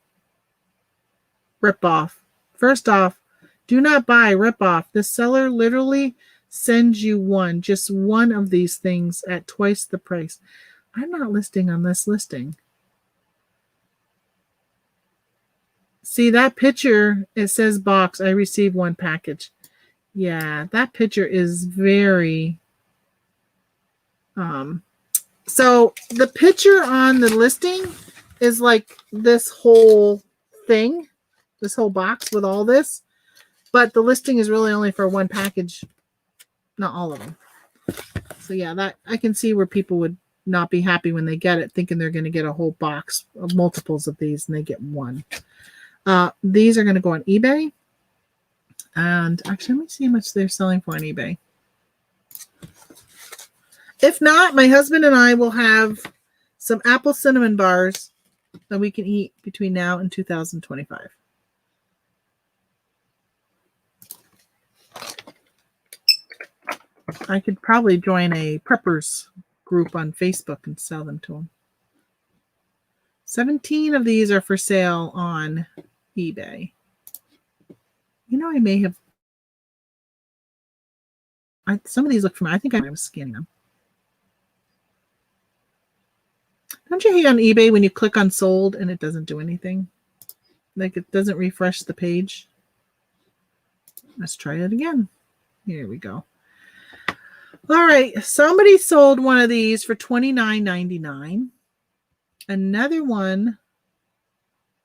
Rip off. First off, do not buy. Rip off. The seller literally sends you just one of these things at twice the price. I'm not listing on this listing. See that picture? It says box. I received 1 package. Yeah, that picture is very... So the picture on the listing is like this whole thing, this whole box with all this, but the listing is really only for 1 package, not all of them. So yeah, that I can see where people would not be happy when they get it, thinking they're going to get a whole box of multiples of these, and they get 1. These are going to go on eBay, and actually, let me see how much they're selling for on eBay. If not, my husband and I will have some apple cinnamon bars that we can eat between now and 2025. I could probably join a preppers group on Facebook and sell them to them. 17 of these are for sale on eBay. You know, I may have... some of these look familiar. I think I was scanning them. Don't you hate on eBay when you click on sold and it doesn't do anything? Like it doesn't refresh the page? Let's try it again. Here we go. All right. Somebody sold one of these for $29.99. Another one,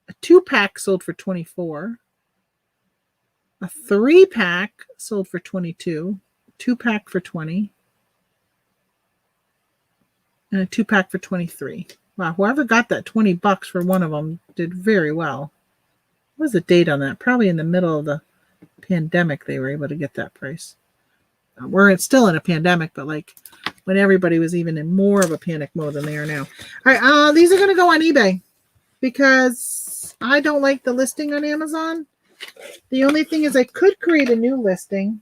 a 2-pack sold for $24. A 3-pack sold for $22. 2-pack for $20. And a 2-pack for $23. Wow, whoever got that $20 for one of them did very well. What was the date on that? Probably in the middle of the pandemic they were able to get that price. We're still in a pandemic, but like when everybody was even in more of a panic mode than they are now. All right, these are going to go on eBay because I don't like the listing on Amazon. The only thing is I could create a new listing,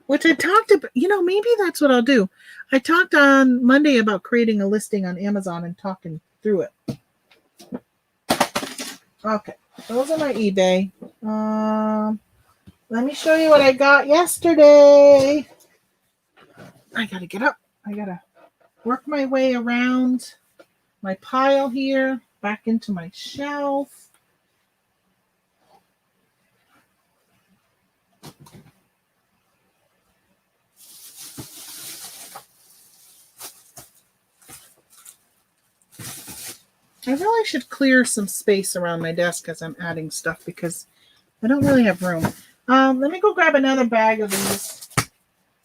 which I talked about. You know, maybe that's what I'll do. I talked on Monday about creating a listing on Amazon and talking through it. Okay, those are my eBay. Let me show you what I got yesterday. I gotta get up. I gotta work my way around my pile here, back into my shelf. I really should clear some space around my desk as I'm adding stuff because I don't really have room. Let me go grab another bag of these.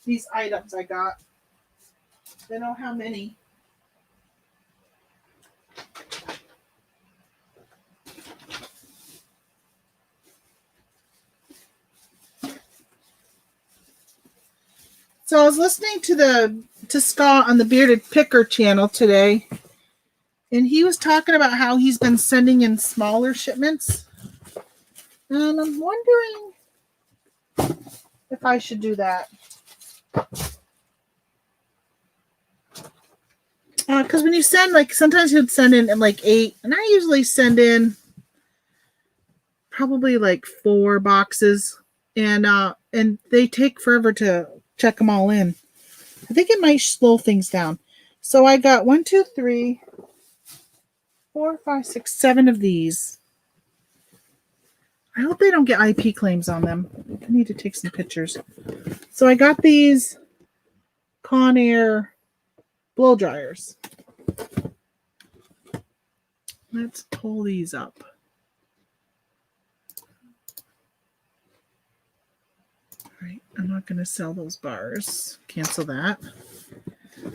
These items I got. I don't know how many. So I was listening to Scott on the Bearded Picker channel today, and he was talking about how he's been sending in smaller shipments. And I'm wondering if I should do that. Because when you send, like, sometimes he would send in like 8, and I usually send in probably like 4 boxes, and they take forever to check them all in. I think it might slow things down. So I got 1, 2, 3, 4, 5, 6, 7 of these. I hope they don't get IP claims on them. I need to take some pictures. So I got these Conair blow dryers. Let's pull these up. All right, I'm not going to sell those bars. Cancel that.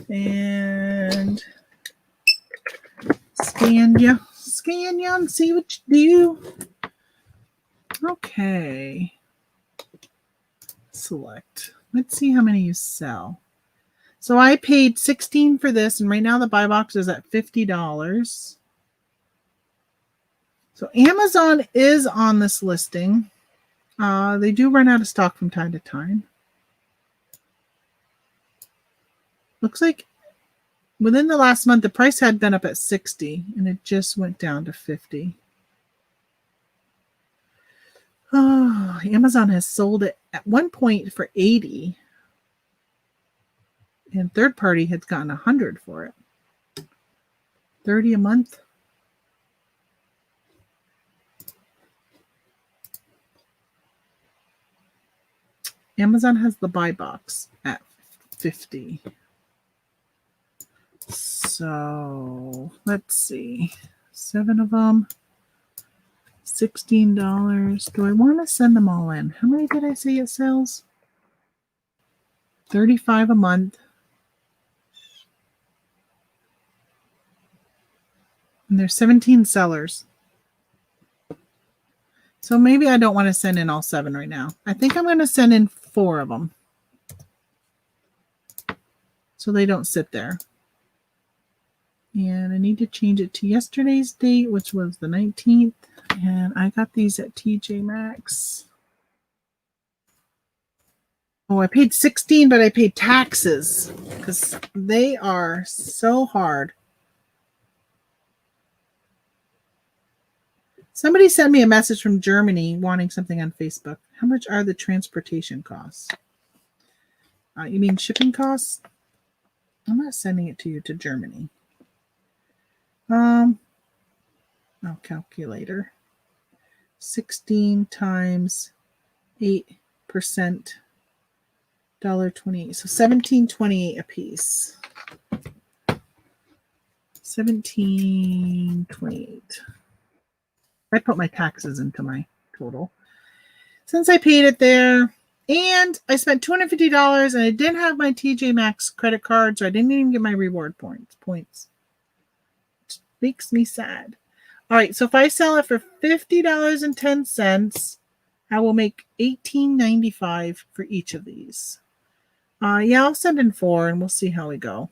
And scan ya and see what you do. Okay. Select. Let's see how many you sell. So I paid $16 for this, and right now the buy box is at $50. So Amazon is on this listing. They do run out of stock from time to time. Looks like within the last month, the price had been up at $60, and it just went down to $50. Oh, Amazon has sold it at one point for $80, and third party has gotten $100 for it. $30 a month. Amazon has the buy box at $50. So let's see, 7 of them, $16. Do I want to send them all in? How many did I say it sells? 35 a month. And there's 17 sellers. So maybe I don't want to send in all 7 right now. I think I'm going to send in 4 of them, so they don't sit there. And I need to change it to yesterday's date, which was the 19th. And I got these at TJ Maxx. Oh, I paid $16, but I paid taxes because they are so hard. Somebody sent me a message from Germany wanting something on Facebook. How much are the transportation costs? You mean shipping costs? I'm not sending it to you to Germany. Calculator. 16 times 8%, $1.28. So $17.28 a piece. $17.28. I put my taxes into my total. Since I paid it there, and I spent $250, and I didn't have my TJ Maxx credit card, so I didn't even get my reward points. It makes me sad. All right, so if I sell it for $50.10, I will make $18.95 for each of these. Yeah, I'll send in 4, and we'll see how we go.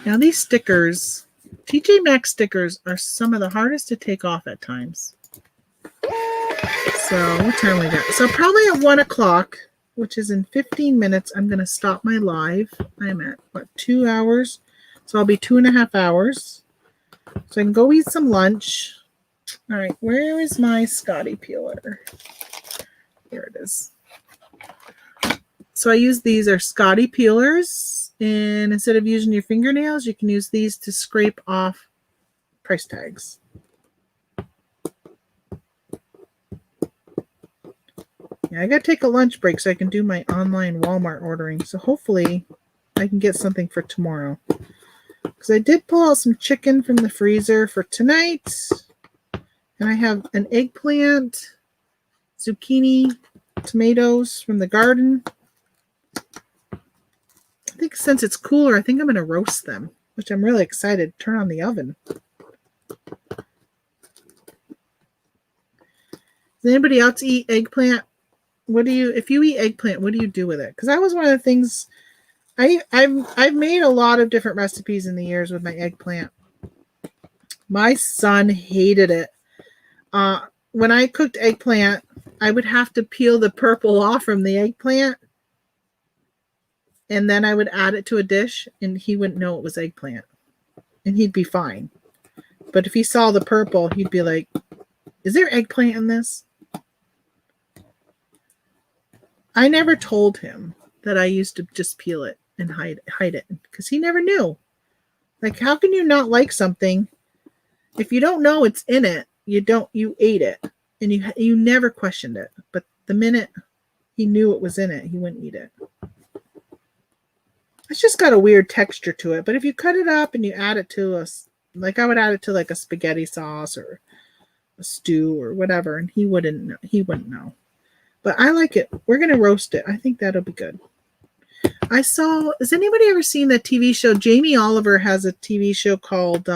Now these stickers, TJ Maxx stickers, are some of the hardest to take off at times. So what time we got? So probably at 1 o'clock, which is in 15 minutes, I'm going to stop my live. I'm at, 2 hours? So I'll be 2.5 hours. So I can go eat some lunch. All right, where is my Scotty peeler? Here it is. So I use these are Scotty peelers, and instead of using your fingernails, you can use these to scrape off price tags. Yeah, I got to take a lunch break so I can do my online Walmart ordering. So hopefully I can get something for tomorrow. Because I did pull out some chicken from the freezer for tonight. And I have an eggplant, zucchini, tomatoes from the garden. I think since it's cooler, I think I'm going to roast them, which I'm really excited. Turn on the oven. Does anybody else eat eggplant? If you eat eggplant, what do you do with it? Because that was one of the things I've made a lot of different recipes in the years with my eggplant. My son hated it. When I cooked eggplant, I would have to peel the purple off from the eggplant, and then I would add it to a dish, and he wouldn't know it was eggplant, and he'd be fine. But if he saw the purple, he'd be like, "Is there eggplant in this?" I never told him that I used to just peel it and hide it, because he never knew. Like, how can you not like something if you don't know it's in it? You ate it, and you never questioned it. But the minute he knew it was in it, he wouldn't eat it. It's just got a weird texture to it. But if you cut it up and you add it to I would add it to like a spaghetti sauce or a stew or whatever, and he wouldn't know. But I like it. We're gonna roast it. I think that'll be good. Has anybody ever seen the TV show? Jamie Oliver has a TV show called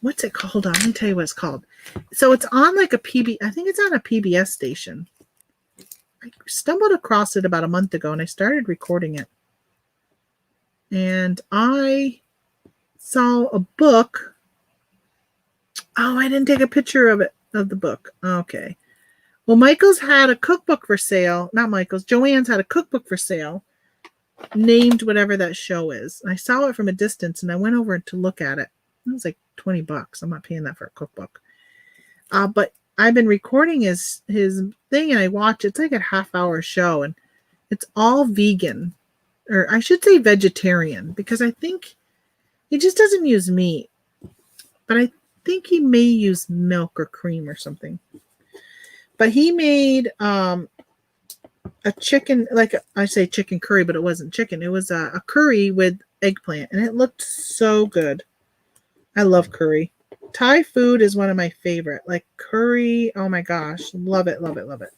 what's it called? Hold on, let me tell you what it's called. So it's on like I think it's on a PBS station. I stumbled across it about a month ago, and I started recording it. And I saw a book. Oh, I didn't take a picture of the book. Okay. Well, Michael's had a cookbook for sale. Not Michael's. Joanne's had a cookbook for sale named whatever that show is. I saw it from a distance, and I went over to look at it. It was like $20. I'm not paying that for a cookbook. But I've been recording his thing, and I watch. It's like a half-hour show, and it's all vegan, or I should say vegetarian, because I think he just doesn't use meat. But I think he may use milk or cream or something. But he made a chicken, I say chicken curry, but it wasn't chicken. It was a curry with eggplant, and it looked so good. I love curry. Thai food is one of my favorite. Like curry, oh my gosh, love it, love it, love it.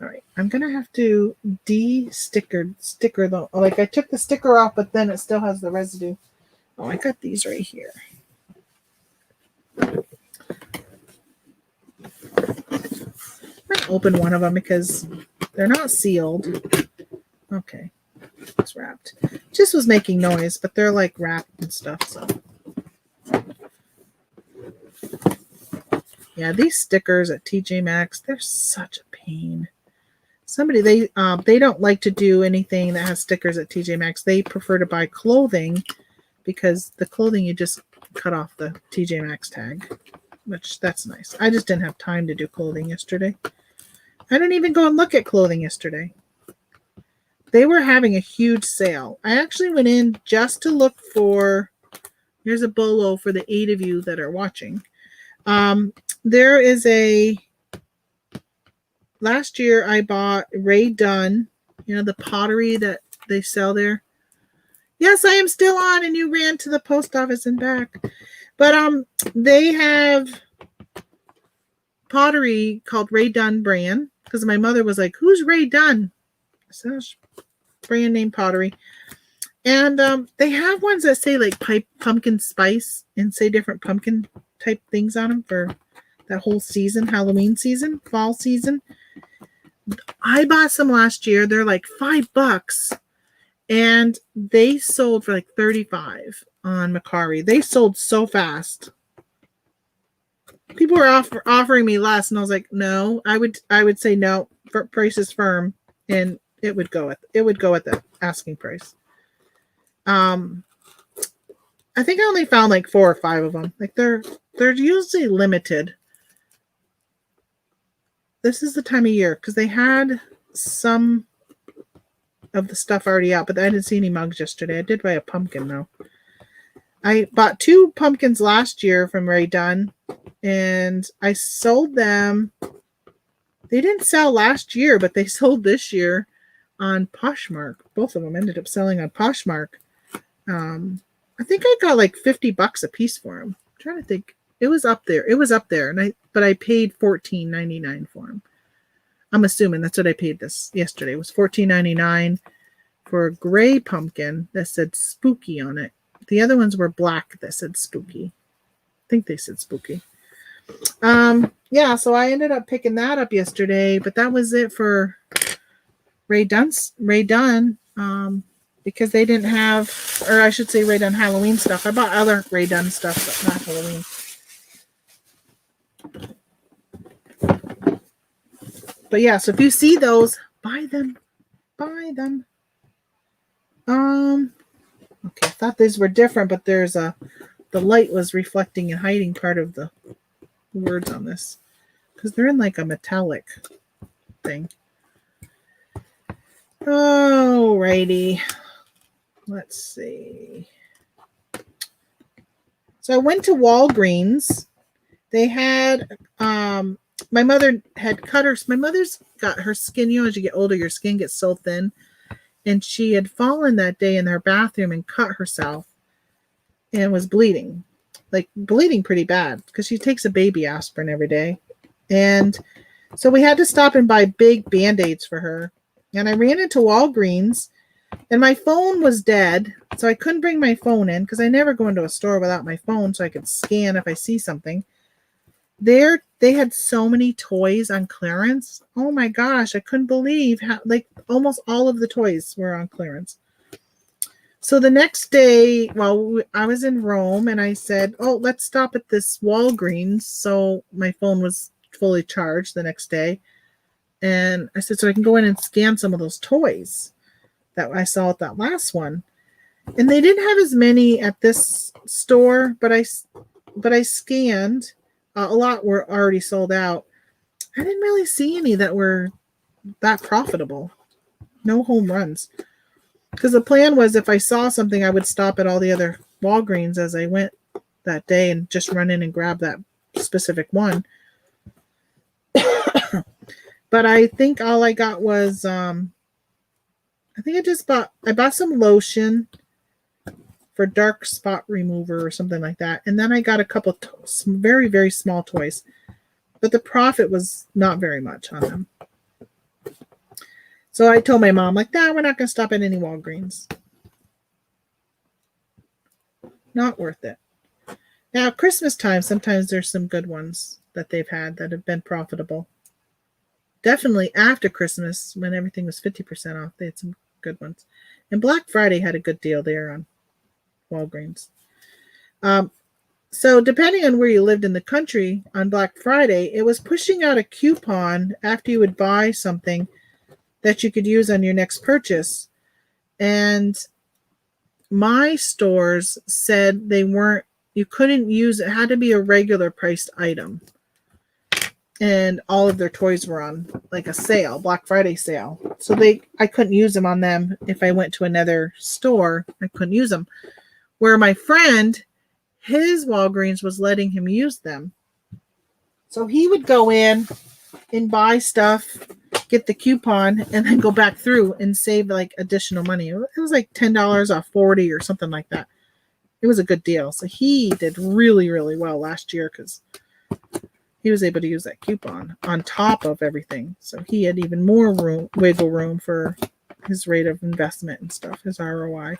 All right, I'm gonna have to sticker though. Like I took the sticker off, but then it still has the residue. Oh, I got these right here. I might open one of them because they're not sealed. Okay, it's wrapped. Just was making noise, but they're like wrapped and stuff. So yeah, these stickers at TJ Maxx, they're such a pain. They don't like to do anything that has stickers at TJ Maxx. They prefer to buy clothing, because the clothing you just cut off the TJ Maxx tag, which that's nice. I just didn't have time to do clothing yesterday. I didn't even go and look at clothing yesterday. They were having a huge sale. I actually went in just to look for, here's a bolo for the 8 of you that are watching. There is last year I bought Ray Dunn, the pottery that they sell there. Yes, I am still on, and you ran to the post office and back. But they have pottery called Ray Dunn brand, because my mother was like, "Who's Ray Dunn?" I said, brand name pottery. And they have ones that say like pumpkin spice and say different pumpkin type things on them for that whole season, Halloween season, fall season. I bought some last year. They're like $5. And they sold for like $35 on Mercari. They sold so fast. People were offering me less, and I was like, no. I would say no. Price is firm, and it would go at the asking price. I think I only found like 4 or 5 of them. Like they're usually limited. This is the time of year, because they had some of the stuff already out, but I didn't see any mugs yesterday. I did buy a pumpkin though. I bought 2 pumpkins last year from Ray Dunn, and I sold them. They didn't sell last year, but they sold this year on Poshmark. Both of them ended up selling on Poshmark. I think I got like $50 a piece for them. I'm trying to think. It was up there, but I paid $14.99 for them. I'm assuming that's what I paid this yesterday. It was $14.99 for a gray pumpkin that said spooky on it. The other ones were black that said spooky. think they said spooky. Yeah, so I ended up picking that up yesterday, but that was it for Ray Dunn, because they didn't have, or I should say Ray Dunn Halloween stuff. I bought other Ray Dunn stuff, but not Halloween. But yeah, so if you see those, buy them. Okay, I thought these were different, but the light was reflecting and hiding part of the words on this because they're in like a metallic thing. Alrighty, let's see. So I went to Walgreens. They had my mother had cut her. My mother's got her skin. You know, as you get older, your skin gets so thin, and she had fallen that day in her bathroom and cut herself, and was bleeding pretty bad because she takes a baby aspirin every day, and so we had to stop and buy big Band-Aids for her. And I ran into Walgreens, and my phone was dead, so I couldn't bring my phone in because I never go into a store without my phone so I could scan if I see something. They had so many toys on clearance. Oh my gosh, I couldn't believe how, like, almost all of the toys were on clearance. So the next day, I was in Rome, and I said, oh, let's stop at this Walgreens. So my phone was fully charged the next day. And I said, so I can go in and scan some of those toys that I saw at that last one. And they didn't have as many at this store, but I scanned. A lot were already sold out. I didn't really see any that were that profitable. No home runs. Because the plan was if I saw something, I would stop at all the other Walgreens as I went that day and just run in and grab that specific one. But I think all I got was, I bought some lotion for dark spot remover or something like that. And then I got a couple very, very small toys. But the profit was not very much on them. So I told my mom, like, nah, we're not going to stop at any Walgreens. Not worth it. Now, Christmas time, sometimes there's some good ones that they've had that have been profitable. Definitely after Christmas, when everything was 50% off, they had some good ones. And Black Friday had a good deal there on Walgreens. So depending on where you lived in the country on Black Friday, it was pushing out a coupon after you would buy something that you could use on your next purchase. And my stores said you couldn't use it. It had to be a regular priced item. And all of their toys were on like a sale, Black Friday sale. So I couldn't use them on them. If I went to another store, I couldn't use them. Where my friend, his Walgreens was letting him use them. So he would go in and buy stuff, get the coupon, and then go back through and save like additional money. It was like $10 off 40 or something like that. It was a good deal. So he did really, really well last year because he was able to use that coupon on top of everything. So he had even more wiggle room for his rate of investment and stuff, his ROI.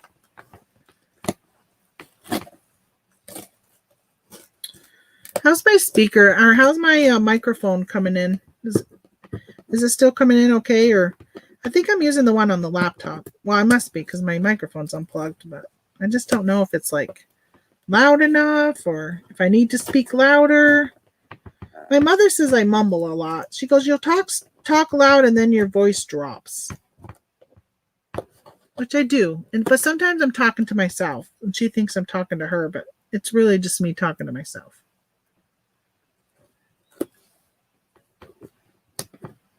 How's my speaker, or how's my microphone coming in? Is it still coming in okay? Or I think I'm using the one on the laptop. Well, I must be because my microphone's unplugged, but I just don't know if it's like loud enough or if I need to speak louder. My mother says I mumble a lot. She goes, you'll talk loud and then your voice drops. Which I do. But sometimes I'm talking to myself and she thinks I'm talking to her, but it's really just me talking to myself.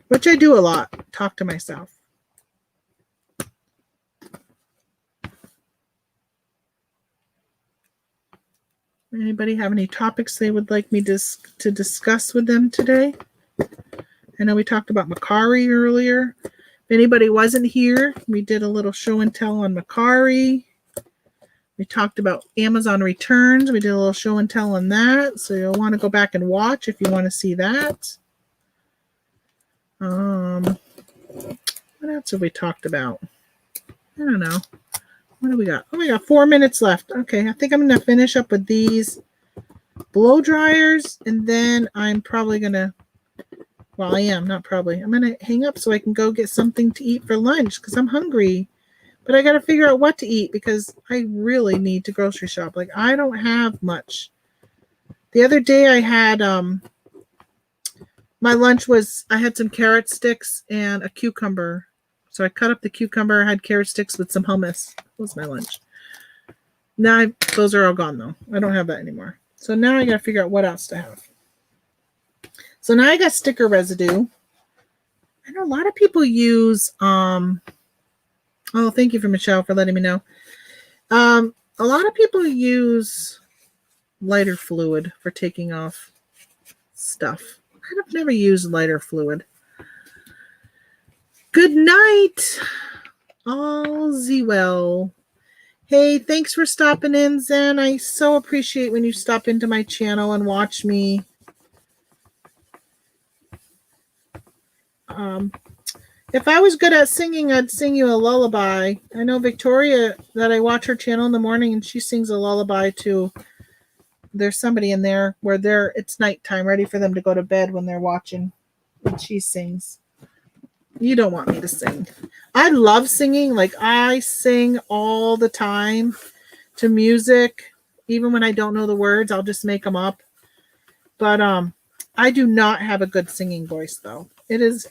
Which I do a lot, talk to myself. Anybody have any topics they would like me to discuss with them today? I know we talked about Macari earlier. If anybody wasn't here, we did a little show and tell on Macari. We talked about Amazon returns. We did a little show and tell on that. So you'll want to go back and watch if you want to see that. What else have we talked about? I don't know. What do we got? Oh, we got 4 minutes left. Okay, I think I'm going to finish up with these blow dryers, and then I'm probably gonna, well, I am not probably, I'm gonna hang up so I can go get something to eat for lunch because I'm hungry. But I gotta figure out what to eat because I really need to grocery shop. Like, I don't have much. The other day I had my lunch was, I had some carrot sticks and a cucumber. So I cut up the cucumber, had carrot sticks with some hummus. That was my lunch. Now those are all gone though. I don't have that anymore. So now I gotta figure out what else to have. So now I got sticker residue. I know a lot of people use oh, thank you for Michelle for letting me know. A lot of people use lighter fluid for taking off stuff. I've never used lighter fluid. Good night. All's well. Hey, thanks for stopping in, Zen. I so appreciate when you stop into my channel and watch me. If I was good at singing, I'd sing you a lullaby. I know Victoria, that I watch her channel in the morning, and she sings a lullaby too. There's somebody in there where it's nighttime, ready for them to go to bed when they're watching, and she sings. You don't want me to sing. I love singing. Like, I sing all the time to music. Even when I don't know the words, I'll just make them up. But I do not have a good singing voice, though. It is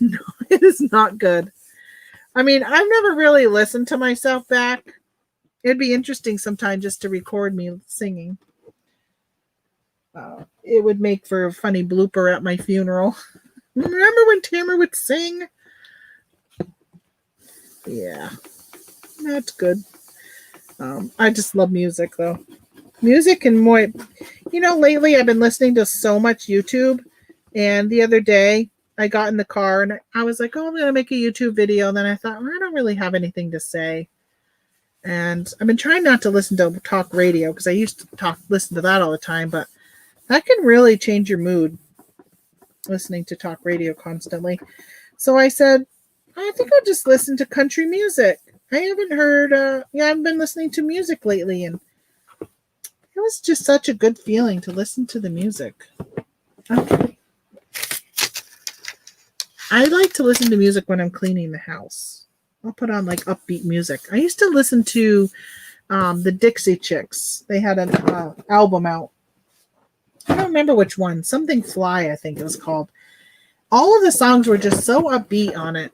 not good. I mean, I've never really listened to myself back. It'd be interesting sometime just to record me singing. It would make for a funny blooper at my funeral. Remember when Tamara would sing? Yeah, that's good. I just love music, though. Music and more. Lately I've been listening to so much YouTube. And the other day I got in the car and I was like, oh, I'm going to make a YouTube video. And then I thought, well, I don't really have anything to say. And I've been trying not to listen to talk radio because I used to listen to that all the time. But that can really change your mood, listening to talk radio constantly. So I said, I think I'll just listen to country music. I haven't heard, I've been listening to music lately, and it was just such a good feeling to listen to the music. Okay. I like to listen to music when I'm cleaning the house. I'll put on like upbeat music. I used to listen to the Dixie Chicks. They had an album out. I don't remember which one. Something Fly, I think it was called. All of the songs were just so upbeat on it.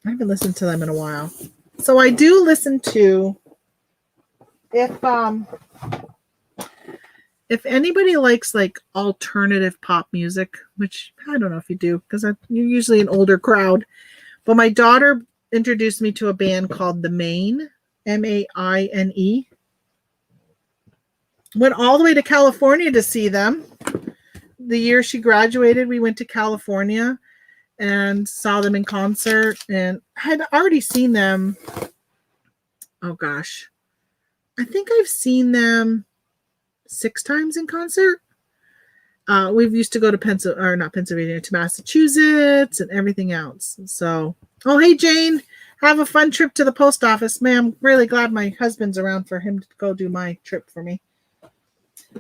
I haven't listened to them in a while. So I do listen to, if anybody likes like alternative pop music, which I don't know if you do, because you're usually an older crowd. But my daughter introduced me to a band called The Maine, M-A-I-N-E. Went all the way to California to see them. The year she graduated, we went to California and saw them in concert. And I had already seen them. Oh gosh. I think I've seen them 6 times in concert. We've used to go to to Massachusetts and everything else. So, oh, hey, Jane, have a fun trip to the post office. Man, I'm really glad my husband's around for him to go do my trip for me.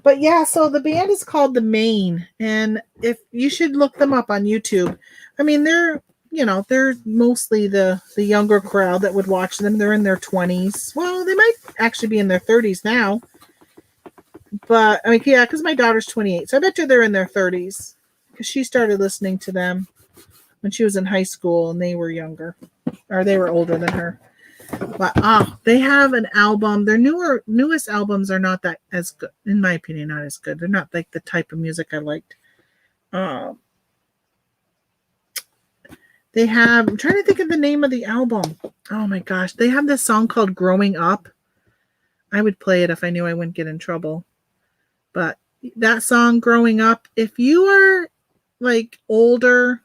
But yeah, so the band is called The Maine, and if you should look them up on YouTube. I mean, they're mostly the younger crowd that would watch them. They're in their 20s. Well, they might actually be in their 30s now. But, I mean, yeah, because my daughter's 28. So I bet you they're in their 30s. Because she started listening to them when she was in high school and they were younger. Or they were older than her. But, they have an album. Their newest albums are not that as good. In my opinion, not as good. They're not like the type of music I liked. They have, I'm trying to think of the name of the album. Oh my gosh. They have this song called Growing Up. I would play it if I knew I wouldn't get in trouble. But that song, Growing Up, if you are like older,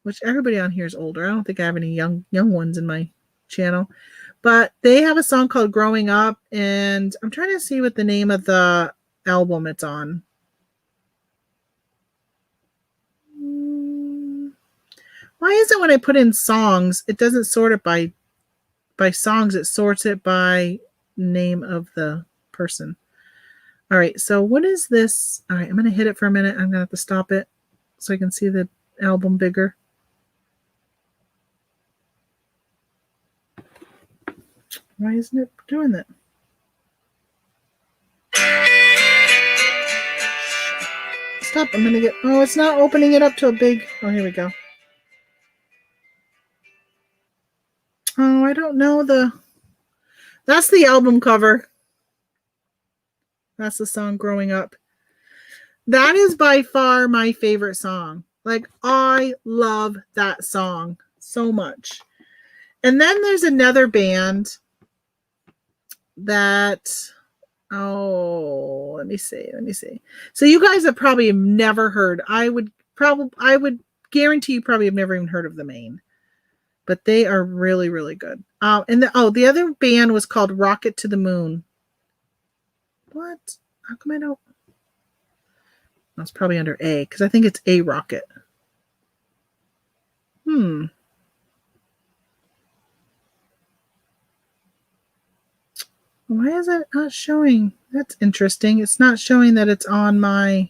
which everybody on here is older. I don't think I have any young ones in my channel. But they have a song called Growing Up, and I'm trying to see what the name of the album it's on. Why is it when I put in songs, it doesn't sort it by songs, it sorts it by name of the person. All right, so what is this? All right, I'm going to hit it for a minute. I'm going to have to stop it so I can see the album bigger. Why isn't it doing that? Stop, I'm going to get, oh, it's not opening it up to a big, oh, here we go. Oh, I don't know that's the album cover. That's the song Growing Up. That is by far my favorite song. Like, I love that song so much. And then there's another band that, oh, let me see. So you guys have probably never heard. I would guarantee you probably have never even heard of The Maine. But they are really, really good. And the other band was called Rocket to the Moon. What? How come I don't? That's probably under A, because I think it's A Rocket. Why is it not showing? That's interesting. It's not showing that it's on my...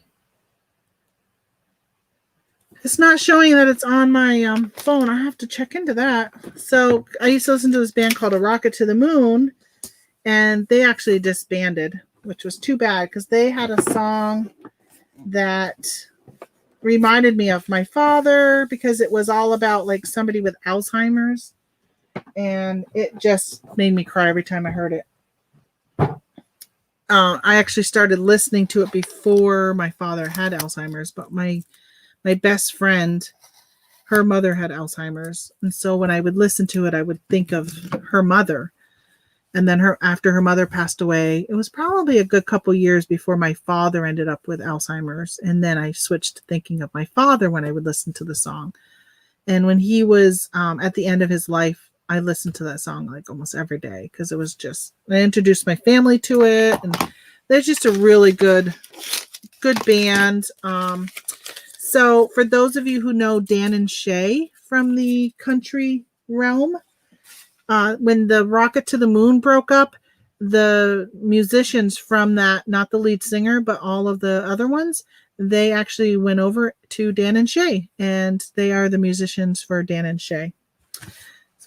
It's not showing that it's on my phone. I have to check into that. So I used to listen to this band called A Rocket to the Moon, and they actually disbanded, which was too bad because they had a song that reminded me of my father because it was all about like somebody with Alzheimer's, and it just made me cry every time I heard it. I actually started listening to it before my father had Alzheimer's, but my best friend, her mother had Alzheimer's. And so when I would listen to it, I would think of her mother. And then after her mother passed away, it was probably a good couple years before my father ended up with Alzheimer's. And then I switched to thinking of my father when I would listen to the song. And when he was at the end of his life, I listened to that song like almost every day because it was just, I introduced my family to it. And there's just a really good band. So for those of you who know Dan and Shay from the country realm, when the Rocket to the Moon broke up, the musicians from that, not the lead singer, but all of the other ones, they actually went over to Dan and Shay, and they are the musicians for Dan and Shay,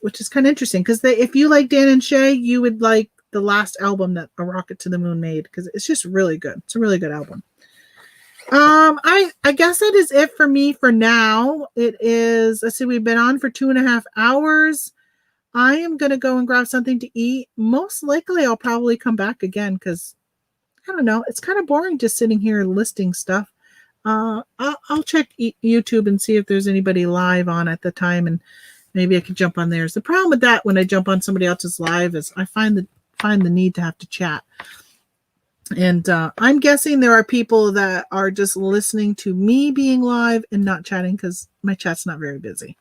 which is kind of interesting because if you like Dan and Shay, you would like the last album that A Rocket to the Moon made because it's just really good. It's a really good album. I guess that is it for me for now. It is, let's see, we've been on for 2.5 hours. I am going to go and grab something to eat. Most likely I'll probably come back again because I don't know. It's kind of boring just sitting here listing stuff. I'll check YouTube and see if there's anybody live on at the time, and maybe I can jump on theirs. The problem with that when I jump on somebody else's live is I find the need to have to chat. And I'm guessing there are people that are just listening to me being live and not chatting because my chat's not very busy.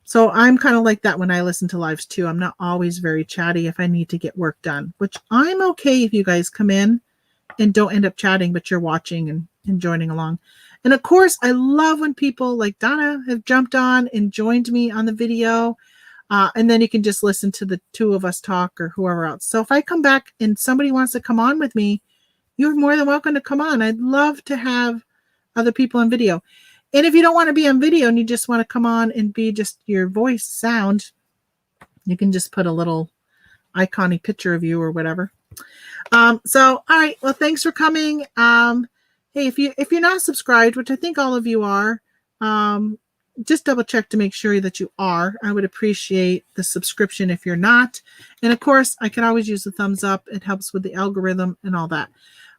So I'm kind of like that when I listen to lives too. I'm not always very chatty if I need to get work done, which I'm okay if you guys come in and don't end up chatting, but you're watching and joining along. And of course, I love when people like Donna have jumped on and joined me on the video. And then you can just listen to the two of us talk or whoever else. So if I come back and somebody wants to come on with me, you're more than welcome to come on. I'd love to have other people on video. And if you don't want to be on video and you just want to come on and be just your voice sound, you can just put a little icon-y picture of you or whatever. So, all right. Well, thanks for coming. Hey, if you're not subscribed, which I think all of you are, just double check to make sure that you are. I would appreciate the subscription if you're not. And of course, I can always use the thumbs up. It helps with the algorithm and all that.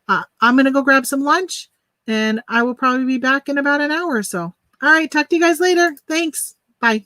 I'm going to go grab some lunch, and I will probably be back in about an hour or so. All right. Talk to you guys later. Thanks. Bye.